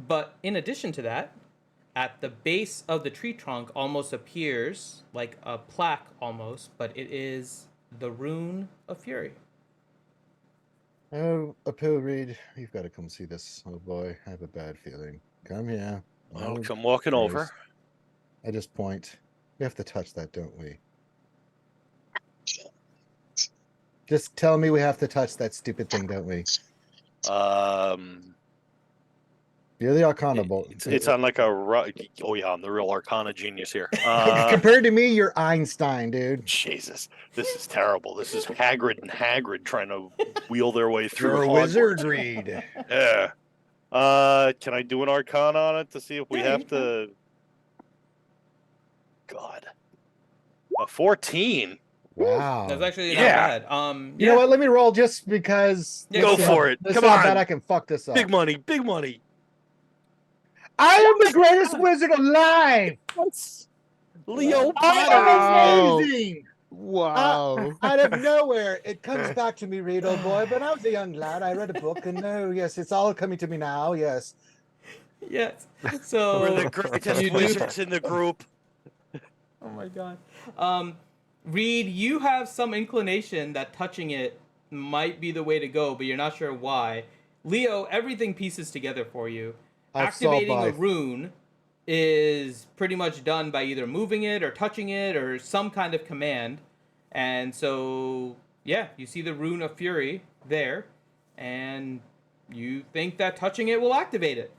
But in addition to that, at the base of the tree trunk almost appears like a plaque almost, but it is the Rune of Fury. Oh, Apu Reed, you've got to come see this. Oh boy, I have a bad feeling. Come here. Well, Oh, come walking over. Christ. I just point. We have to touch that, don't we? Just tell me we have to touch that stupid thing, don't we? You're the Arcana bolt. It's on like a. Oh yeah, I'm the real Arcana genius here. Compared to me, you're Einstein, dude. Jesus, this is terrible. This is Hagrid and Hagrid trying to wheel their way through. You're a Hogwarts. wizard, Reed. Yeah. Can I do an Arcana on it to see if we have to? God. A 14. Wow. That's actually Yeah. not bad. You know what? Let me roll just because. Yeah, Go let's see for it. Let's Come see how on. bad I can fuck this up. Big money. Big money. I am the greatest wizard alive. Leo I Potter. am amazing. Wow. Out of nowhere, it comes back to me, Reed, old boy. But I was a young lad. I read a book, and yes, it's all coming to me now. Yes. Yes. So We're the greatest you do- wizards in the group. Oh my god. Reed, you have some inclination that touching it might be the way to go, but you're not sure why. Leo, everything pieces together for you. Activating a rune is pretty much done by either moving it or touching it or some kind of command. And so, yeah, you see the Rune of Fury there, and you think that touching it will activate it.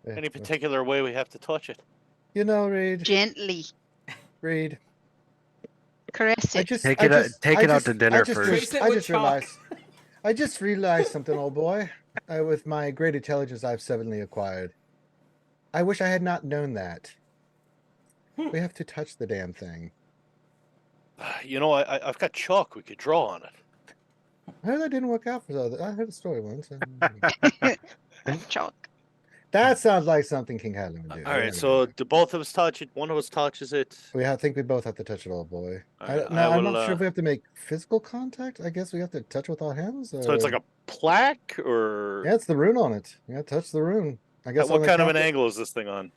Any particular way we have to touch it? You know, Reed. Gently Reed. caress it. Take it out to dinner first. Trace it with chalk. I just realized something, old boy. With my great intelligence I've suddenly acquired. I wish I had not known that. We have to touch the damn thing. I've got chalk. We could draw on it. I heard that didn't work out for the. I heard a story once. Chalk. That sounds like something King Hadley would do. All right, so do both of us touch it? One of us touches it. I think we both have to touch it, old boy. All right, I'm not sure if we have to make physical contact. I guess we have to touch with our hands. So it's like a plaque, or Yeah, it's the rune on it. Yeah, touch the rune. I guess. what kind of an angle is this thing on?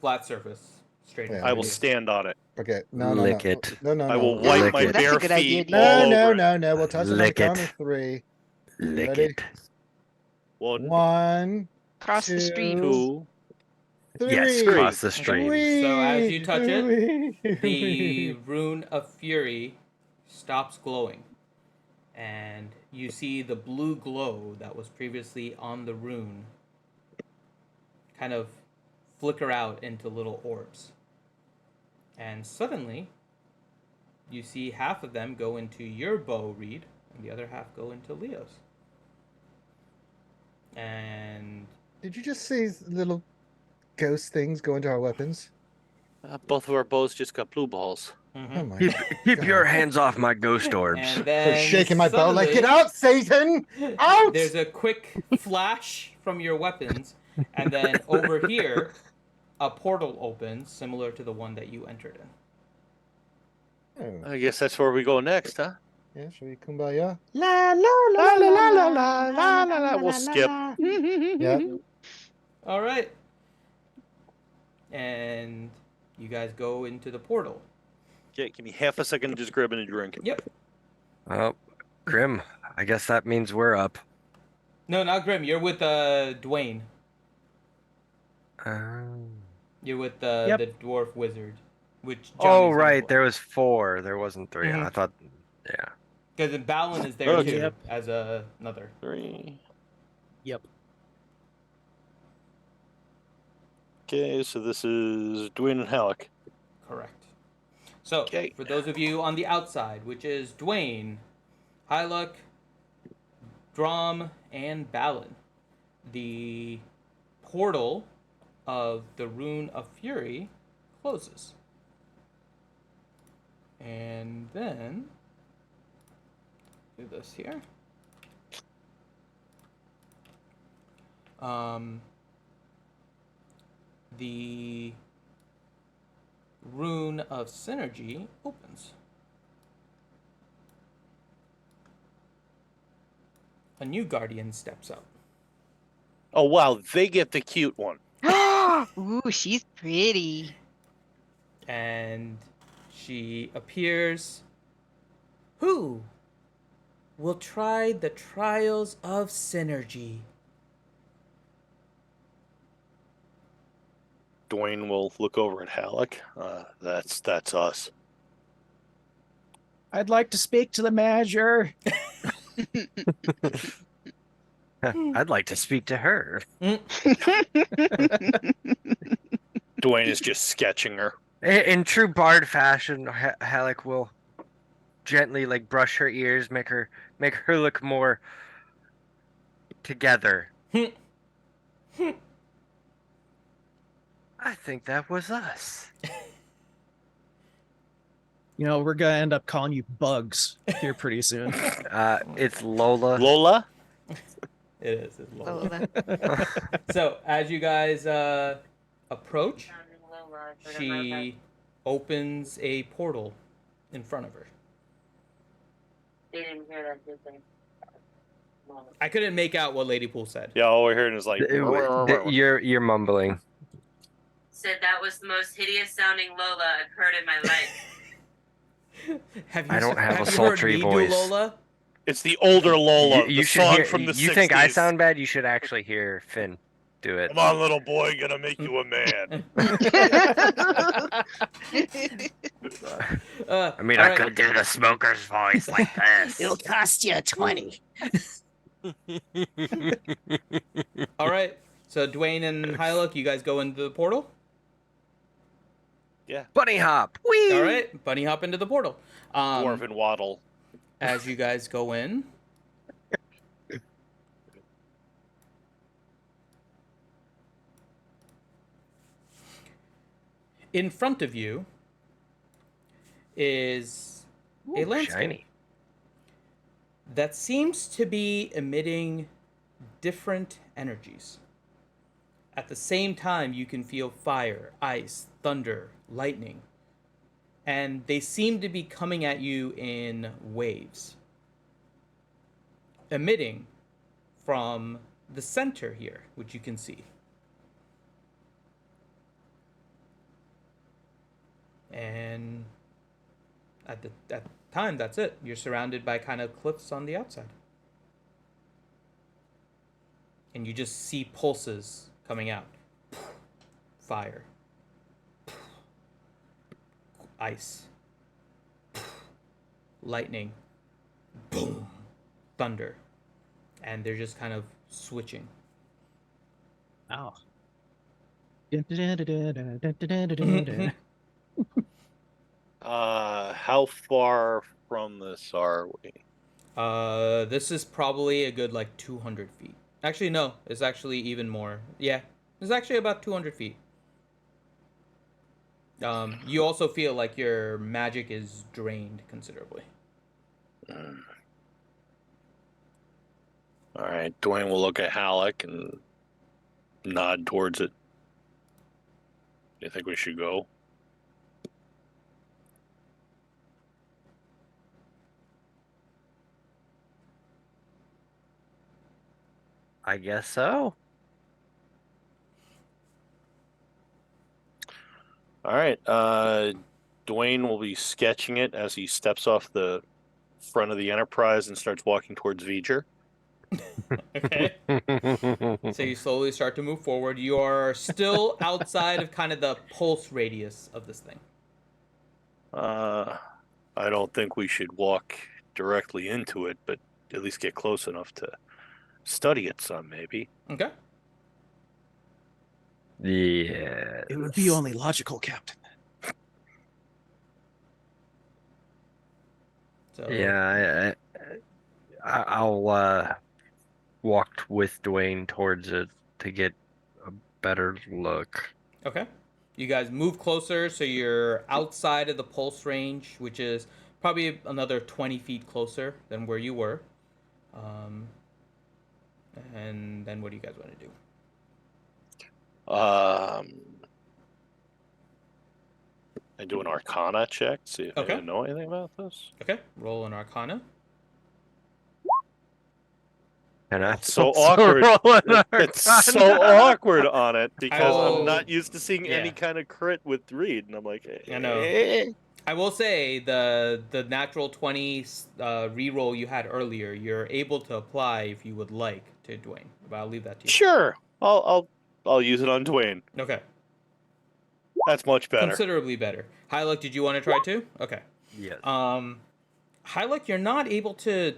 Flat surface. Straight. Yeah, I will stand on it. Okay. No. Lick it. No. I will no. wipe Lick my it. That's a bare good idea, feet Dean. all No. over it. We'll touch it on Lick the count it. of 3. Lick Ready? it. 1, Cross the street. 2. 3. Yes, cross the stream. So as you touch it, it, the Rune of Fury stops glowing, and you see the blue glow that was previously on the rune kind of flicker out into little orbs. And suddenly, you see half of them go into your bow, Reed, and the other half go into Leo's. And Did you just see little ghost things go into our weapons? Both of our bows just got blue balls. Oh my Keep your hands off my ghost orbs. And They're then shaking my bow like, suddenly, get out, Satan! Out! There's a quick flash from your weapons, and then over here, a portal opens similar to the one that you entered in. Oh, I guess that's where we go next, huh? yeah, should we kumbaya? La la la la la la la la la la. We'll skip. Yep. All right. And you guys go into the portal. Okay, give me half a second to just grab a drink. Yep. Oh, Grim. I guess that means we're up. No, not Grim. You're with Dwayne. You're with Yep. the dwarf wizard. Which Oh, right. There was 4. There wasn't 3. Mhm. I thought, yeah. Because Balin is there Okay. too Yep. as another. 3. Yep. Okay, so this is Dwayne and Halleck. Correct. So, Okay. for those of you on the outside, which is Dwayne, Hyluck, Drom, and Balin, the portal of the Rune of Fury closes. And then, do this here. The Rune of Synergy opens. A new guardian steps up. Oh, wow, they get the cute one. Ooh, she's pretty. And she appears. Who will try the trials of synergy? Dwayne will look over at Halleck. That's us. I'd like to speak to the manager. I'd like to speak to her. Dwayne is just sketching her. In true bard fashion, Halleck will gently like brush her ears, make her look more together. I think that was us. You know, we're gonna end up calling you Bugs here pretty soon. It's Lola. Lola? It is. It's Lola. Lola. So, as you guys approach, she opens a portal in front of her. They didn't hear that, did they? I couldn't make out what Lady Pool said. Yeah, all we're hearing is like. You're mumbling. Said that was the most hideous sounding Lola I've heard in my life. Have I don't have a you sultry heard me do voice. Lola? It's the older Lola, You the should song hear. from the You 60s. think I sound bad? You should actually hear Finn do it. Come on, little boy, gonna make you a man. I mean, all I right. could do the smoker's voice like this. It'll cost you 20. All right. So Dwayne and Hyluck, you guys go into the portal. Yeah. Bunny hop. Whee! All right, bunny hop into the portal. Dwarf and Waddle. As you guys go in, in front of you is a Ooh, landscape shiny. that seems to be emitting different energies. At the same time, you can feel fire, ice, thunder, lightning, and they seem to be coming at you in waves, emitting from the center here, which you can see. And at the time, that's it. You're surrounded by kind of cliffs on the outside. And you just see pulses coming out. Fire. Ice. Lightning. Boom. Thunder. And they're just kind of switching. Oh. How far from this are we? This is probably a good like 200 feet. Actually, no, it's actually even more. Yeah, it's actually about 200 feet. You also feel like your magic is drained considerably. All right, Dwayne will look at Halleck and nod towards it. Do you think we should go? I guess so. All right. Dwayne will be sketching it as he steps off the front of the Enterprise and starts walking towards V'ger. Okay. So you slowly start to move forward. You are still outside of kind of the pulse radius of this thing. I don't think we should walk directly into it, but at least get close enough to study it some, maybe. Okay. Yeah. It would be only logical, Captain. So Yeah, I'll walk with Dwayne towards it to get a better look. Okay. You guys move closer, so you're outside of the pulse range, which is probably another 20 feet closer than where you were. And then what do you guys want to do? I do an Arcana check, see if Okay. I know anything about this. Okay. Roll an Arcana. And I It's so also awkward. roll an It's Arcana. so awkward on it because will- I'm not used to seeing yeah. any kind of crit with Reed, and I'm like, I know. eh. I will say the natural 20 reroll you had earlier, you're able to apply if you would like to Dwayne. But I'll leave that to you. Sure, I'll use it on Dwayne. Okay. That's much better. Considerably better. Hyluck, did you want to try too? Okay. Yes. Hyluck, you're not able to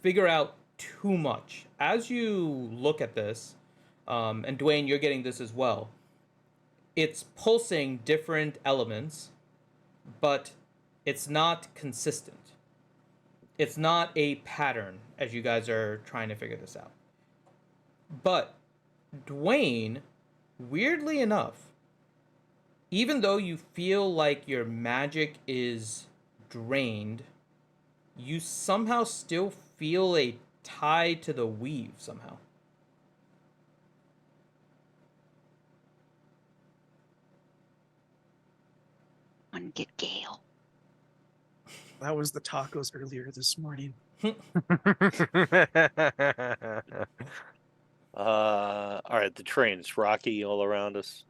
figure out too much. As you look at this, and Dwayne, you're getting this as well, it's pulsing different elements, but it's not consistent. It's not a pattern as you guys are trying to figure this out. But Dwayne, weirdly enough, even though you feel like your magic is drained, you somehow still feel a tie to the weave somehow. Get Gale. That was the tacos earlier this morning. All right, the train's rocky all around us.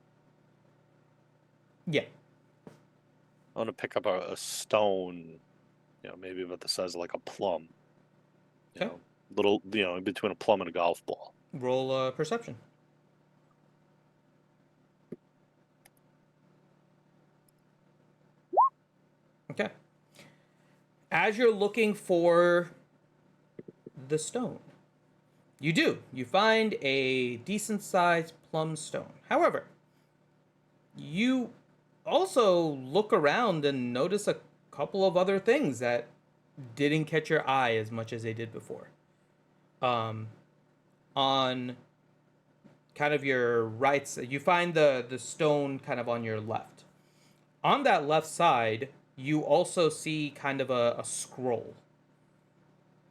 Yeah. I want to pick up a stone, maybe about the size of like a plum. Okay. Little, in between a plum and a golf ball. Roll perception. Okay. As you're looking for the stone, you do. You find a decent sized plum stone. However, you also look around and notice a couple of other things that didn't catch your eye as much as they did before. On kind of your right side, you find the stone kind of on your left. On that left side, you also see kind of a scroll.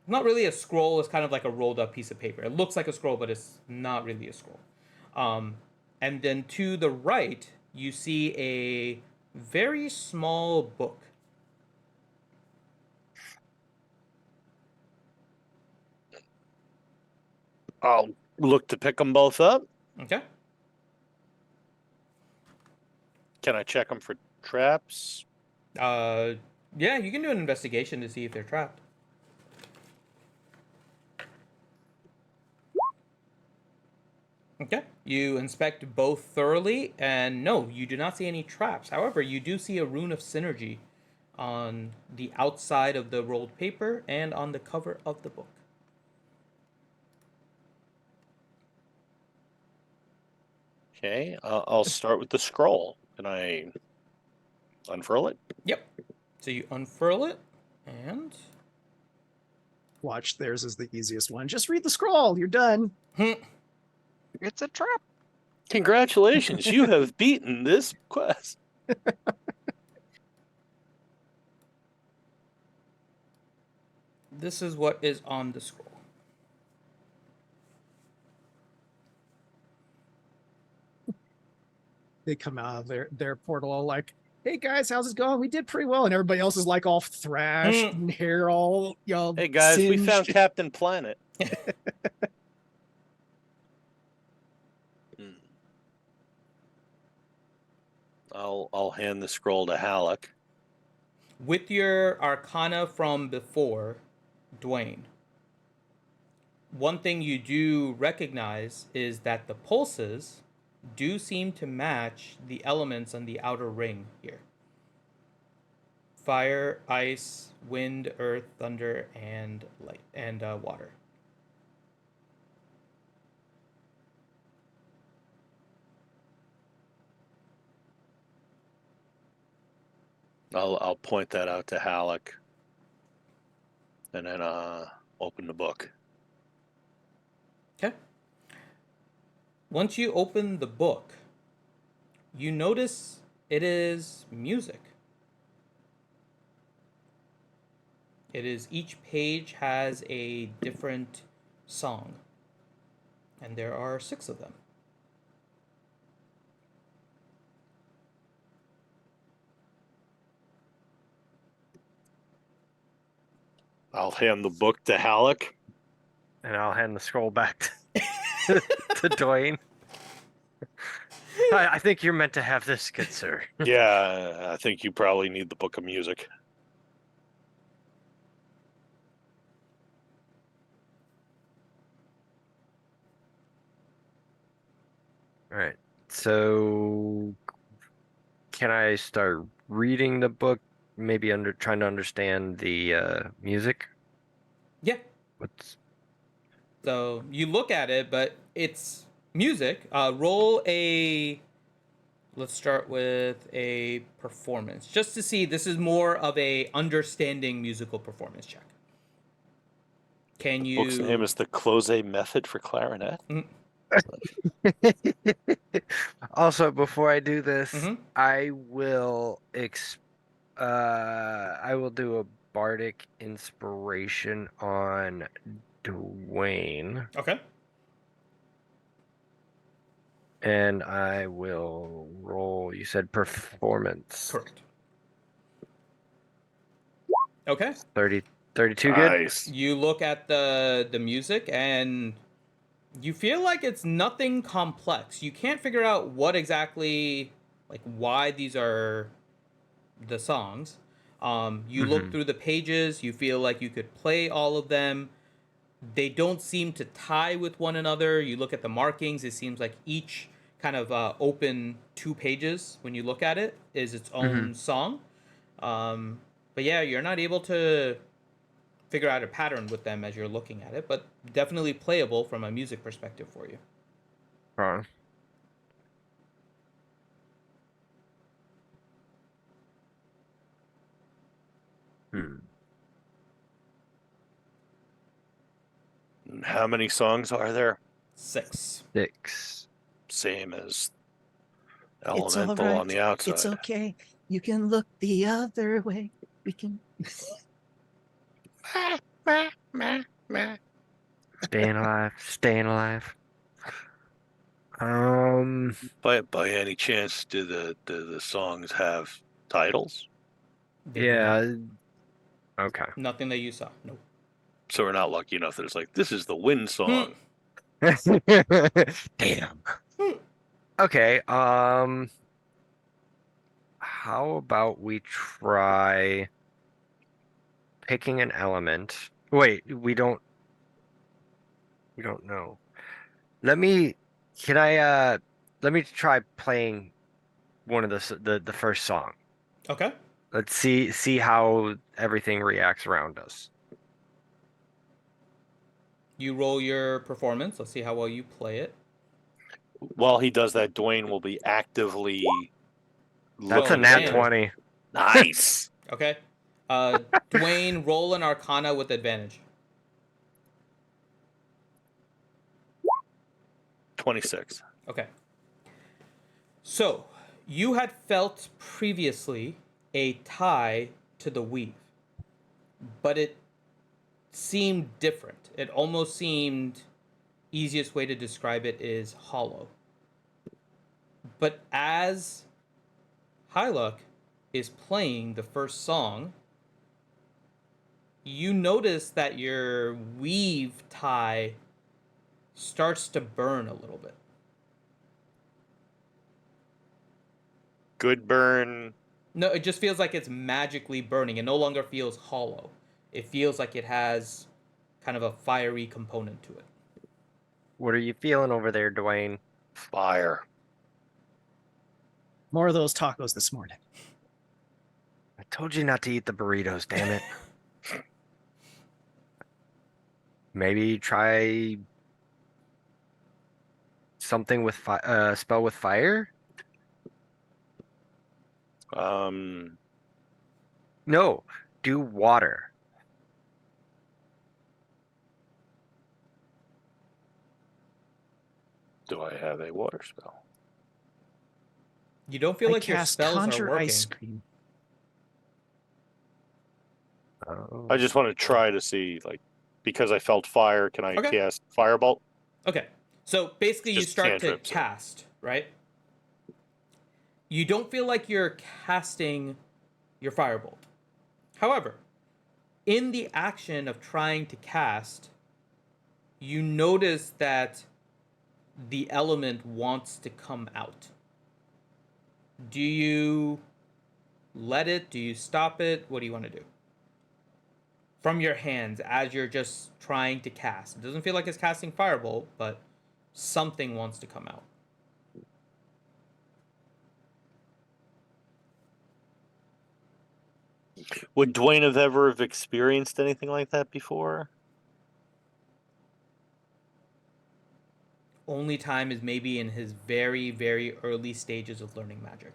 Not really a scroll, it's kind of like a rolled up piece of paper. It looks like a scroll, but it's not really a scroll. And then to the right, you see a very small book. I'll look to pick them both up. Okay. Can I check them for traps? Yeah, you can do an investigation to see if they're trapped. Okay. You inspect both thoroughly, and no, you do not see any traps. However, you do see a rune of synergy on the outside of the rolled paper and on the cover of the book. Okay, I'll start with the scroll. Can I unfurl it? Yep. So you unfurl it, and Watch, theirs is the easiest one. Just read the scroll. You're done. It's a trap. Congratulations, you have beaten this quest. this is what is on the scroll. they come out of their portal all like, "Hey guys, how's it going? We did pretty well," and everybody else is like all thrashed and hair all Hey guys, we singed. found Captain Planet. I'll hand the scroll to Halleck. With your Arcana from before, Dwayne, one thing you do recognize is that the pulses do seem to match the elements on the outer ring here. Fire, ice, wind, earth, thunder, and light, and water. I'll point that out to Halleck, and then open the book. Okay. Once you open the book, you notice it is music. It is, each page has a different song, and there are 6 of them. I'll hand the book to Halleck. And I'll hand the scroll back to Dwayne. I think you're meant to have this, good sir. Yeah, I think you probably need the book of music. All right. So can I start reading the book? Maybe trying to understand the music? Yeah. What's So you look at it, but it's music. Roll a. Let's start with a performance, just to see. This is more of a understanding musical performance check. Can The you? book's name is the Close Method for Clarinet. Also, before I do this, Mhm. I will I will do a bardic inspiration on Dwayne, Okay. and I will roll. You said performance. Correct. Okay. 32 good? Nice. You look at the music and you feel like it's nothing complex. You can't figure out what exactly, like, why these are the songs. You look through the pages, you feel like you could play all of them. They don't seem to tie with one another. You look at the markings, it seems like each kind of open 2 pages, when you look at it, is its own song. But yeah, you're not able to figure out a pattern with them as you're looking at it, but definitely playable from a music perspective for you. Wrong. How many songs are there? 6. 6. Same as It's all Elemental right. on the outside. It's okay. You can look the other way. We can. Staying alive. Staying alive. By any chance, do the songs have titles? Yeah. Okay. Nothing that you saw. Nope. So we're not lucky enough that it's like, this is the wind song. Damn. Okay. How about we try picking an element? Wait, we don't know. Let me try playing one of the first song. Okay. Let's see how everything reacts around us. You roll your performance. Let's see how well you play it. While he does that, Dwayne will be actively That's a Well, nat man. 20. Nice. Okay. Dwayne, roll an Arcana with advantage. 26. Okay. So, you had felt previously a tie to the weave, but it seemed different. It almost seemed, easiest way to describe it is hollow. But as Hyluck is playing the first song, you notice that your weave tie starts to burn a little bit. Good burn. No, it just feels like it's magically burning. It no longer feels hollow. It feels like it has kind of a fiery component to it. What are you feeling over there, Dwayne? Fire. More of those tacos this morning. I told you not to eat the burritos, damn it. Maybe try something with spell with fire? No, do water. Do I have a water spell? You don't feel I like your cast spells Conjure are working. Ice Cream. Oh. I just want to try to see, like, because I felt fire, can I cast Firebolt? Okay. So basically you Just start to cantrips, right? cast, right? You don't feel like you're casting your firebolt. However, in the action of trying to cast, you notice that the element wants to come out. Do you let it? Do you stop it? What do you want to do? From your hands as you're just trying to cast. It doesn't feel like it's casting firebolt, but something wants to come out. Would Dwayne have ever have experienced anything like that before? Only time is maybe in his very, very early stages of learning magic.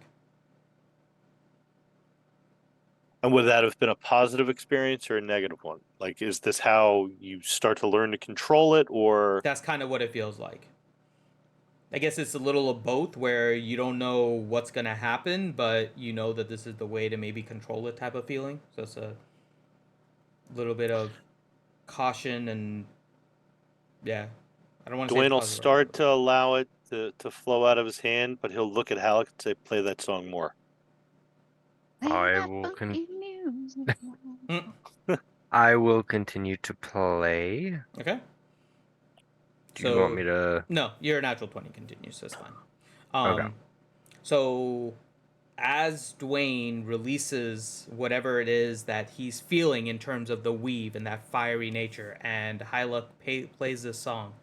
And would that have been a positive experience or a negative one? Like, is this how you start to learn to control it, or That's kind of what it feels like. I guess it's a little of both, where you don't know what's going to happen, but you know that this is the way to maybe control it type of feeling. So it's a little bit of caution and, yeah. I don't want to say Dwayne it's will positive or start negative. to allow it to flow out of his hand, but he'll look at Halleck and say, play that song more. I will continue to play. Okay. Do you want me to? No, your natural 20 continues, so it's fine. Okay. So as Dwayne releases whatever it is that he's feeling in terms of the weave and that fiery nature, and Hyluck plays this song,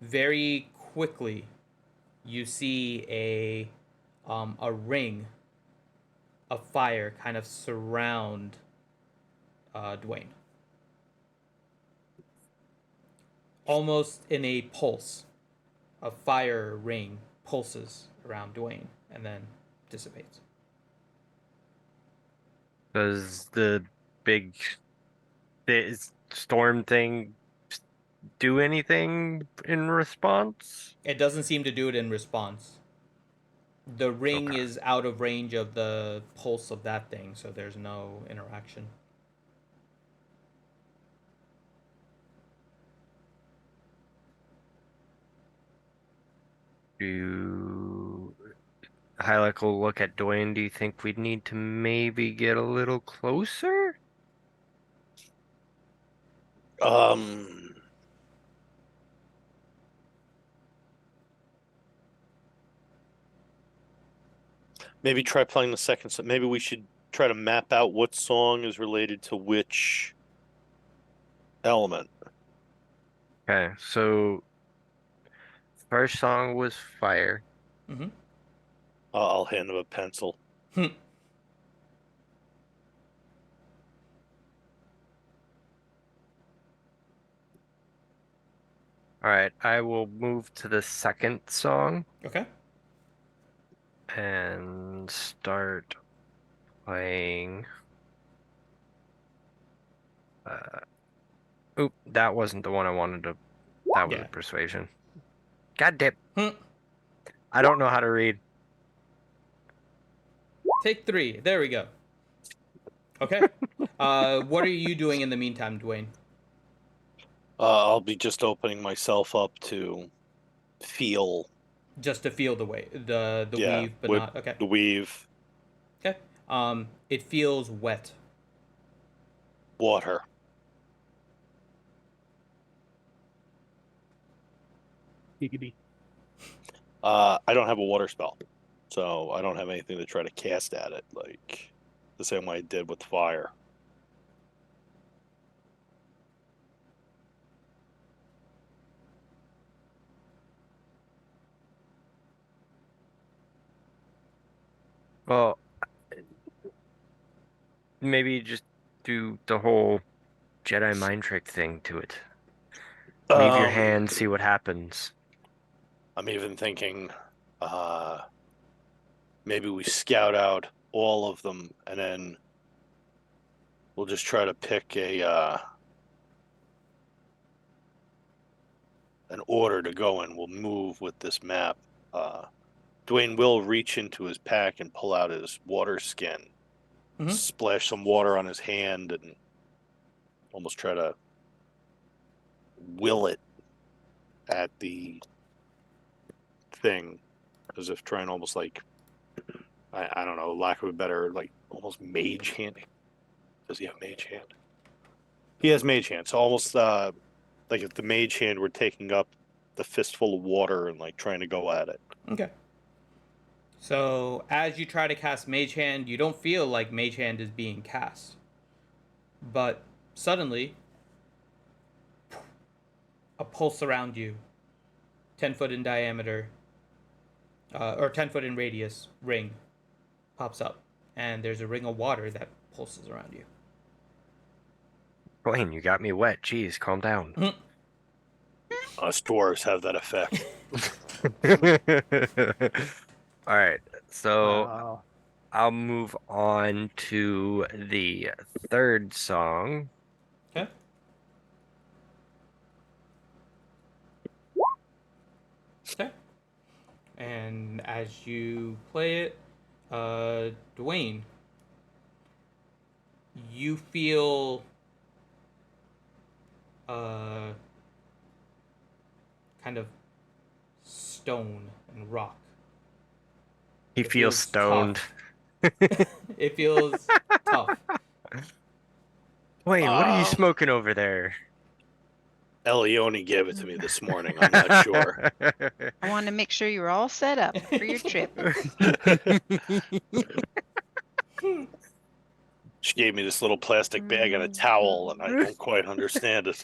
very quickly you see a ring of fire kind of surround Dwayne. Almost in a pulse, a fire ring pulses around Dwayne and then dissipates. Does the big storm thing do anything in response? It doesn't seem to do it in response. The ring is out of range of the pulse of that thing, so there's no interaction. Hylic will look at Dwayne. Do you think we'd need to maybe get a little closer? Maybe try playing the second song. Maybe we should try to map out what song is related to which element. Okay, so first song was fire. Mm-hmm. I'll hand him a pencil. All right, I will move to the second song. Okay. And start playing. Oop, that wasn't the one I wanted to. That was a persuasion. God damn. I don't know how to read. Take 3. There we go. Okay. What are you doing in the meantime, Dwayne? I'll be just opening myself up to feel. Just to feel the way the Yeah, weave, but with not okay. the weave. Okay. It feels wet. Water. Giggity. I don't have a water spell, so I don't have anything to try to cast at it, like the same way I did with fire. Well, maybe just do the whole Jedi mind trick thing to it. Wave your hand, see what happens. I'm even thinking, maybe we scout out all of them, and then we'll just try to pick an order to go in. We'll move with this map. Dwayne will reach into his pack and pull out his water skin, splash some water on his hand, and almost try to will it at the thing, as if trying almost like, I don't know, lack of a better, like almost mage hand. Does he have mage hand? He has mage hand, so almost like if the mage hand were taking up the fistful of water and like trying to go at it. Okay. So as you try to cast Mage Hand, you don't feel like Mage Hand is being cast. But suddenly, a pulse around you, 10 foot in diameter, or 10 foot in radius, ring, pops up. And there's a ring of water that pulses around you. Blaine, you got me wet. Jeez, calm down. Us dwarves have that effect. All right, so Wow. I'll move on to the third song. Okay. Okay. And as you play it, Dwayne, you feel kind of stone and rock. He It feels stoned. It feels tough. Wayne, what are you smoking over there? Elioni gave it to me this morning. I'm not sure. I want to make sure you're all set up for your trip. She gave me this little plastic bag and a towel, and I don't quite understand it.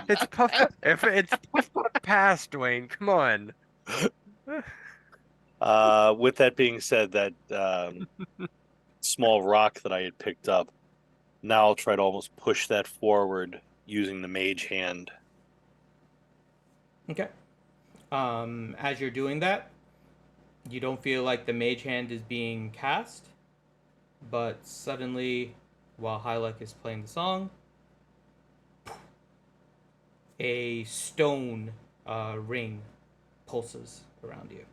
It's puff. If it's puff past, Dwayne, come on. With that being said, that small rock that I had picked up, now I'll try to almost push that forward using the mage hand. Okay. As you're doing that, you don't feel like the mage hand is being cast, but suddenly, while Hylik is playing the song, a stone ring pulses around you.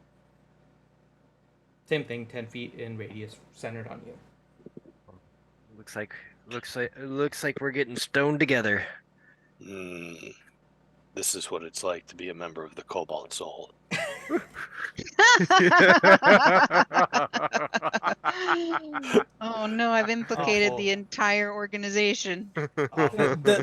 Same thing, 10 feet in radius, centered on you. Looks like we're getting stoned together. This is what it's like to be a member of the Cobalt Soul. Oh no, I've implicated the entire organization.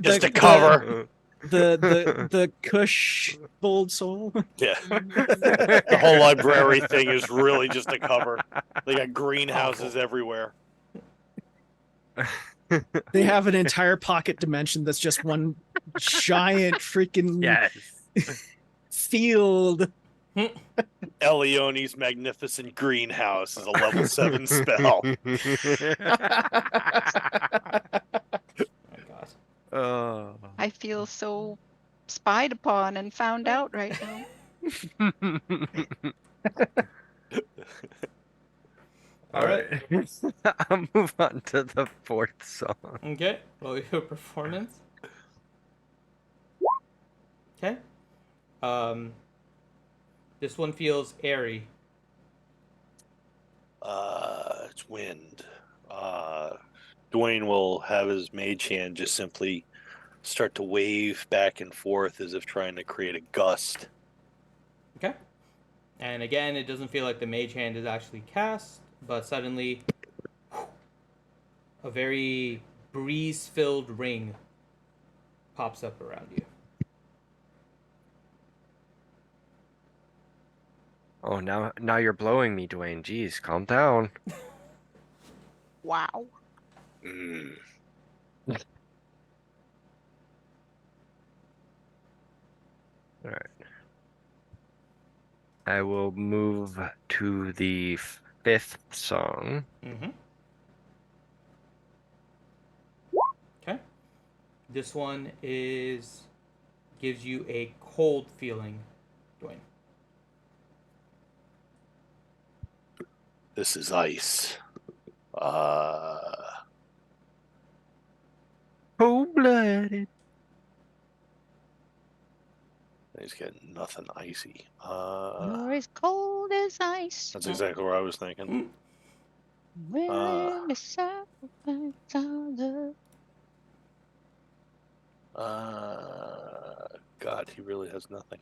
Just to cover. The Kush bold soul. Yeah. The whole library thing is really just a cover. They got greenhouses everywhere. They have an entire pocket dimension that's just one giant freaking field. Elioni's magnificent greenhouse is a level 7 spell. Oh. I feel so spied upon and found out right now. All right. I'll move on to the fourth song. Okay, roll your performance. Okay. This one feels airy. It's wind. Dwayne will have his mage hand just simply start to wave back and forth as if trying to create a gust. Okay. And again, it doesn't feel like the mage hand is actually cast, but suddenly a very breeze-filled ring pops up around you. Oh, now you're blowing me, Dwayne. Jeez, calm down. Wow. Mm. All right. I will move to the 5th song. Mm-hmm. Okay. This one gives you a cold feeling, Dwayne. This is ice. Cold-blooded. He's getting nothing icy. You're as cold as ice. That's exactly what I was thinking. Willing to sacrifice our love. God, he really has nothing.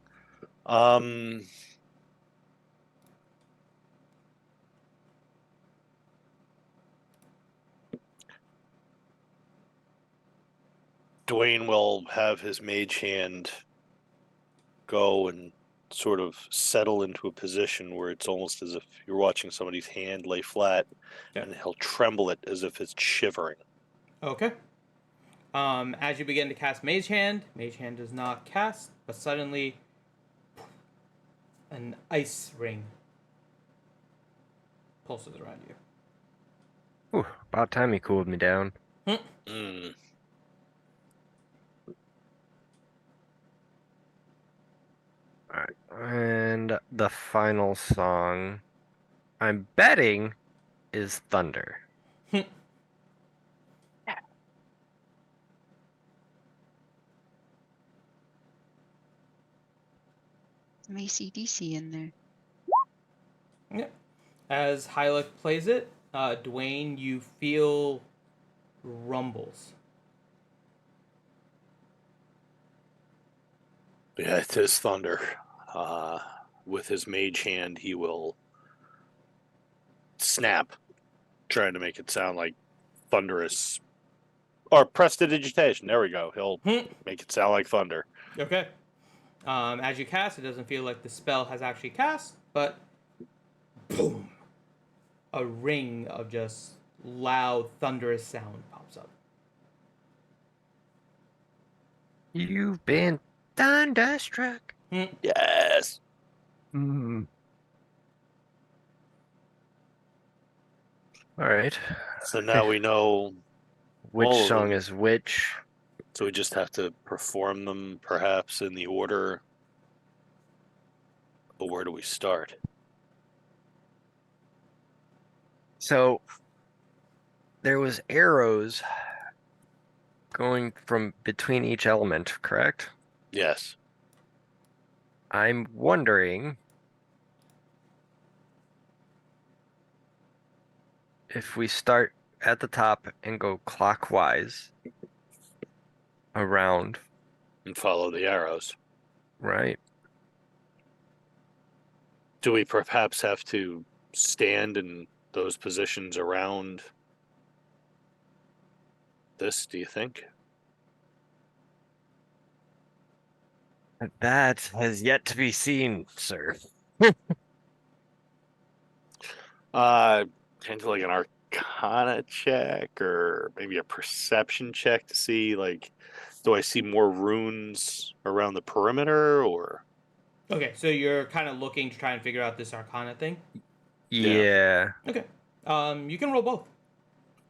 Dwayne will have his mage hand go and sort of settle into a position where it's almost as if you're watching somebody's hand lay flat, and he'll tremble it as if it's shivering. Okay. As you begin to cast Mage Hand does not cast, but suddenly an ice ring pulses around you. Ooh, about time he cooled me down. Mm. Alright, and the final song, I'm betting, is Thunder. Some AC/DC in there. Yeah. As Hylic plays it, Dwayne, you feel rumbles. Yeah, it is thunder. With his mage hand, he will snap, trying to make it sound like thunderous. Or prestidigitation. There we go. He'll make it sound like thunder. Okay. As you cast, it doesn't feel like the spell has actually cast, but boom, a ring of just loud, thunderous sound pops up. You've been thunderstruck. Yes. Mm. Alright. So now we know which all of song them. is which. So we just have to perform them perhaps in the order. But where do we start? So there was arrows going from between each element, correct? Yes. I'm wondering if we start at the top and go clockwise around. And follow the arrows. Right. Do we perhaps have to stand in those positions around this, do you think? That has yet to be seen, sir. Kind of like an arcana check or maybe a perception check to see, like, do I see more runes around the perimeter or? Okay, so you're kind of looking to try and figure out this arcana thing? Yeah. Okay. You can roll both.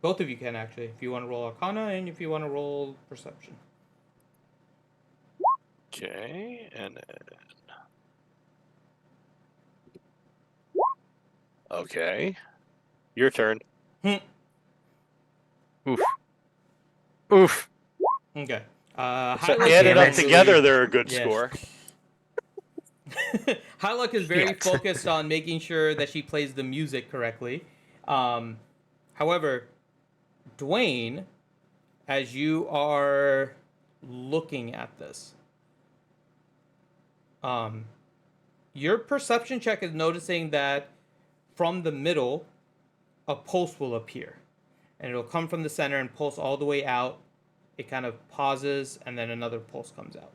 Both of you can, actually, if you want to roll arcana and if you want to roll perception. Okay, and then... Okay. Your turn. Oof. Oof. Okay. So Hylic added up actually- together, they're a good Yes. score. Hylic is very Shit. focused on making sure that she plays the music correctly. However, Dwayne, as you are looking at this. Your perception check is noticing that from the middle, a pulse will appear. And it'll come from the center and pulse all the way out. It kind of pauses, and then another pulse comes out.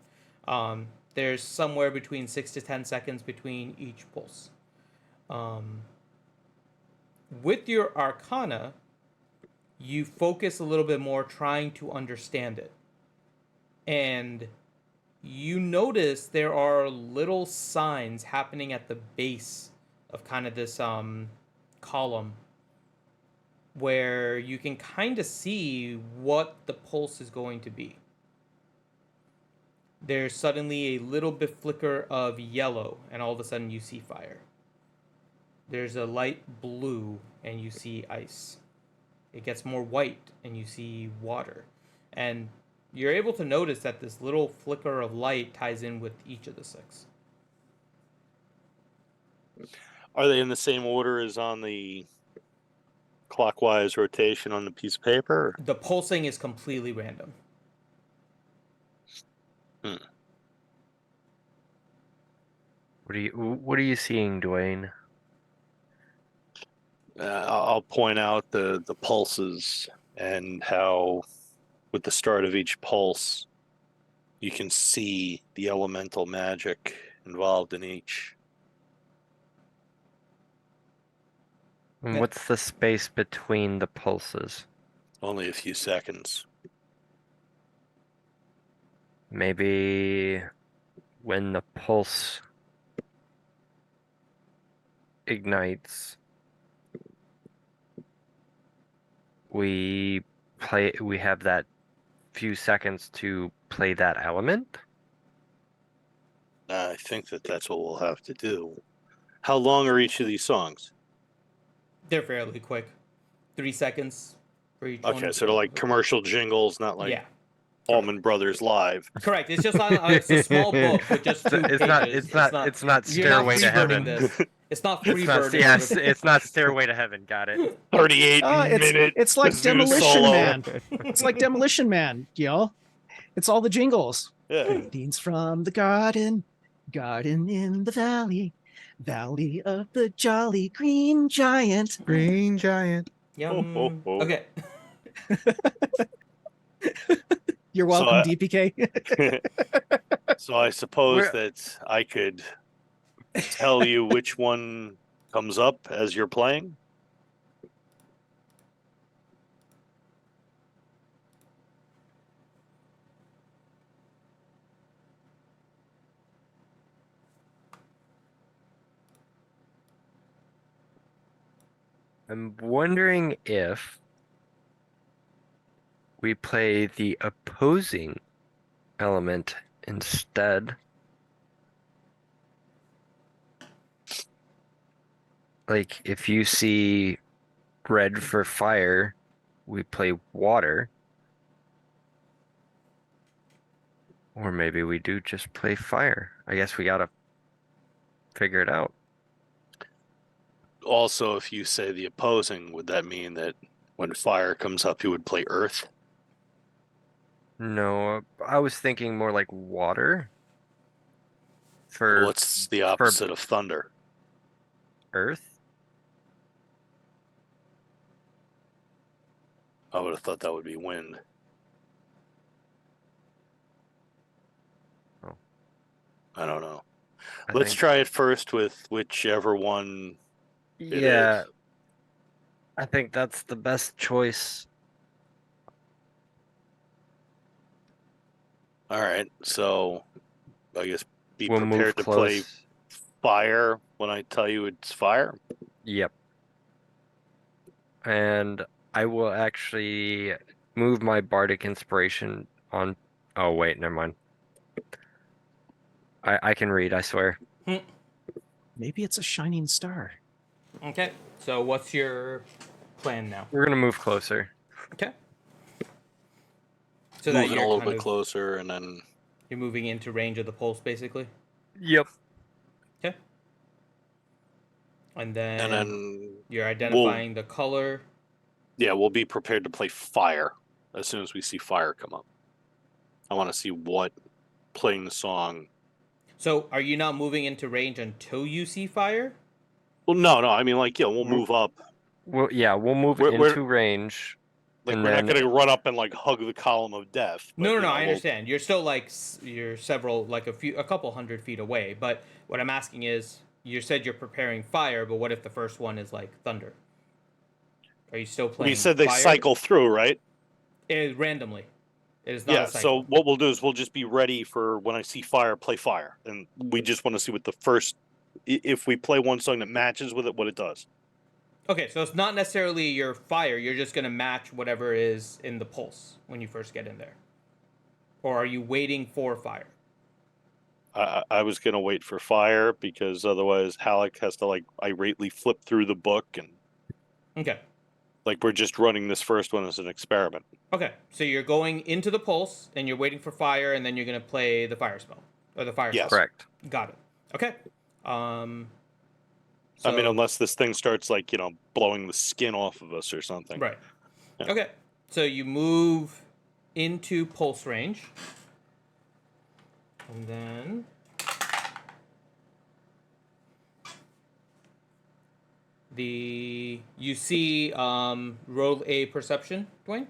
There's somewhere between 6 to 10 seconds between each pulse. With your Arcana, you focus a little bit more trying to understand it. And you notice there are little signs happening at the base of kind of this column where you can kind of see what the pulse is going to be. There's suddenly a little bit flicker of yellow, and all of a sudden you see fire. There's a light blue, and you see ice. It gets more white, and you see water. And you're able to notice that this little flicker of light ties in with each of the 6. Are they in the same order as on the clockwise rotation on the piece of paper? The pulsing is completely random. What are you seeing, Dwayne? I'll point out the pulses and how, with the start of each pulse, you can see the elemental magic involved in each. And what's the space between the pulses? Only a few seconds. Maybe when the pulse ignites, we have that few seconds to play that element. I think that's what we'll have to do. How long are each of these songs? They're fairly quick. 3 seconds for each one. Okay, so they're like commercial jingles, not like Yeah, Allman Brothers Live. correct. It's just it's a small book with just 2 It's pages. not. It's not You're not Stairway to freebirding Heaven. this. It's not It's not. freebirding. Yes, it's not Stairway to Heaven. Got it. 38-minute. It's like Zoo Demolition solo. Man. It's like Demolition Man, yo. It's all the jingles. Yeah. Greetings from the garden, garden in the valley, valley of the jolly green giant. Green giant. Yum. Ho, ho, ho. Okay. You're welcome, So, DPK. So I suppose We're- that I could tell you which one comes up as you're playing. I'm wondering if we play the opposing element instead. Like, if you see red for fire, we play water. Or maybe we do just play fire. I guess we gotta figure it out. Also, if you say the opposing, would that mean that when fire comes up, you would play earth? No, I was thinking more like water. For What's the opposite of thunder? earth? I would have thought that would be wind. Oh. I don't know. I Let's think- try it first with whichever one it Yeah, is. I think that's the best choice. All right, so I guess be We'll move prepared to play close. fire when I tell you it's fire. Yep. And I will actually move my bardic inspiration on. Oh, wait, never mind. I can read, I swear. Maybe it's a shining star. Okay. So what's your plan now? We're gonna move closer. Okay. So that Moving a you're little kind bit of, closer, and then you're moving into range of the pulse, basically. Yep. Okay. And then you're we'll identifying the color. yeah, we'll be prepared to play fire as soon as we see fire come up. I want to see what playing the song. So are you not moving into range until you see fire? Well, no. I mean, like, we'll move up. Well, yeah, we'll move We're- into range. Like, And we're then- not going to run up and like hug the column of death. But, No, I we'll- understand. You're still like you're several like a couple hundred feet away. But what I'm asking is, you said you're preparing fire, but what if the first one is like thunder? Are you still playing? You said they fire? cycle through, right? Randomly. It is not Yeah. a cycle. So what we'll do is we'll just be ready for when I see fire, play fire, and we just want to see what the first. If we play one song that matches with it, what it does. Okay, so it's not necessarily your fire. You're just gonna match whatever is in the pulse when you first get in there. Or are you waiting for fire? I was gonna wait for fire because otherwise Halleck has to like irately flip through the book and Okay. like we're just running this first one as an experiment. Okay, so you're going into the pulse and you're waiting for fire, and then you're gonna play the fire spell or the fire. Yes. spell. Correct. Got it. Okay. I mean, so- unless this thing starts like blowing the skin off of us or something. Right. Yeah. Okay. So you move into pulse range. And then you see roll a perception, Dwayne.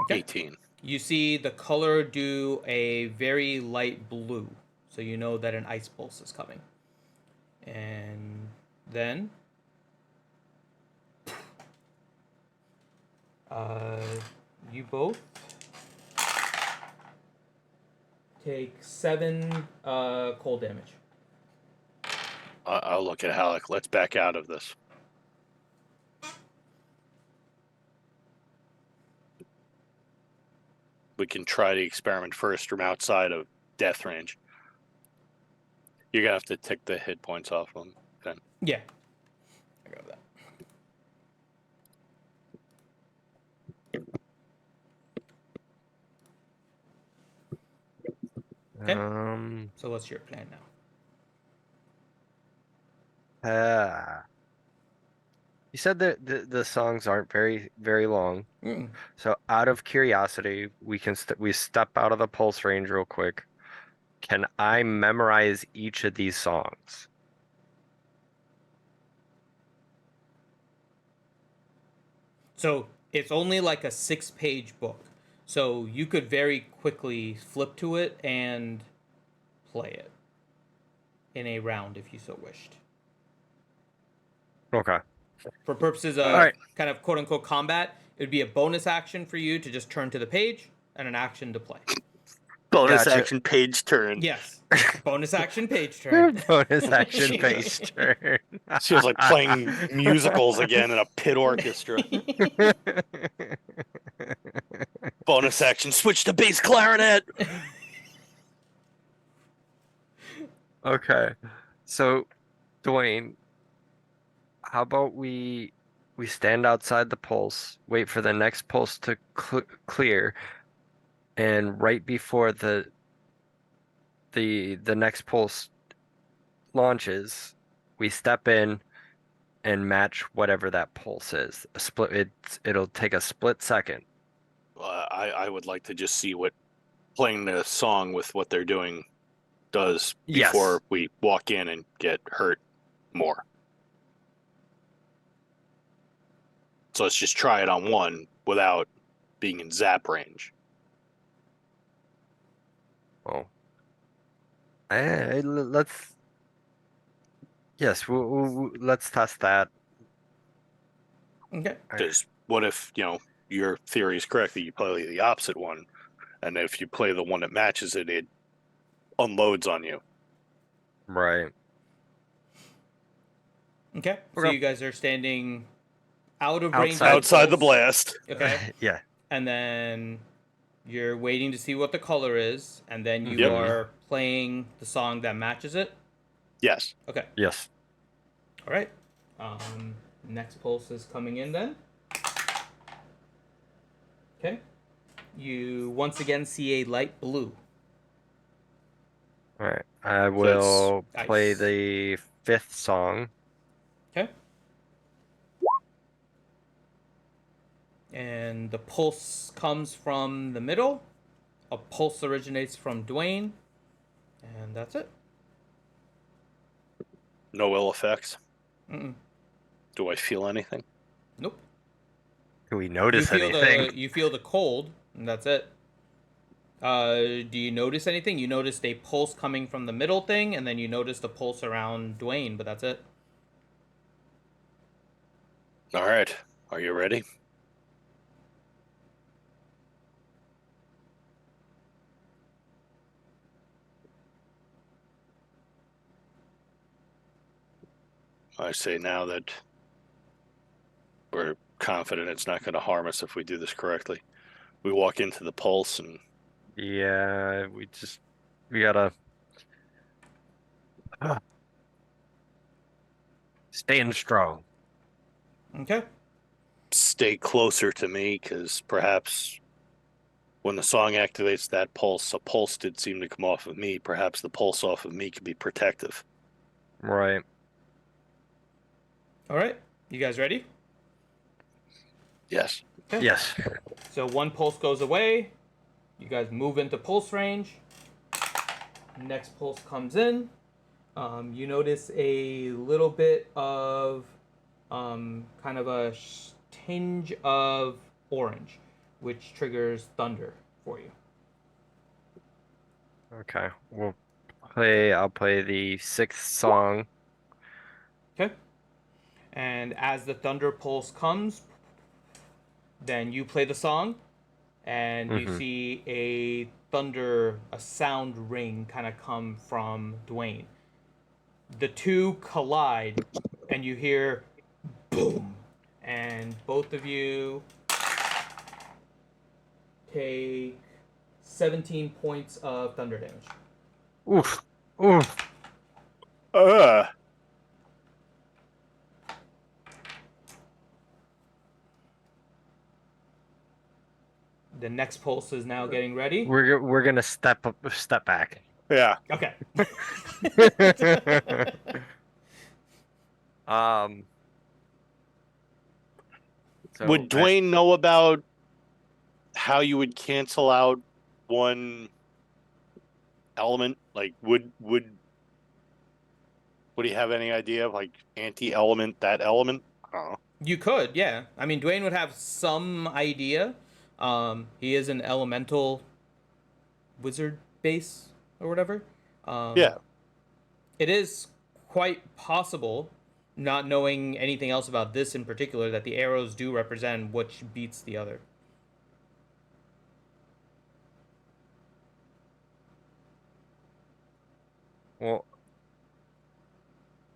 Okay. 18. You see the color do a very light blue, so you know that an ice pulse is coming. And then you both take 7 cold damage. I'll look at Halleck. Let's back out of this. We can try the experiment first from outside of death range. You're gonna have to take the hit points off them. Then. Yeah. I got that. Okay. So what's your plan now? You said that the songs aren't very long. Mm. So out of curiosity, we step out of the pulse range real quick. Can I memorize each of these songs? So it's only like a 6-page book. So you could very quickly flip to it and play it in a round if you so wished. Okay. For purposes of Alright. kind of quote unquote combat, it would be a bonus action for you to just turn to the page and an action to play. Bonus Gotcha. action page turn. Yes. Bonus action page turn. Bonus action page turn. She was like playing musicals again in a pit orchestra. Bonus action, switch to bass clarinet. Okay. So, Dwayne, how about we stand outside the pulse, wait for the next pulse to clear, and right before the next pulse launches, we step in and match whatever that pulse is. It'll take a split second. I would like to just see what playing the song with what they're doing does Yes. before we walk in and get hurt more. So let's just try it on one without being in zap range. Oh. Let's. Yes, let's test that. Okay. Because what if, your theory is correct that you play the opposite one, and if you play the one that matches it, it unloads on you. Right. Okay. So Okay. you guys are standing out of range. Outside the blast. Okay. Yeah. And then you're waiting to see what the color is, and then you Yep. are playing the song that matches it. Yes. Okay. Yes. All right. Next pulse is coming in then. Okay. You once again see a light blue. All right. I will Nice. play the 5th song. Okay. And the pulse comes from the middle. A pulse originates from Dwayne. And that's it. No ill effects. Mm-mm. Do I feel anything? Nope. Do we notice anything? You feel the cold, and that's it. Do you notice anything? You noticed a pulse coming from the middle thing, and then you noticed a pulse around Dwayne, but that's it. All right. Are you ready? I say now that we're confident it's not going to harm us if we do this correctly. We walk into the pulse and Yeah, we gotta stand strong. Okay. stay closer to me, because perhaps when the song activates that pulse, a pulse did seem to come off of me. Perhaps the pulse off of me could be protective. Right. All right. You guys ready? Yes. Okay. Yes. So one pulse goes away. You guys move into pulse range. Next pulse comes in. You notice a little bit of kind of a tinge of orange, which triggers thunder for you. Okay. I'll play the 6th song. Okay. And as the thunder pulse comes, then you play the song, and you see a sound ring kind of come from Dwayne. The two collide, and you hear boom, and both of you take 17 points of thunder damage. Oof. Oof. The next pulse is now getting ready. We're gonna step back. Yeah. Okay. So would Dwayne know about how you would cancel out one element? Like, would he have any idea of like anti-element that element? I don't know. You could, yeah. I mean, Dwayne would have some idea. He is an elemental wizard base or whatever. Yeah. It is quite possible, not knowing anything else about this in particular, that the arrows do represent which beats the other. Well,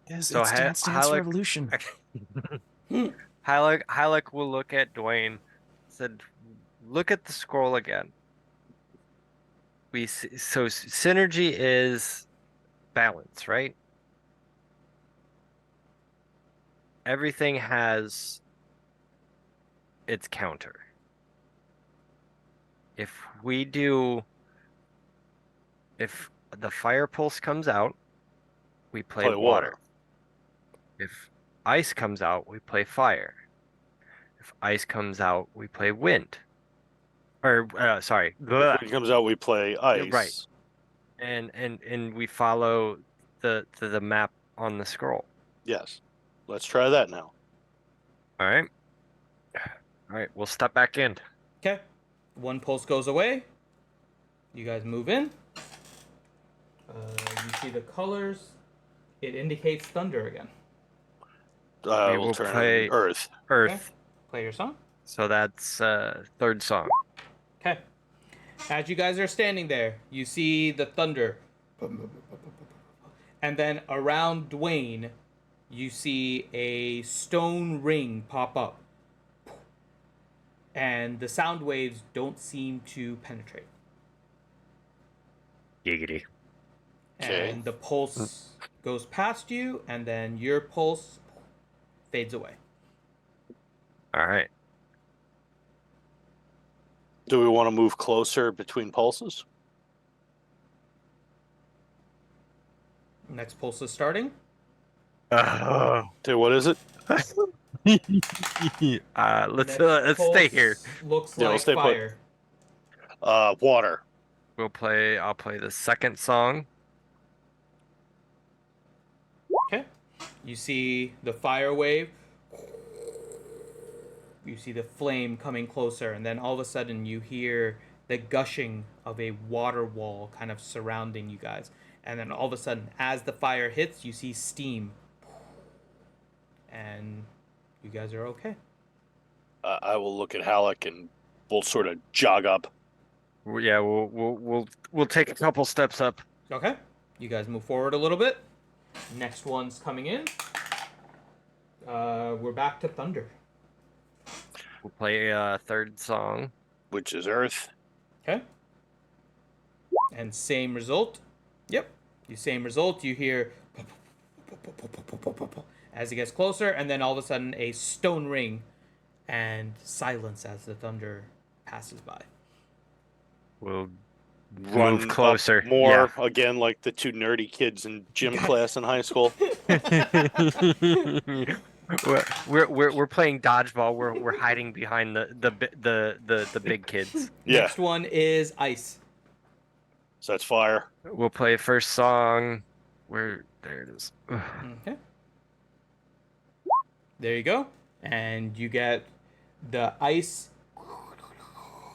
It's so Dance Dance Revolution. Halleck will look at Dwayne, said, "Look at the scroll again." So synergy is balance, right? Everything has its counter. If the fire pulse comes out, we play water. If ice comes out, we play fire. If ice comes out, we play wind. Or sorry, If wind comes out, we play ice. Right. And we follow the map on the scroll. Yes. Let's try that now. All right. All right, we'll step back in. Okay. One pulse goes away. You guys move in. You see the colors. It indicates thunder again. We'll turn play Earth. Okay. Play your song. So that's 3rd song. Okay. As you guys are standing there, you see the thunder. And then around Dwayne, you see a stone ring pop up. And the sound waves don't seem to penetrate. Giggity. Okay. And the pulse goes past you, and then your pulse fades away. All right. Do we want to move closer between pulses? Next pulse is starting. Okay, what is it? Let's Next stay here. pulse looks Yeah, we'll like stay put. fire. Water. I'll play the second song. Okay. You see the fire wave. You see the flame coming closer, and then all of a sudden you hear the gushing of a water wall kind of surrounding you guys. And then all of a sudden, as the fire hits, you see steam. And you guys are okay. I will look at Halleck and we'll sort of jog up. Yeah, we'll take a couple steps up. Okay. You guys move forward a little bit. Next one's coming in. We're back to thunder. We'll play a third song. Which is Earth. Okay. And same result. Yep. Same result. You hear as it gets closer, and then all of a sudden a stone ring and silence as the thunder passes by. We'll Run move closer. up more again, like the two nerdy kids in gym class in high school. We're playing dodgeball. We're hiding behind the big kids. Yeah. Next one is ice. So that's fire. We'll play first song. There it is. Okay. There you go. And you get the ice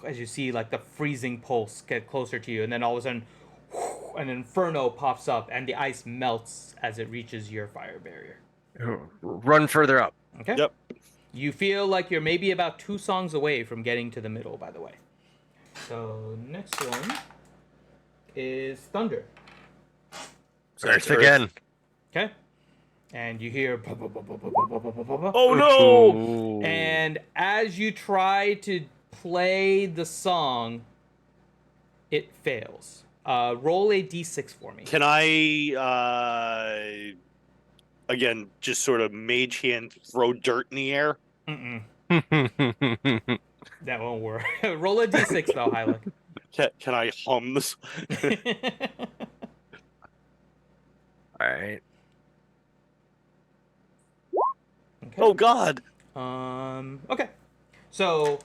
as you see like the freezing pulse get closer to you, and then all of a sudden an inferno pops up and the ice melts as it reaches your fire barrier. Run further up. Okay. Yep. You feel like you're maybe about 2 songs away from getting to the middle, by the way. So next one is thunder. Earth again. Okay. And you hear Oh no! Ooh. and as you try to play the song, it fails. Roll a d6 for me. Can I again just sort of mage hand throw dirt in the air? Mm-mm. That won't work. Roll a d6 though, Hylic. Can I hum this? All right. Okay. Oh God! Okay. So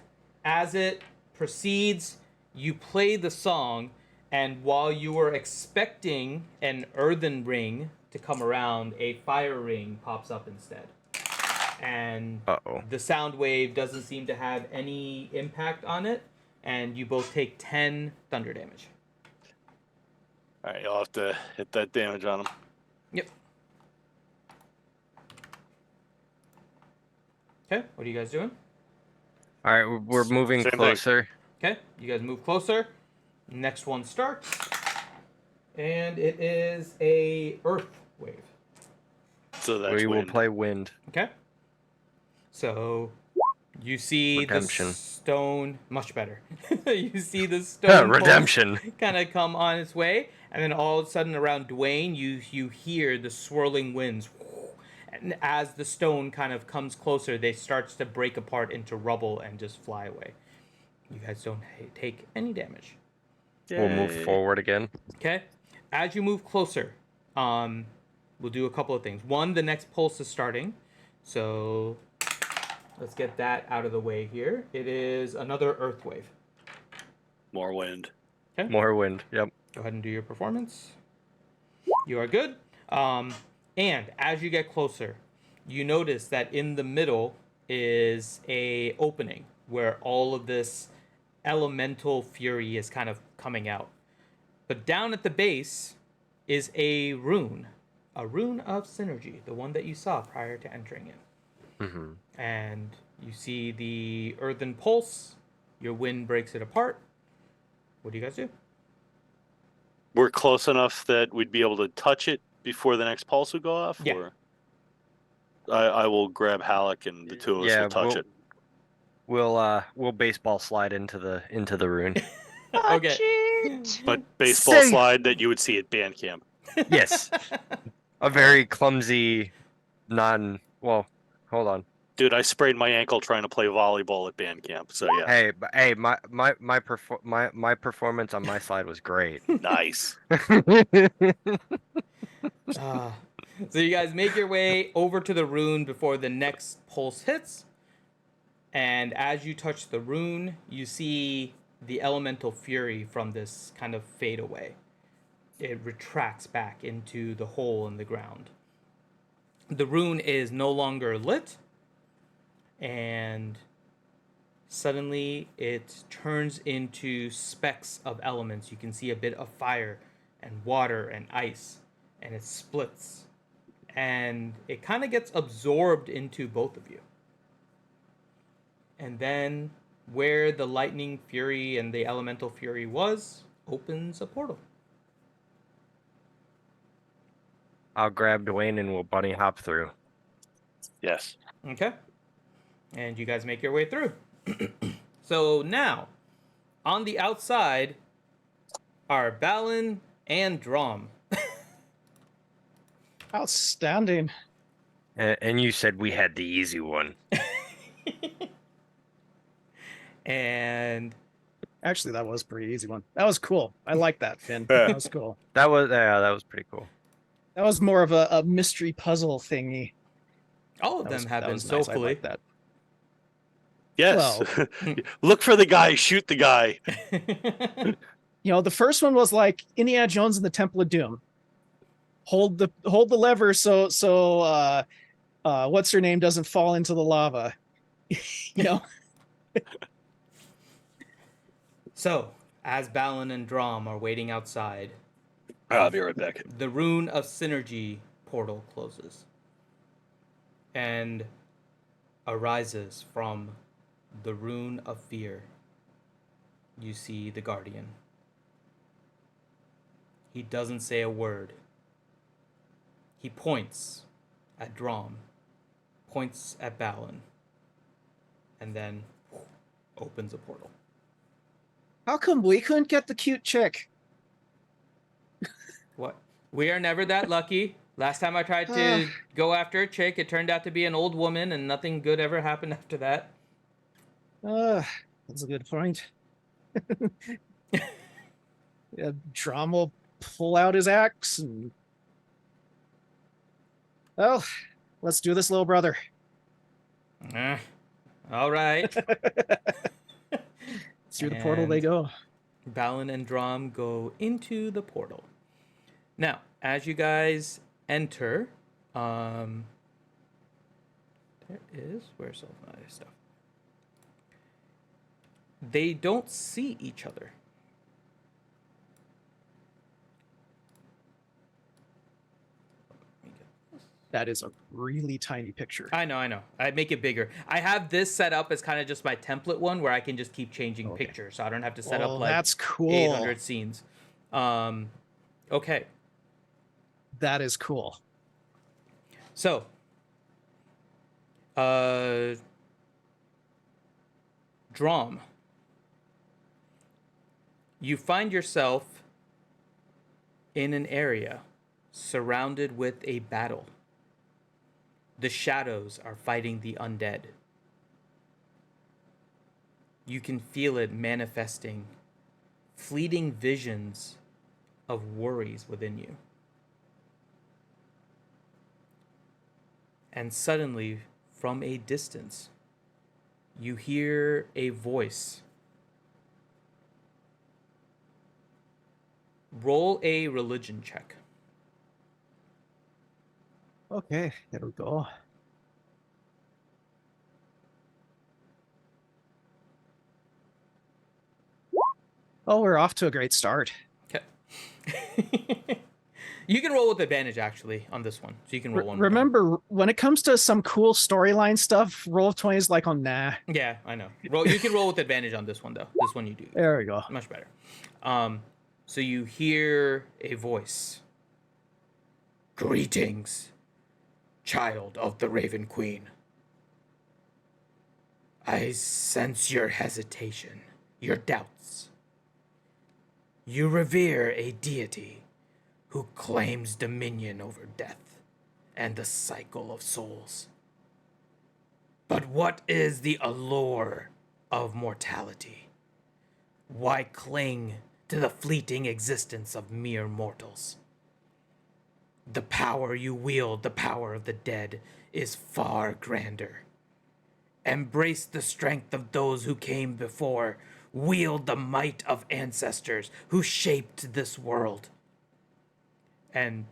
as it proceeds, you play the song, and while you were expecting an earthen ring to come around, a fire ring pops up instead. And the sound wave doesn't seem to have any impact on it, and you both take 10 thunder damage. All right, you'll have to hit that damage on him. Yep. Okay, what are you guys doing? All right, we're moving Same thing. closer. Okay, you guys move closer. Next one starts. And it is a earth wave. So that's We will wind. play wind. Okay. So you see Redemption. the stone much better. You see the stone Redemption. kind of come on its way, and then all of a sudden around Dwayne, you hear the swirling winds. And as the stone kind of comes closer, they starts to break apart into rubble and just fly away. You guys don't take any damage. We'll move forward again. Okay. As you move closer, we'll do a couple of things. One, the next pulse is starting, so let's get that out of the way here. It is another earth wave. More wind. Okay. More wind. Yep. Go ahead and do your performance. You are good. And as you get closer, you notice that in the middle is a opening where all of this elemental fury is kind of coming out. But down at the base is a rune of synergy, the one that you saw prior to entering in. Mm-hmm. And you see the earthen pulse. Your wind breaks it apart. What do you guys do? We're close enough that we'd be able to touch it before the next pulse would go off? Yeah. Or I will grab Halleck and the two of us will touch it. We'll baseball slide into the rune. Okay. But baseball Say- slide that you would see at band camp. Yes. A very clumsy, well, hold on. Dude, I sprained my ankle trying to play volleyball at band camp. So yeah. Hey, my performance on my slide was great. Nice. So you guys make your way over to the rune before the next pulse hits. And as you touch the rune, you see the elemental fury from this kind of fade away. It retracts back into the hole in the ground. The rune is no longer lit, and suddenly it turns into specks of elements. You can see a bit of fire and water and ice, and it splits. And it kind of gets absorbed into both of you. And then where the lightning fury and the elemental fury was, opens a portal. I'll grab Dwayne and we'll bunny hop through. Yes. Okay. And you guys make your way through. So now, on the outside are Balin and Drom. Outstanding. And you said we had the easy one. And Actually, that was a pretty easy one. That was cool. I like that, Finn. That was cool. That was pretty cool. That was more of a mystery puzzle thingy. all of That them was, have that been was so nice. I fully. like that. Yes. Well, Look for the guy, shoot the guy. you know, the first one was like Indiana Jones and the Temple of Doom. Hold the lever so what's her name doesn't fall into the lava. You know. So, as Balin and Drom are waiting outside, I'll be right back. the rune of synergy portal closes and arises from the rune of fear. You see the guardian. He doesn't say a word. He points at Drom, points at Balin, and then opens a portal. How come we couldn't get the cute chick? What? We are never that lucky. Last time I tried to go after a chick, it turned out to be an old woman, and nothing good ever happened after that. That's a good point. Yeah, Drom will pull out his axe and... Well, let's do this, little brother. All right. Through the portal they And go. Balin and Drom go into the portal. Now, as you guys enter, there is... Where's all my stuff? They don't see each other. That is a really tiny picture. I know. I make it bigger. I have this set up as kind of just my template one where I can just keep changing Okay. pictures, so I don't have to set up like that's cool. 800 scenes. Okay. That is cool. So, Drom, you find yourself in an area surrounded with a battle. The shadows are fighting the undead. You can feel it manifesting, fleeting visions of worries within you. And suddenly, from a distance, you hear a voice. Roll a religion check. Okay, there we go. Oh, we're off to a great start. Okay. You can roll with advantage, actually, on this one. So you can roll one. Remember, when it comes to some cool storyline stuff, roll of 20 is like on nah. Yeah, I know. You can roll with advantage on this one, though. This one you do. There we go. Much better. So you hear a voice. Greetings, child of the Raven Queen. I sense your hesitation, your doubts. You revere a deity who claims dominion over death and the cycle of souls. But what is the allure of mortality? Why cling to the fleeting existence of mere mortals? The power you wield, the power of the dead, is far grander. Embrace the strength of those who came before. Wield the might of ancestors who shaped this world. And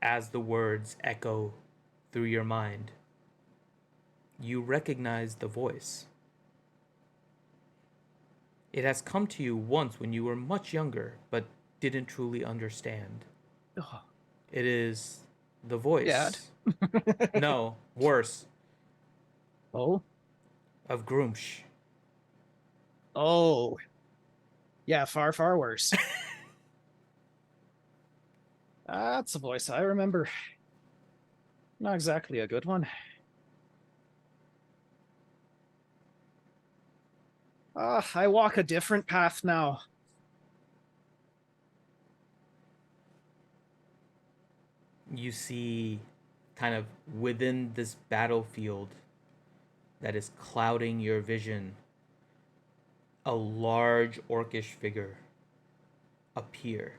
as the words echo through your mind, you recognize the voice. It has come to you once when you were much younger, but didn't truly understand. Ugh. It is the voice. Dad. No, worse, Oh. of Groomsh. Oh. Yeah, far, far worse. That's a voice I remember. Not exactly a good one. I walk a different path now. You see, kind of within this battlefield that is clouding your vision, a large orcish figure appear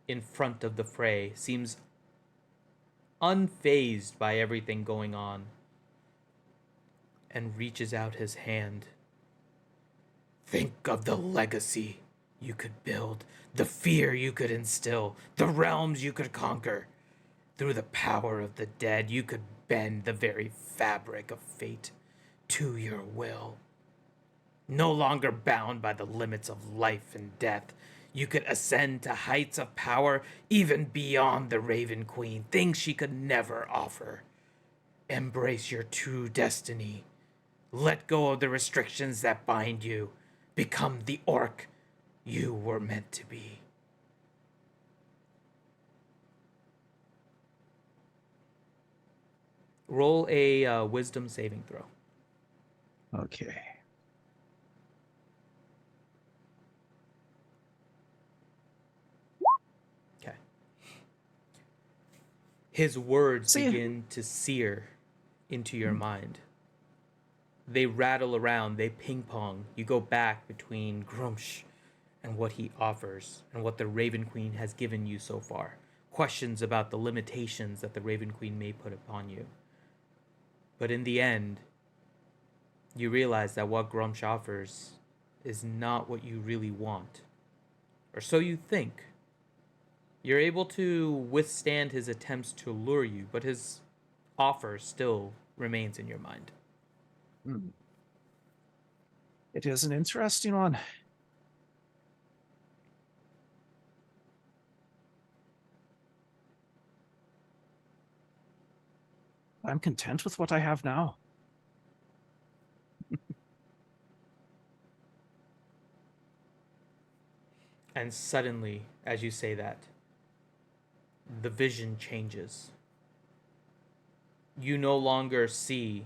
in front of the fray, seems unfazed by everything going on, and reaches out his hand. Think of the legacy you could build, the fear you could instill, the realms you could conquer. Through the power of the dead, you could bend the very fabric of fate to your will. No longer bound by the limits of life and death, you could ascend to heights of power even beyond the Raven Queen, things she could never offer. Embrace your true destiny. Let go of the restrictions that bind you. Become the orc you were meant to be. Roll a wisdom saving throw. Okay. Okay. His words See- begin to sear into your mind. They rattle around, they ping pong. You go back between Grumsh and what he offers and what the Raven Queen has given you so far. Questions about the limitations that the Raven Queen may put upon you. But in the end, you realize that what Grumsh offers is not what you really want. Or so you think. You're able to withstand his attempts to lure you, but his offer still remains in your mind. It is an interesting one. I'm content with what I have now. And suddenly, as you say that, the vision changes. You no longer see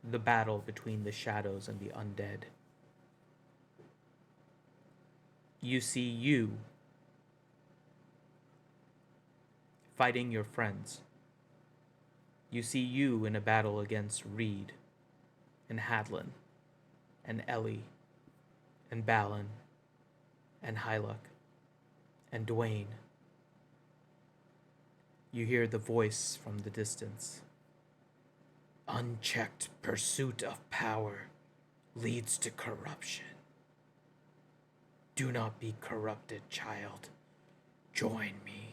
the battle between the shadows and the undead. You see you fighting your friends. You see you in a battle against Reed and Hadlin and Ellie and Balin and Hyluck and Dwayne. You hear the voice from the distance. Unchecked pursuit of power leads to corruption. Do not be corrupted, child. Join me.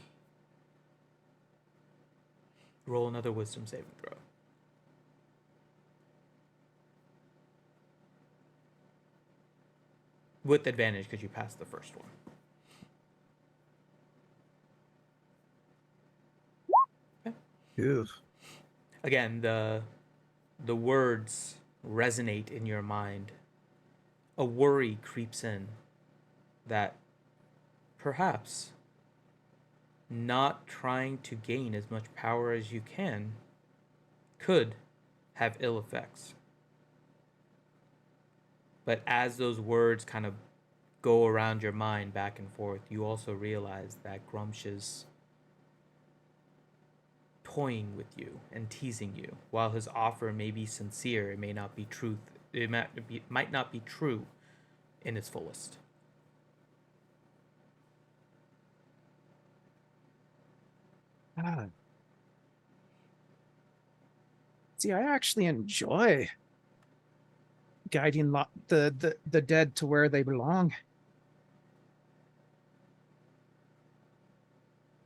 Roll another wisdom saving throw. With advantage because you passed the first one. Ew. Again, the words resonate in your mind. A worry creeps in that perhaps not trying to gain as much power as you can could have ill effects. But as those words kind of go around your mind back and forth, you also realize that Grumsh is toying with you and teasing you. While his offer may be sincere, it may not be truth. It might not be true in its fullest. Ah. See, I actually enjoy guiding the dead to where they belong.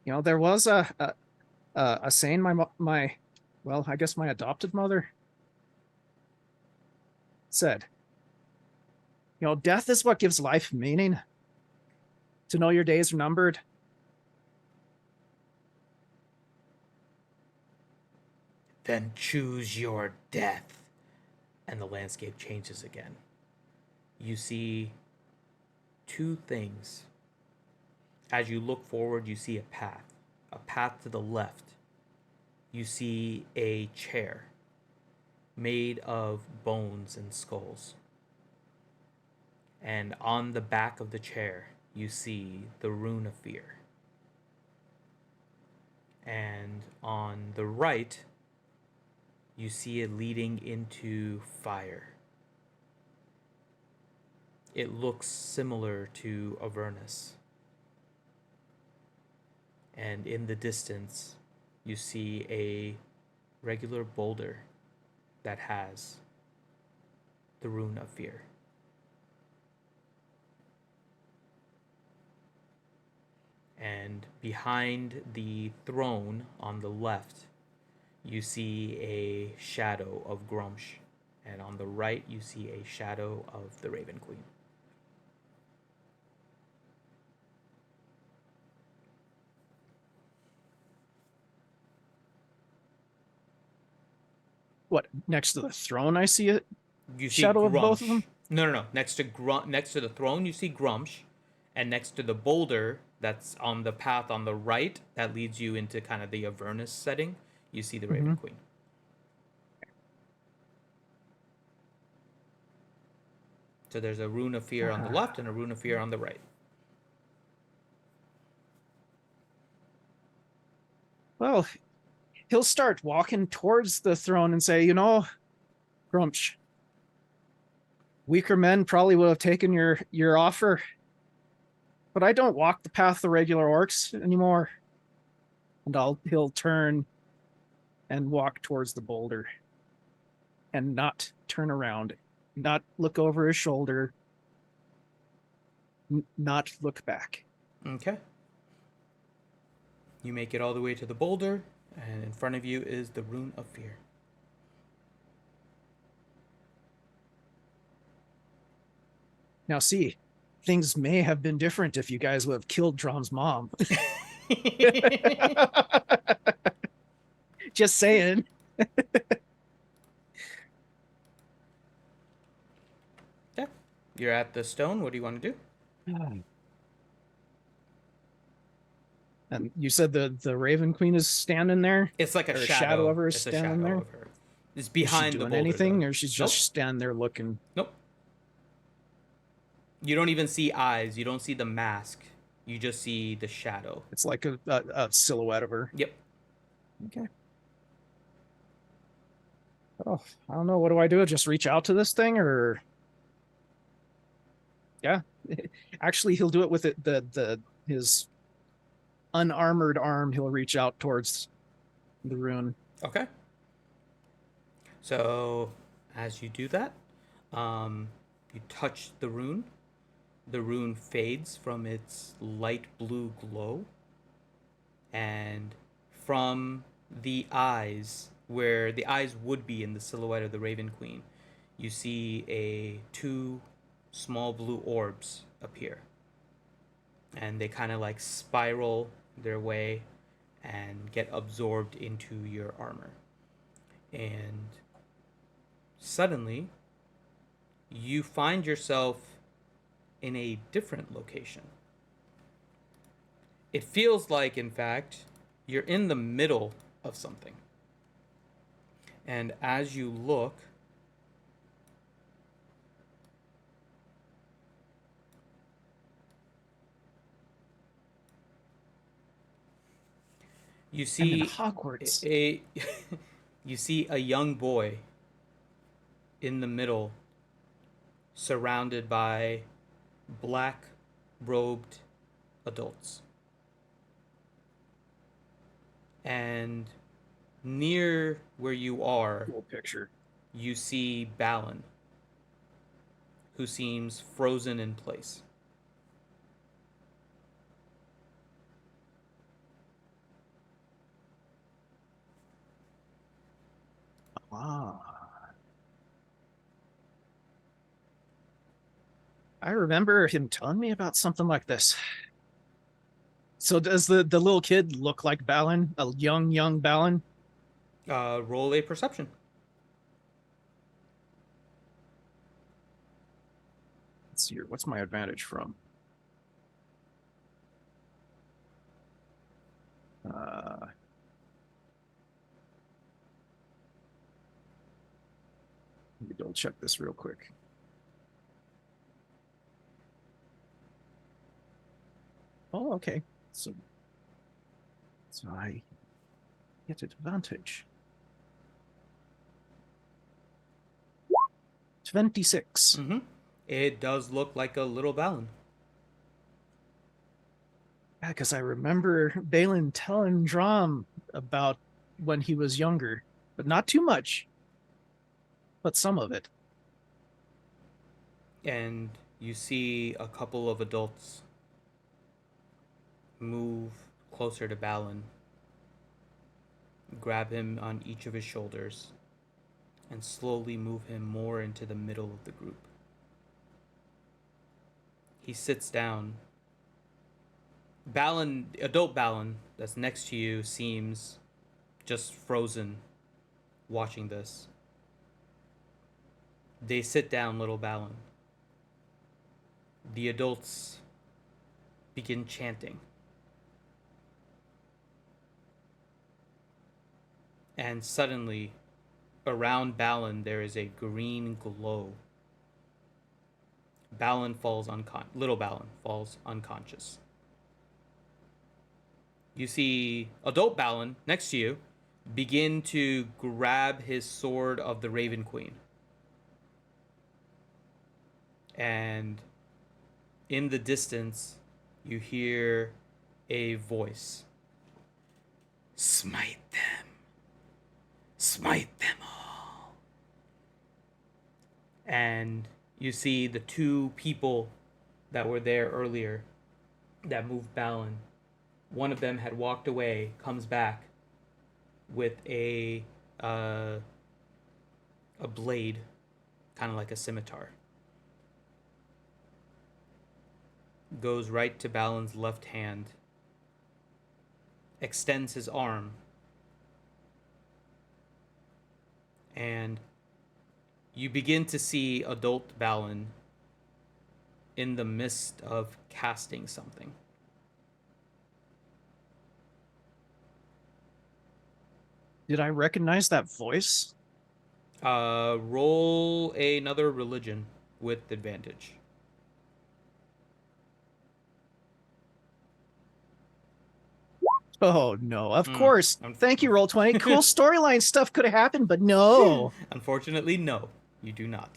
You know, there was a saying my well, I guess my adopted mother said, you know, death is what gives life meaning. To know your days are numbered. Then choose your death. And the landscape changes again. You see two things. As you look forward, you see a path. A path to the left. You see a chair made of bones and skulls. And on the back of the chair, you see the rune of fear. And on the right, you see it leading into fire. It looks similar to Avernus. And in the distance, you see a regular boulder that has the rune of fear. And behind the throne on the left, you see a shadow of Grumsh. And on the right, you see a shadow of the Raven Queen. What, next to the throne I see it? You see Shadow Grumsh. of both of them? No. Next to the throne, you see Grumsh. And next to the boulder that's on the path on the right that leads you into kind of the Avernus setting, you see the Raven Queen. So there's a rune of fear on the left and a rune of fear on the right. Well, he'll start walking towards the throne and say, you know, Grumsh, weaker men probably would have taken your offer, but I don't walk the path of regular orcs anymore. And he'll turn and walk towards the boulder and not turn around, not look over his shoulder, not look back. Okay. You make it all the way to the boulder, and in front of you is the rune of fear. Now, see, things may have been different if you guys would have killed Drom's mom. Just saying. Yeah. You're at the stone. What do you want to do? And you said the Raven Queen is standing there? It's like a Or shadow. of her is It's a standing shadow there? of her. It's behind is she the doing boulder. anything, Though. or she's just Nope. standing there looking? Nope. You don't even see eyes. You don't see the mask. You just see the shadow. It's like a silhouette of her. Yep. Okay. Oh, I don't know. What do I do? Just reach out to this thing, or yeah? Actually, he'll do it with his unarmored arm. He'll reach out towards the rune. Okay. So as you do that, you touch the rune. The rune fades from its light blue glow, and from the eyes, where the eyes would be in the silhouette of the Raven Queen, you see two small blue orbs appear. And they kind of like spiral their way and get absorbed into your armor. And suddenly, you find yourself in a different location. It feels like, in fact, you're in the middle of something. And as you look, you see I'm in Hogwarts. You see a young boy in the middle, surrounded by black robed adults. And near where you are, Cool picture. you see Balin, who seems frozen in place. I remember him telling me about something like this. So does the little kid look like Balin? A young Balin? Roll a perception. Let's see here. What's my advantage from? Let me double check this real quick. Oh, okay. So I get advantage. 26. Mm-hmm. It does look like a little Balin. Yeah, because I remember Balin telling Drum about when he was younger, but not too much, but some of it. And you see a couple of adults move closer to Balin, grab him on each of his shoulders, and slowly move him more into the middle of the group. He sits down. Balin, adult Balin, that's next to you, seems just frozen watching this. They sit down, little Balin. The adults begin chanting. And suddenly, around Balin, there is a green glow. Little Balin falls unconscious. You see adult Balin next to you begin to grab his sword of the Raven Queen. And in the distance, you hear a voice. Smite them. Smite them all. And you see the two people that were there earlier that moved Balin. One of them had walked away, comes back with a blade, kind of like a scimitar. Goes right to Balin's left hand, extends his arm, and you begin to see adult Balin in the midst of casting something. Did I recognize that voice? Roll another religion with advantage. Oh no, of course. I'm- Thank you, Roll20. Cool storyline stuff could have happened, but no. Unfortunately, no, you do not.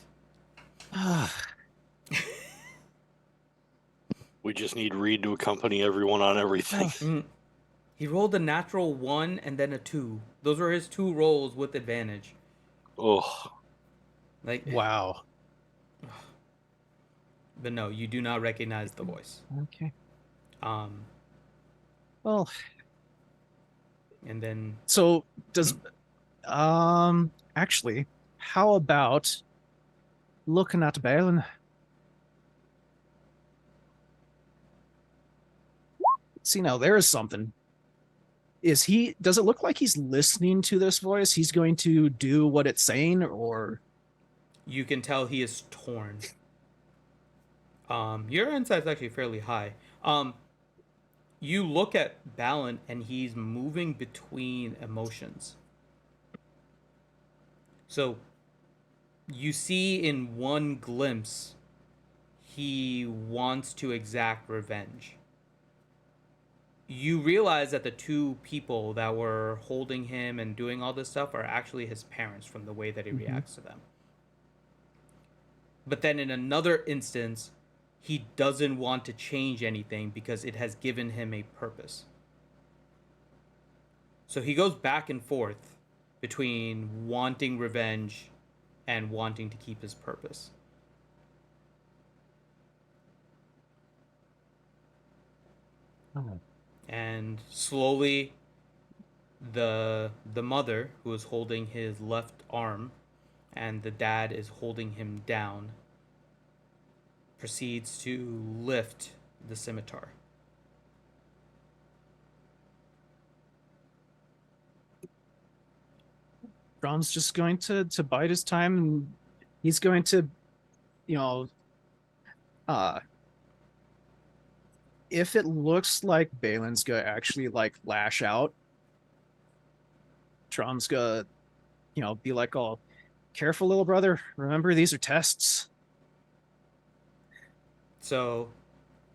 We just need Reed to accompany everyone on everything. He rolled a natural 1 and then a 2. Those were his two rolls with advantage. Oh, Like, Wow. but no, you do not recognize the voice. Okay. And Well, then so does actually, how about looking at Balin? See, now there is something. Does it look like he's listening to this voice? He's going to do what it's saying, or you can tell he is torn. Your insight's actually fairly high. You look at Balin and he's moving between emotions. So you see in one glimpse he wants to exact revenge. You realize that the two people that were holding him and doing all this stuff are actually his parents from the way that he reacts to them. But then in another instance, he doesn't want to change anything because it has given him a purpose. So he goes back and forth between wanting revenge and wanting to keep his purpose. And slowly the mother, who is holding his left arm and the dad is holding him down, proceeds to lift the scimitar. Drom's just going to bide his time, and he's going to, you know, if it looks like Balin's gonna actually like lash out, Drom's gonna, you know, be like, "Oh, careful, little brother. Remember, these are tests." So,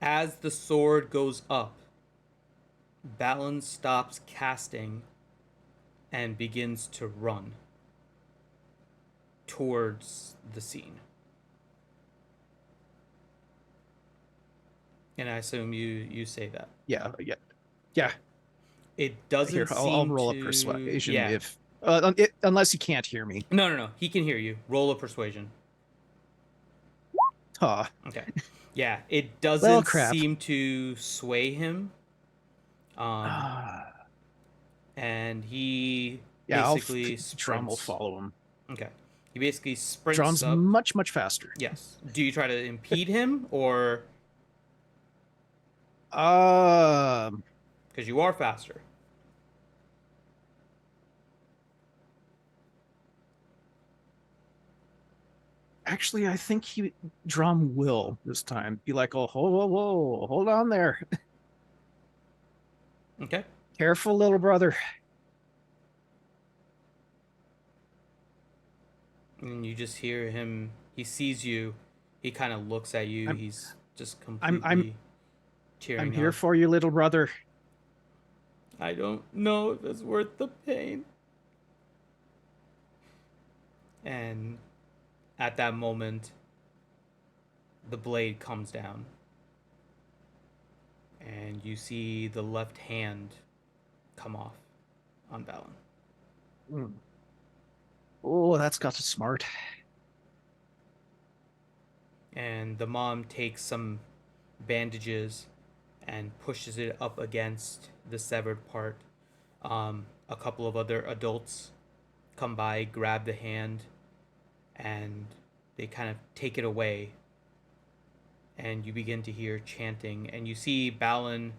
as the sword goes up, Balin stops casting and begins to run towards the scene. And I assume you say that. Yeah. It doesn't Here, I'll seem roll to... a persuasion Yeah. if unless you can't hear me. No. He can hear you. Roll a persuasion. Huh. Okay. Yeah, it Well, doesn't crap. seem to sway him. And he Yeah, basically Drom will sprints. follow him. Okay. He basically sprints Drom's up. much faster. Yes. Do you try to impede him or... Um, Because you are faster. actually, I think Drom will this time be like, "Oh, whoa, hold on there. Okay. Careful, little brother." And you just hear him. He sees you. He kind of looks at you. He's just completely tearing I'm here up. for you, little brother. I don't know if it's worth the pain. And at that moment, the blade comes down. And you see the left hand come off on Balin. Mm. Oh, that's got to smart. And the mom takes some bandages and pushes it up against the severed part. A couple of other adults come by, grab the hand, and they kind of take it away. And you begin to hear chanting, and you see Balin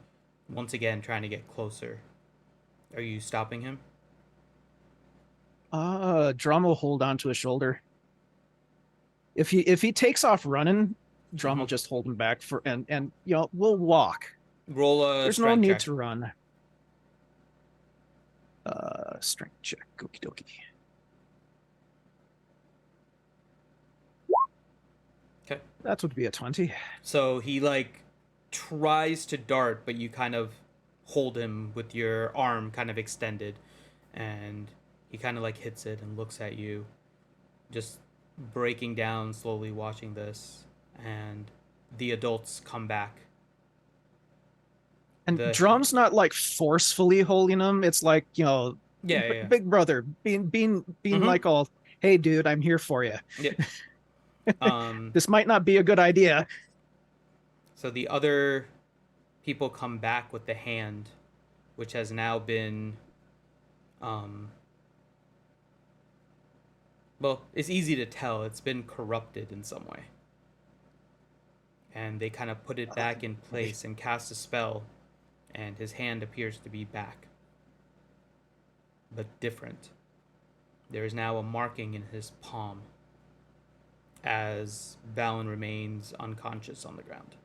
once again trying to get closer. Are you stopping him? Drom will hold on to his shoulder. If he takes off running, Drom will just hold him back for and you know, we'll walk. Roll a There's no strength need check. to run. Strength check. Okie dokie. Okay. That would be a 20. So he like tries to dart, but you kind of hold him with your arm kind of extended, and he kind of like hits it and looks at you, just breaking down slowly, watching this. And the adults come back. And The Drom's not like forcefully holding him. It's like, you know, Yeah. big brother being like, all, "Hey dude, I'm here for you." Yeah. This might not be a good idea. So the other people come back with the hand, which has now been, well, it's easy to tell. It's been corrupted in some way. And they kind of put it back in place and cast a spell, and his hand appears to be back. But different. There is now a marking in his palm as Balin remains unconscious on the ground.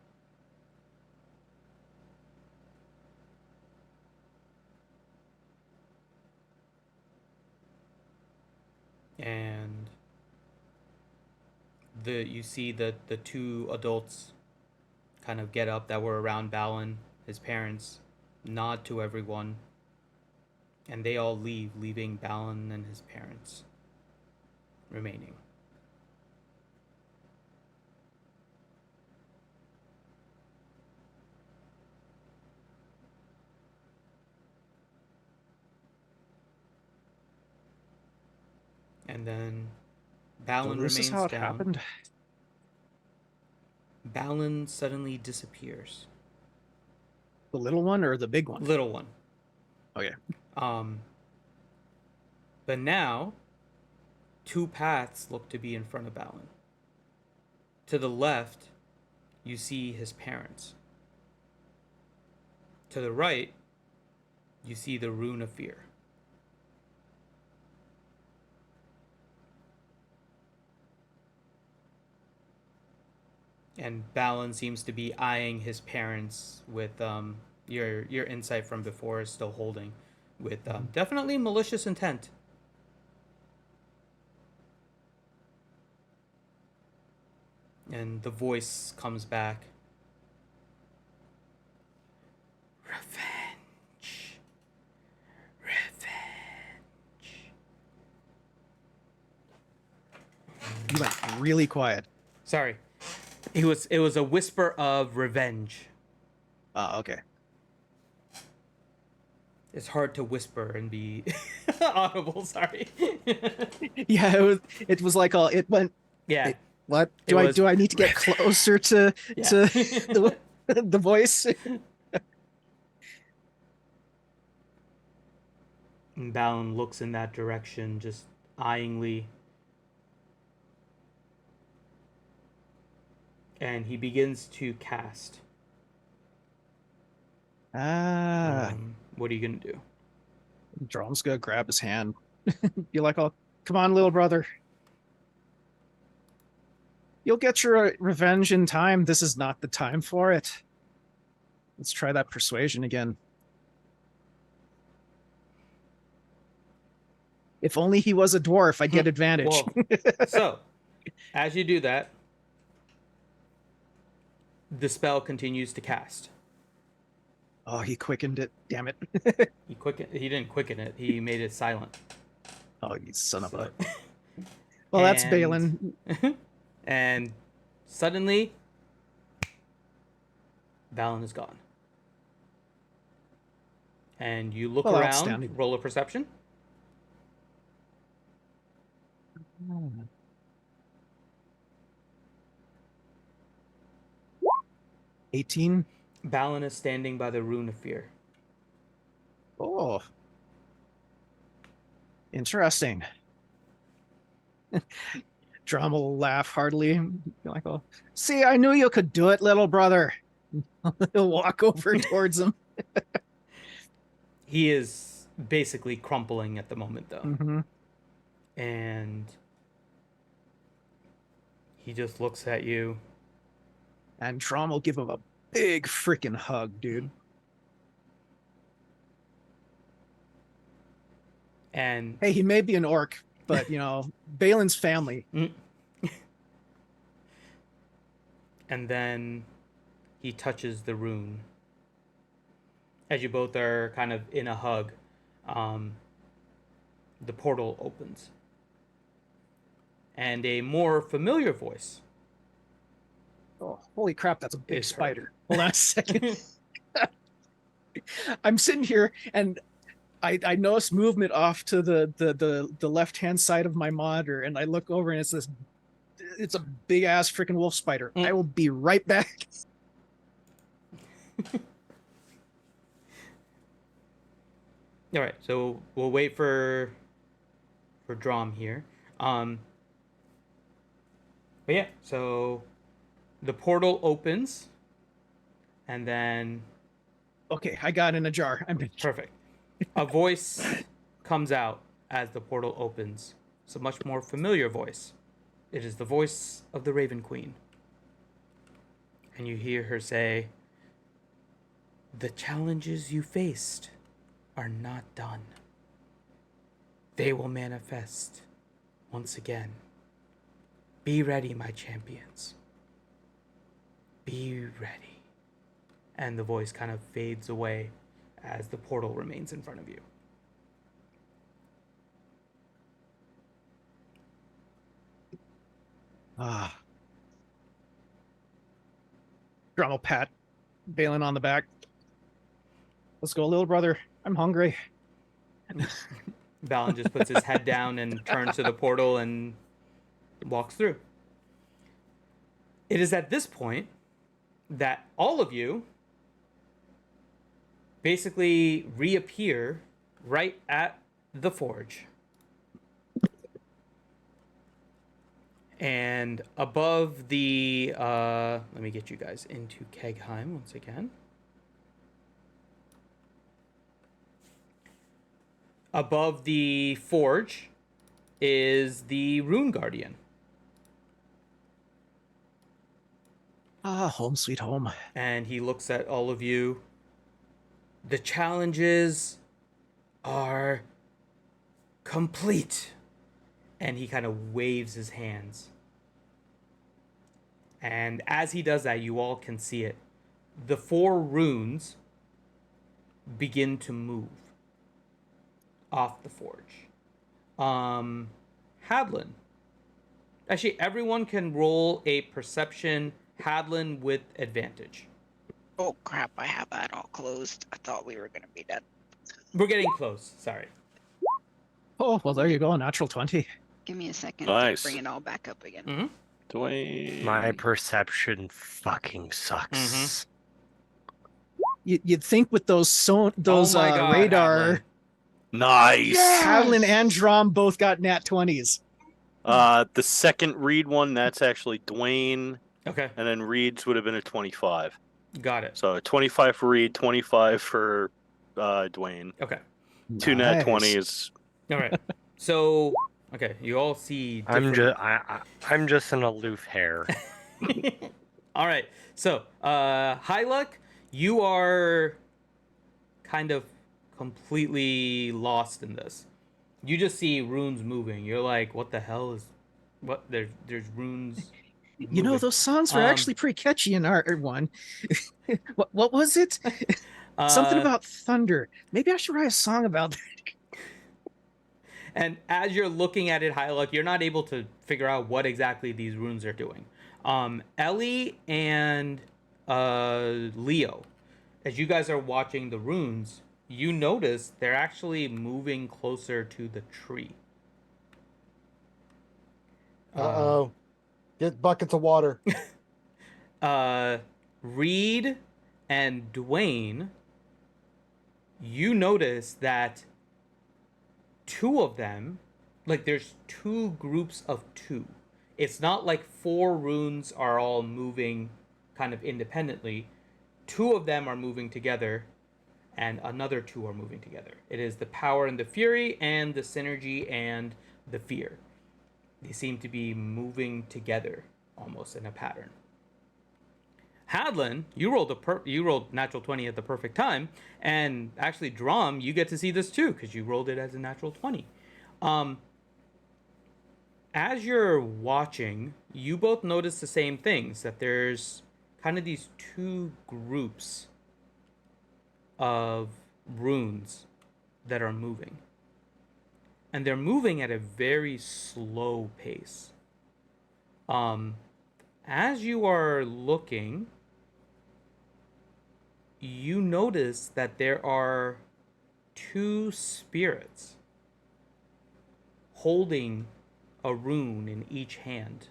And you see the two adults kind of get up that were around Balin, his parents, nod to everyone, and they all leave, leaving Balin and his parents remaining. And then So Balin this is remains how it down. happened. Balin suddenly disappears. The little one or the big one? Little one. Okay. But now, two paths look to be in front of Balin. To the left, you see his parents. To the right, you see the Rune of Fear. And Balin seems to be eyeing his parents with your insight from before is still holding, with definitely malicious intent. And the voice comes back. Revenge. Revenge. You went really quiet. Sorry. It was a whisper of revenge. Okay. It's hard to whisper and be audible, sorry. Yeah, it was like it went. Yeah. What It do I was need to get closer to Yeah. the voice? And Balin looks in that direction, just eyingly. And he begins to cast. What are you gonna do? Drum's gonna grab his hand. Be like, "Oh, come on, little brother. You'll get your revenge in time. This is not the time for it. Let's try that persuasion again." If only he was a dwarf, I'd get advantage. Well, so, as you do that, the spell continues to cast. Oh, he quickened it. Damn it. He didn't quicken it. He made it silent. Oh, you son of a. So- Well, that's And- Balin. And suddenly, Balin is gone. And you look Well, around, outstanding. roll a perception. 18. Balin is standing by the Rune of Fear. Oh. Interesting. Drum will laugh heartily. Be like, "Oh, see, I knew you could do it, little brother." He'll walk over towards him. He is basically crumpling at the moment, though. Mm-hmm. And he just looks at you. And Drum will give him a big freaking hug, dude. And Hey, he may be an orc, but Balin's family. and then he touches the rune. As you both are kind of in a hug, the portal opens. And a more familiar voice. Oh, holy crap, that's a big It's her. spider. Hold on a second. I'm sitting here and I notice movement off to the left-hand side of my monitor, and I look over and it's a big ass freaking wolf spider. I will be right back. All right, so we'll wait for Drom here. But yeah, so the portal opens, and then Okay, I got in a jar. I'm in. perfect. A voice comes out as the portal opens. It's a much more familiar voice. It is the voice of the Raven Queen. And you hear her say, "The challenges you faced are not done. They will manifest once again. Be ready, my champions. Be ready." And the voice kind of fades away as the portal remains in front of you. Drum will pat Balin on the back. Let's go, little brother. I'm hungry. Balin just puts his head down and turns to the portal and walks through. It is at this point that all of you basically reappear right at the forge. And above the, let me get you guys into Kegheim once again. Above the forge is the Rune Guardian. Ah, home sweet home. And he looks at all of you. The challenges are complete. And he kind of waves his hands. And as he does that, you all can see it. The 4 runes begin to move off the forge. Hadlin. Actually, everyone can roll a perception. Hadlin with advantage. Oh crap, I have that all closed. I thought we were gonna be done. We're getting close. Sorry. Oh, well, there you go. Natural 20. Give me a second Nice. to bring it all back up again. Mm-hmm. Dwayne. My perception fucking sucks. You'd think with those Oh my God, radar, Hadlin. Nice. Hadlin and Drum both got nat 20s. The second Reed one, that's actually Dwayne, Okay, and then Reed's would have been a 25. got it. So 25 for Reed, 25 for Dwayne. Okay, 2 nat Nice. 20s. all right. So, okay, you all see. I'm different- I'm just an aloof hair. All right. So, High Luck, you are kind of completely lost in this. You just see runes moving. You're like, what the hell is what there's runes. You know, moving. those songs were Um, actually pretty catchy in our one. What was it? Something about thunder. Maybe I should write a song about that. And as you're looking at it, High Luck, you're not able to figure out what exactly these runes are doing. Ellie and Leo, as you guys are watching the runes, you notice they're actually moving closer to the tree. Uh-oh. Get buckets of water. Reed and Dwayne, you notice that 2 of them, like there's 2 groups of 2. It's not like 4 runes are all moving kind of independently. 2 of them are moving together, and another 2 are moving together. It is the power and the fury, and the synergy and the fear. They seem to be moving together almost in a pattern. Hadlin, you rolled natural 20 at the perfect time, and actually Drum, you get to see this too because you rolled it as a natural 20. As you're watching, you both notice the same things, that there's kind of these 2 groups of runes that are moving. And they're moving at a very slow pace. As you are looking, you notice that there are 2 spirits holding a rune in each hand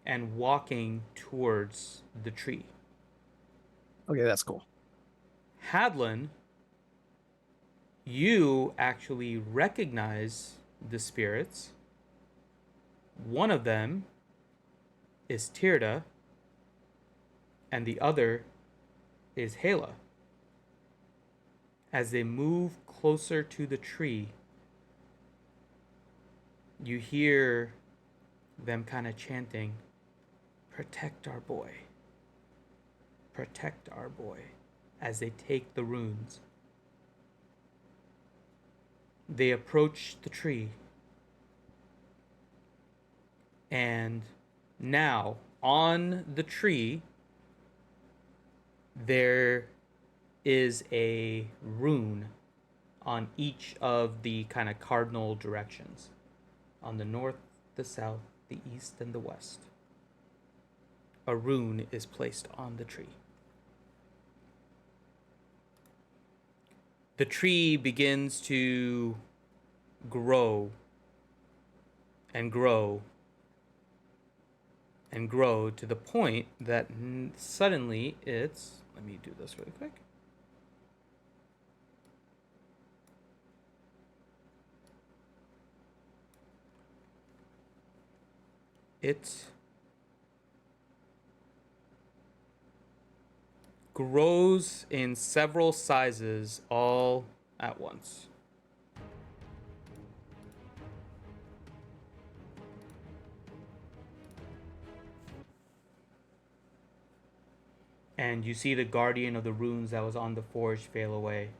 and walking towards the tree. Okay, that's cool. Hadlin, you actually recognize the spirits. One of them is Tirda, and the other is Hela. As they move closer to the tree, you hear them kind of chanting, "Protect our boy. Protect our boy," as they take the runes. They approach the tree. And now, on the tree, there is a rune on each of the kind of cardinal directions. On the north, the south, the east, and the west. A rune is placed on the tree. The tree begins to grow and grow and grow to the point that suddenly it's... Let me do this really quick. It grows in several sizes all at once. And you see the guardian of the runes that was on the forge fail away.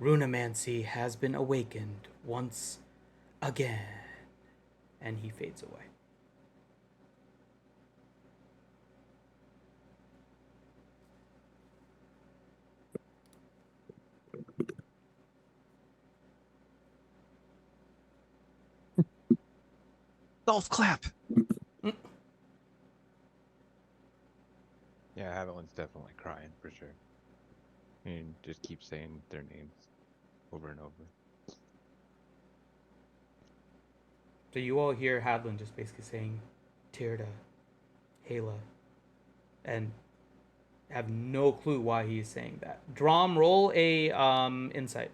Runemancy has been awakened once again. And he fades away. Golf clap. Yeah, Haviland's definitely crying for sure. And just keep saying their names over and over. So you all hear Hadlin just basically saying Tirda, Hala, and have no clue why he's saying that. Drom, roll a insight.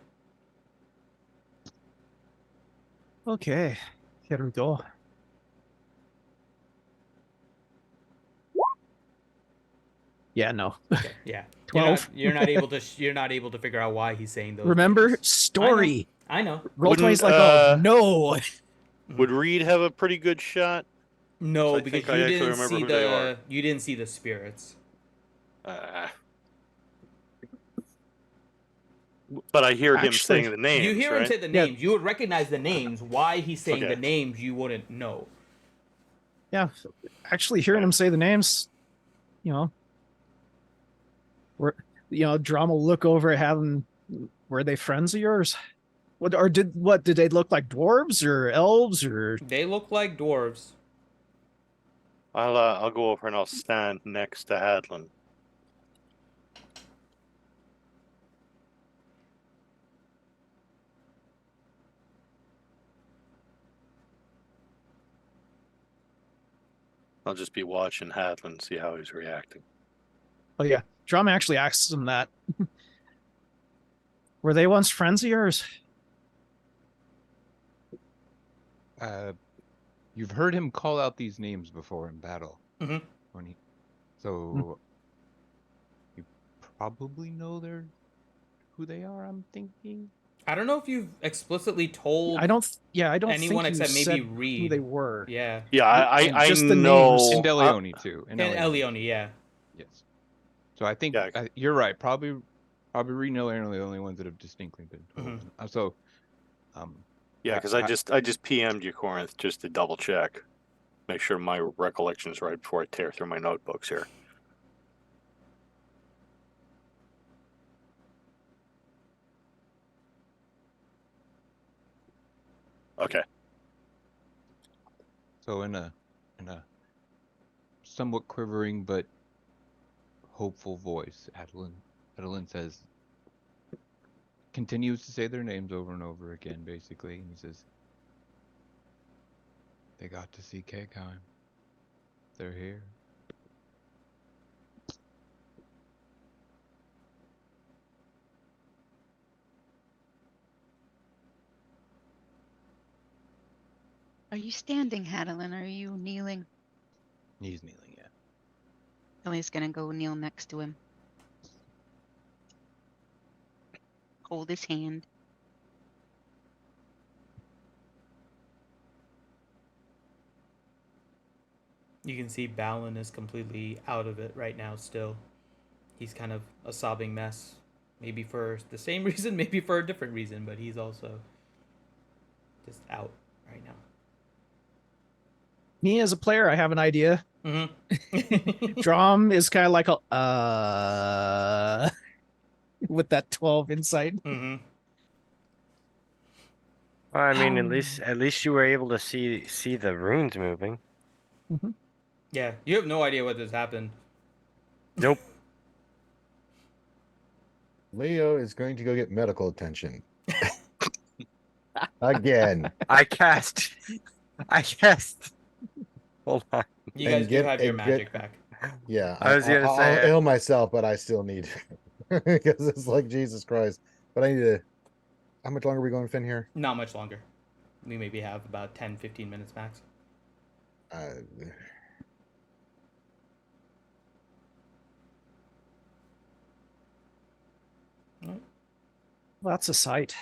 Okay, here we go. Yeah, no. Okay, yeah. 12. You're not able to. You're not able to figure out why he's saying those. Remember, things. story. I know. Roll Wouldn't, 20's like, oh no. Would Reed have a pretty good shot? No, I because think I you actually didn't remember see who they are. you didn't see the spirits. But I hear him Actually, saying the names. You hear right? him say the Yeah. names. You would recognize the names. Why he's saying Okay. the names, you wouldn't know. Yeah, actually hearing him say the names, you know, Drum will look over at having, were they friends of yours? Did they look like dwarves or elves or? They look like dwarves. I'll go over and I'll stand next to Hadlin. I'll just be watching Hadlin, see how he's reacting. Oh yeah, Drum actually asks him that. Were they once friends of yours? You've heard him call out these names before in battle. Mhm. So you probably know who they are. I'm thinking. I don't know if you've explicitly told I don't anyone think you except maybe said Reed who they were. Yeah. Yeah, I just the know. names. And Deleone too. And Elione, yeah. Yes. So I think Yeah. you're right. Probably Reed and Deleone are the only ones that have distinctly been told. So, Yeah, because I just PM'd you, Corinth, just to double check, make sure my recollection is right before I tear through my notebooks here. Okay. So in a somewhat quivering but hopeful voice, Adeline says, continues to say their names over and over again, basically, and he says, "They got to see Kegheim. They're here." Are you standing, Hadalin? Are you kneeling? He's kneeling, yeah. Ellie's gonna go kneel next to him. Hold his hand. You can see Balin is completely out of it right now still. He's kind of a sobbing mess. Maybe for the same reason, maybe for a different reason, but he's also just out right now. Me as a player, I have an idea. Mm-hmm. Drum is kind of like with that 12 insight. Mm-hmm. Well, I mean, at least you were able to see the runes moving. Mm-hmm. Yeah, you have no idea what just happened. Nope. Leo is going to go get medical attention. Again. I cast. Hold on. You And guys do get- have your and get- magic back. Yeah, I was gonna I'll say heal myself, but I still need because it's like Jesus Christ. But I need to. How much longer are we going, Finn? Here? Not much longer. We maybe have about 10, 15 minutes max. Uh, That's a sight.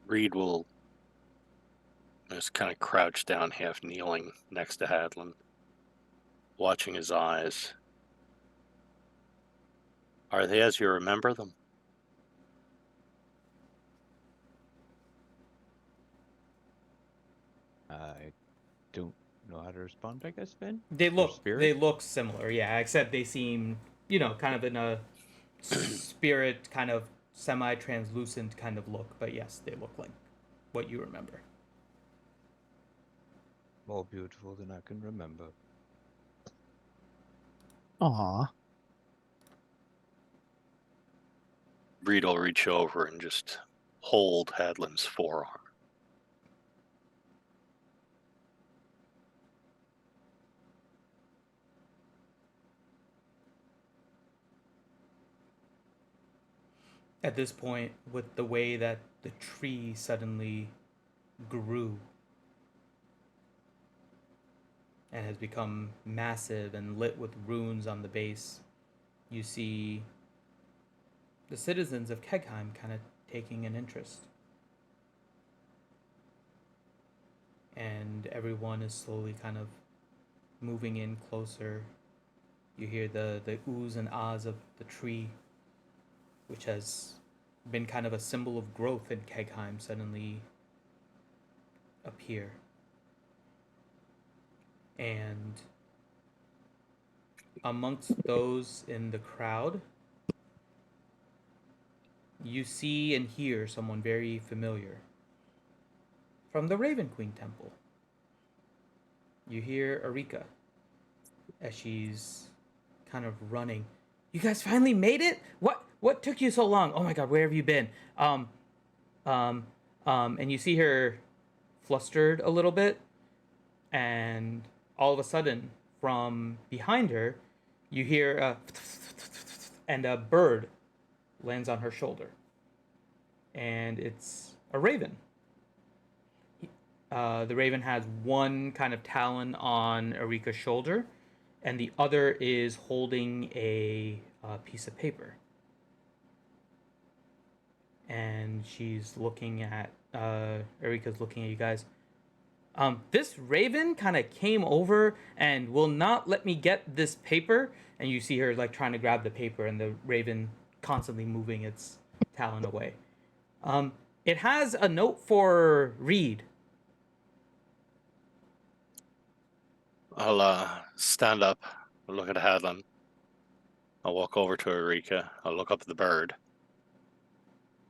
Reed will just kind of crouch down, half kneeling next to Hadlin, watching his eyes. Are they as you remember them? I don't know how to respond, I guess, Ben? They Or look spirit? similar, yeah, except they seem, kind of in a spirit kind of semi-translucent kind of look, but yes, they look like what you remember. More beautiful than I can remember. Aw. Reed will reach over and just hold Hadlin's forearm. At this point, with the way that the tree suddenly grew and has become massive and lit with runes on the base, you see the citizens of Kegheim kind of taking an interest. And everyone is slowly kind of moving in closer. You hear the oohs and ahs of the tree, which has been kind of a symbol of growth in Kegheim, suddenly appear. And amongst those in the crowd, you see and hear someone very familiar from the Raven Queen Temple. You hear Erika as she's kind of running. You guys finally made it? What took you so long? Oh my god, where have you been? And you see her flustered a little bit, and all of a sudden, from behind her, you hear and a bird lands on her shoulder. And it's a raven. The raven has one kind of talon on Erika's shoulder, and the other is holding a piece of paper. And she's looking at, Erika's looking at you guys. This raven kind of came over and will not let me get this paper. And you see her like trying to grab the paper, and the raven constantly moving its talon away. It has a note for Reed. I'll stand up, look at Hadlin. I'll walk over to Erika. I'll look up at the bird.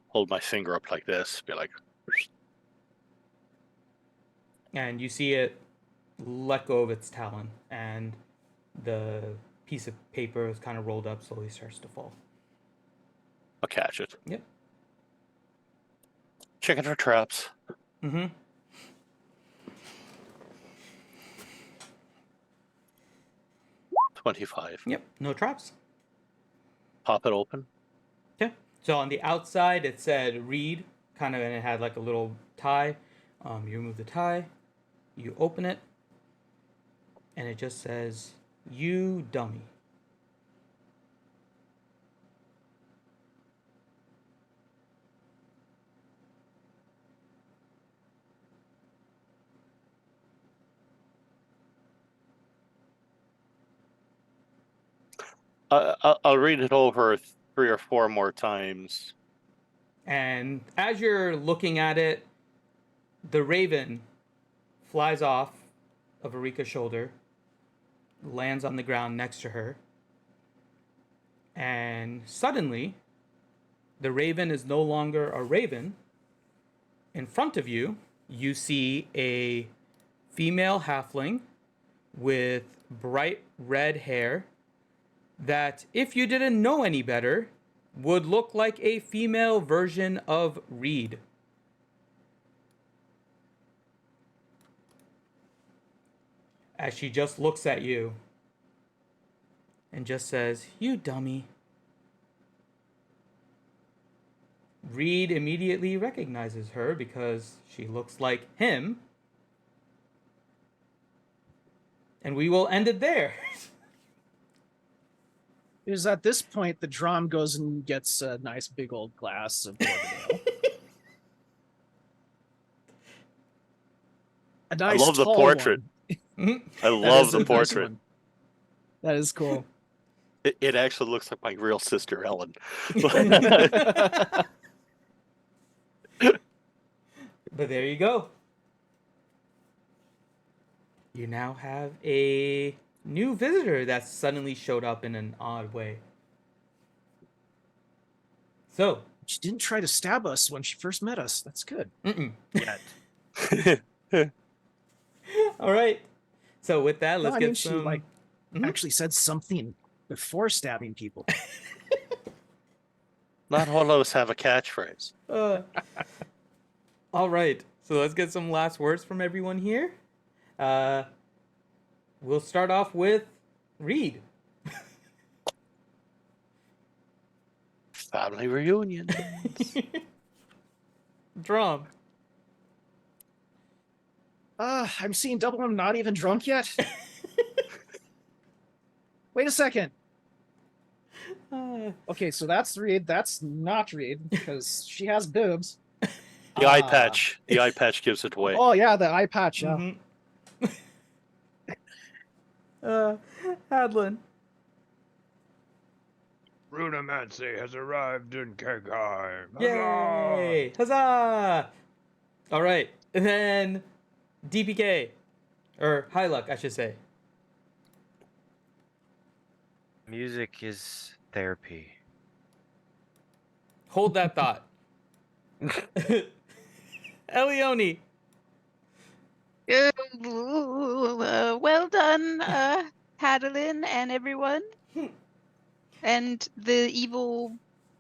Hold my finger up like this. Be like, And you see it let go of its talon, and the piece of paper is kind of rolled up, slowly starts to fall. I'll catch it. Yep. Chicken for traps. Mm-hmm. 25. Yep. No traps. Pop it open. Okay. So on the outside, it said Reed, kind of, and it had like a little tie. You remove the tie, you open it, and it just says, "You dummy." I'll read it over 3 or 4 more times. And as you're looking at it, the raven flies off of Erika's shoulder, lands on the ground next to her, and suddenly, the raven is no longer a raven. In front of you, you see a female halfling with bright red hair that, if you didn't know any better, would look like a female version of Reed. As she just looks at you and just says, "You dummy." Reed immediately recognizes her because she looks like him. And we will end it there. It is at this point the Drum goes and gets a nice big old glass of bourbon ale. A nice I love the tall portrait. one. I That love is the a nice portrait. one. That is cool. It actually looks like my real sister Ellen. But there you go. You now have a new visitor that suddenly showed up in an odd way. So, She didn't try to stab us when she first met us. That's good. Yet. all right. So with that, let's No, I get mean, some. she like Mhm. actually said something before stabbing people. Not all of us have a catchphrase. All right. So let's get some last words from everyone here. We'll start off with Reed. Family reunion. Drum. I'm seeing double. I'm not even drunk yet. Wait a second. Okay, so that's Reed. That's not Reed because she has boobs. The eye patch. The eye patch gives it away. Oh yeah, the eye patch. Yeah. Hadlin. Rudimancy has arrived in Kegheim. Yay! Huzzah! All right. And then DPK. Or High Luck, I should say. Music is therapy. Hold that thought. Elioni. Well done, Hadalin and everyone. And the evil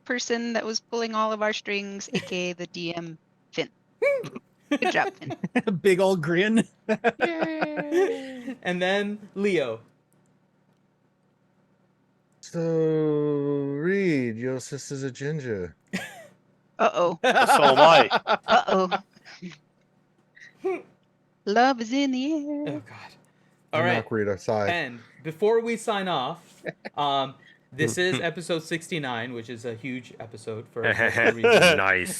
person that was pulling all of our strings, aka the DM, Finn. Good job, Finn. Big old grin. And then Leo. So, Reed, your sister's a ginger. Uh-oh. So am I. Uh-oh. Love is in the air. Oh, God. All right. Knock Reed aside. And before we sign off, this is episode 69, which is a huge episode for multiple reasons. Nice.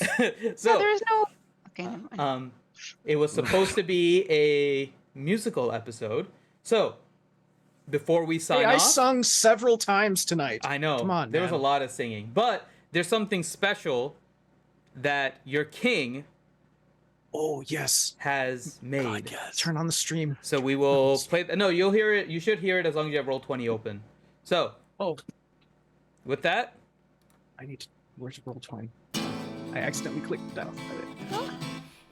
So, No, there's no... Okay, never mind. it was supposed to be a musical episode. So, before we sign Hey, off, I sung several times tonight. I know Come on, there was a man. lot of singing, but there's something special that your king Oh yes. has made. Turn on the stream. So we will play. No, you'll hear it. You should hear it as long as you have Roll20 open. So, Oh, with that, I need to. Where's Roll20? I accidentally clicked that.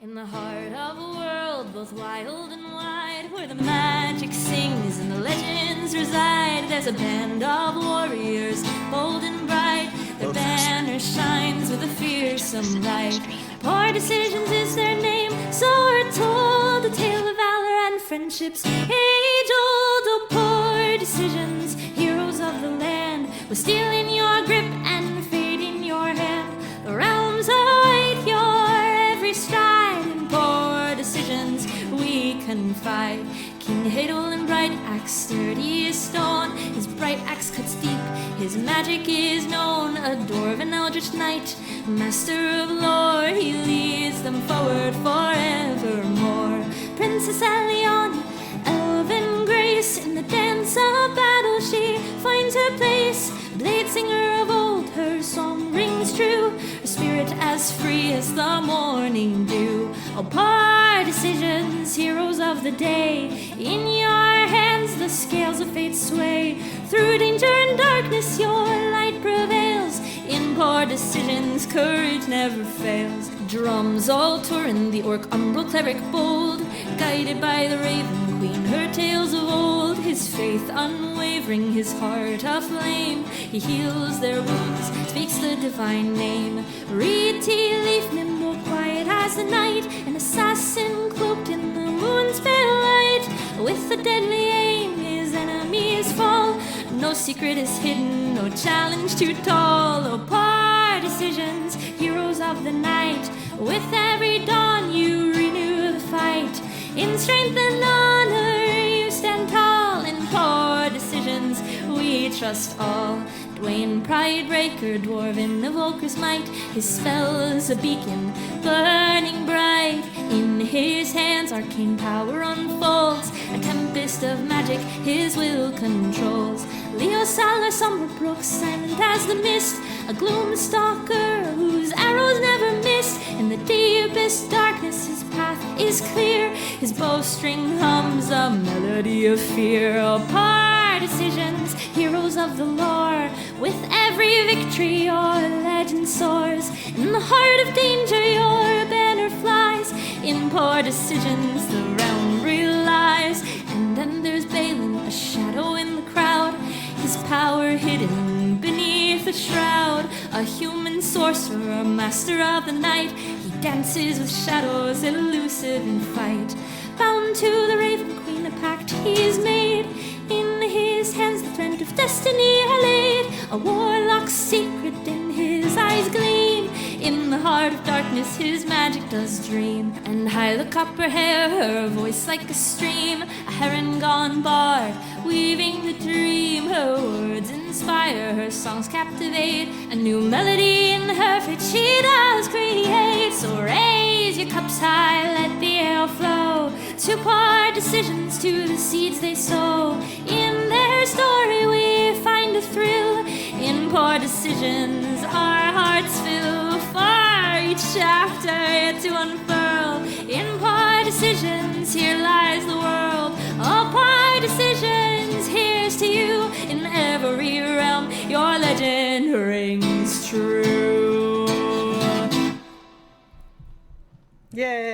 In the heart of a world both wild and wide, where the magic sings and the legends reside, there's a band of warriors, bold and bright. Their banner shines with a fearsome light. Poor Decisions is their name, so we're told, a tale of valor and friendships age-old. Oh, poor Decisions, heroes of the land, with steel in your grip and fate in your hand. The realms await your every stride. In poor Decisions we confide. King Hadel and bright axe, sturdy as stone. His bright axe cuts deep, his magic is known. A dwarven eldritch knight, master of lore, he leads them forward forevermore. Princess Elioni, elven grace, in the dance of battle she finds her place. Blade singer of old, her song rings true, her spirit as free as the morning dew. Oh, poor Decisions, heroes of the day, in your hands the scales of fate sway. Through danger and darkness your light prevails. In poor Decisions courage never fails. Drums all touring, the orc umbral cleric bold, guided by the raven queen, her tales of old. His faith unwavering, his heart aflame, he heals their wounds, speaks the divine name. Reed tea leaf, nimble, quiet as the night, an assassin cloaked in the moon's pale light. With a deadly aim, his enemies fall. No secret is hidden, no challenge too tall. Oh, poor decisions, heroes of the night. With every dawn, you renew the fight. In strength and honor, you stand tall. In poor decisions, we trust all. Dwayne, pride breaker, dwarven of Volker's might. His spell's a beacon, burning bright. In his hands, arcane power unfolds. A tempest of magic, his will controls. Leo Salar, somber brook, silent as the mist. A gloom stalker whose arrows never miss. In the deepest darkness, his path is clear. His bowstring hums a melody of fear. Oh, poor decisions, heroes of the lore. With every victory, your legend soars. In the heart of danger, your banner flies. In poor decisions, the realm relies. And then there's Balin, a shadow in the crowd. His power hidden beneath a shroud. A human sorcerer, master of the night. He dances with shadows, elusive in fight. Bound to the Raven Queen, a pact he's made. In his hands the thread of destiny are laid. A warlock's secret in his eyes gleam. In the heart of darkness his magic does dream. And high the copper hair, her voice like a stream. A heron gone bard, weaving the dream. Her words inspire, her songs captivate. A new melody in her fate she does create. So raise your cups high, let the ale flow. To poor decisions, to the seeds they sow. In their story we find a thrill. In poor decisions our hearts fill. For each chapter yet to unfurl. In poor decisions here lies the world. All poor decisions, here's to you. In every realm your legend rings true.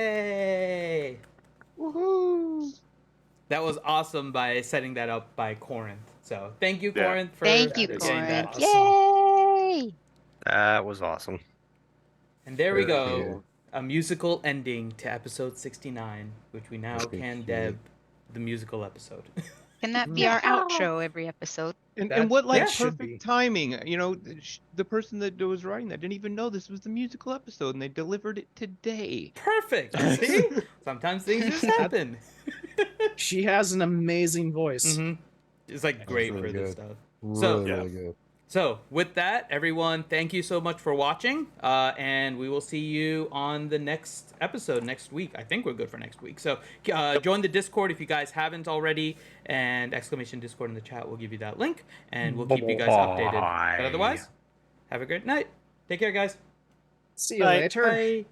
Yay! Woohoo! That was awesome by setting that up by Corinth. So thank you, Yeah. Corinth, for Thank you, getting Corinth. that. Yay! That was awesome. And there we Very go. good. A musical ending to episode 69, which we now Okay, can cute. deb the musical episode. Can that be our outro every episode? And what like yeah, should perfect be. timing. You know, the person that was writing that didn't even know this was the musical episode, and they delivered it today. Perfect. See? Sometimes things just happen. She has an amazing voice. hmm It's like great really for this good. stuff. Really, So, really good. So, with that, everyone, thank you so much for watching, and we will see you on the next episode next week. I think we're good for next week. So, join the Discord if you guys haven't already, and !Discord in the chat will give you that link, and we'll keep you guys updated. But otherwise, have a great night. Take care, guys. See you Bye. later. Bye.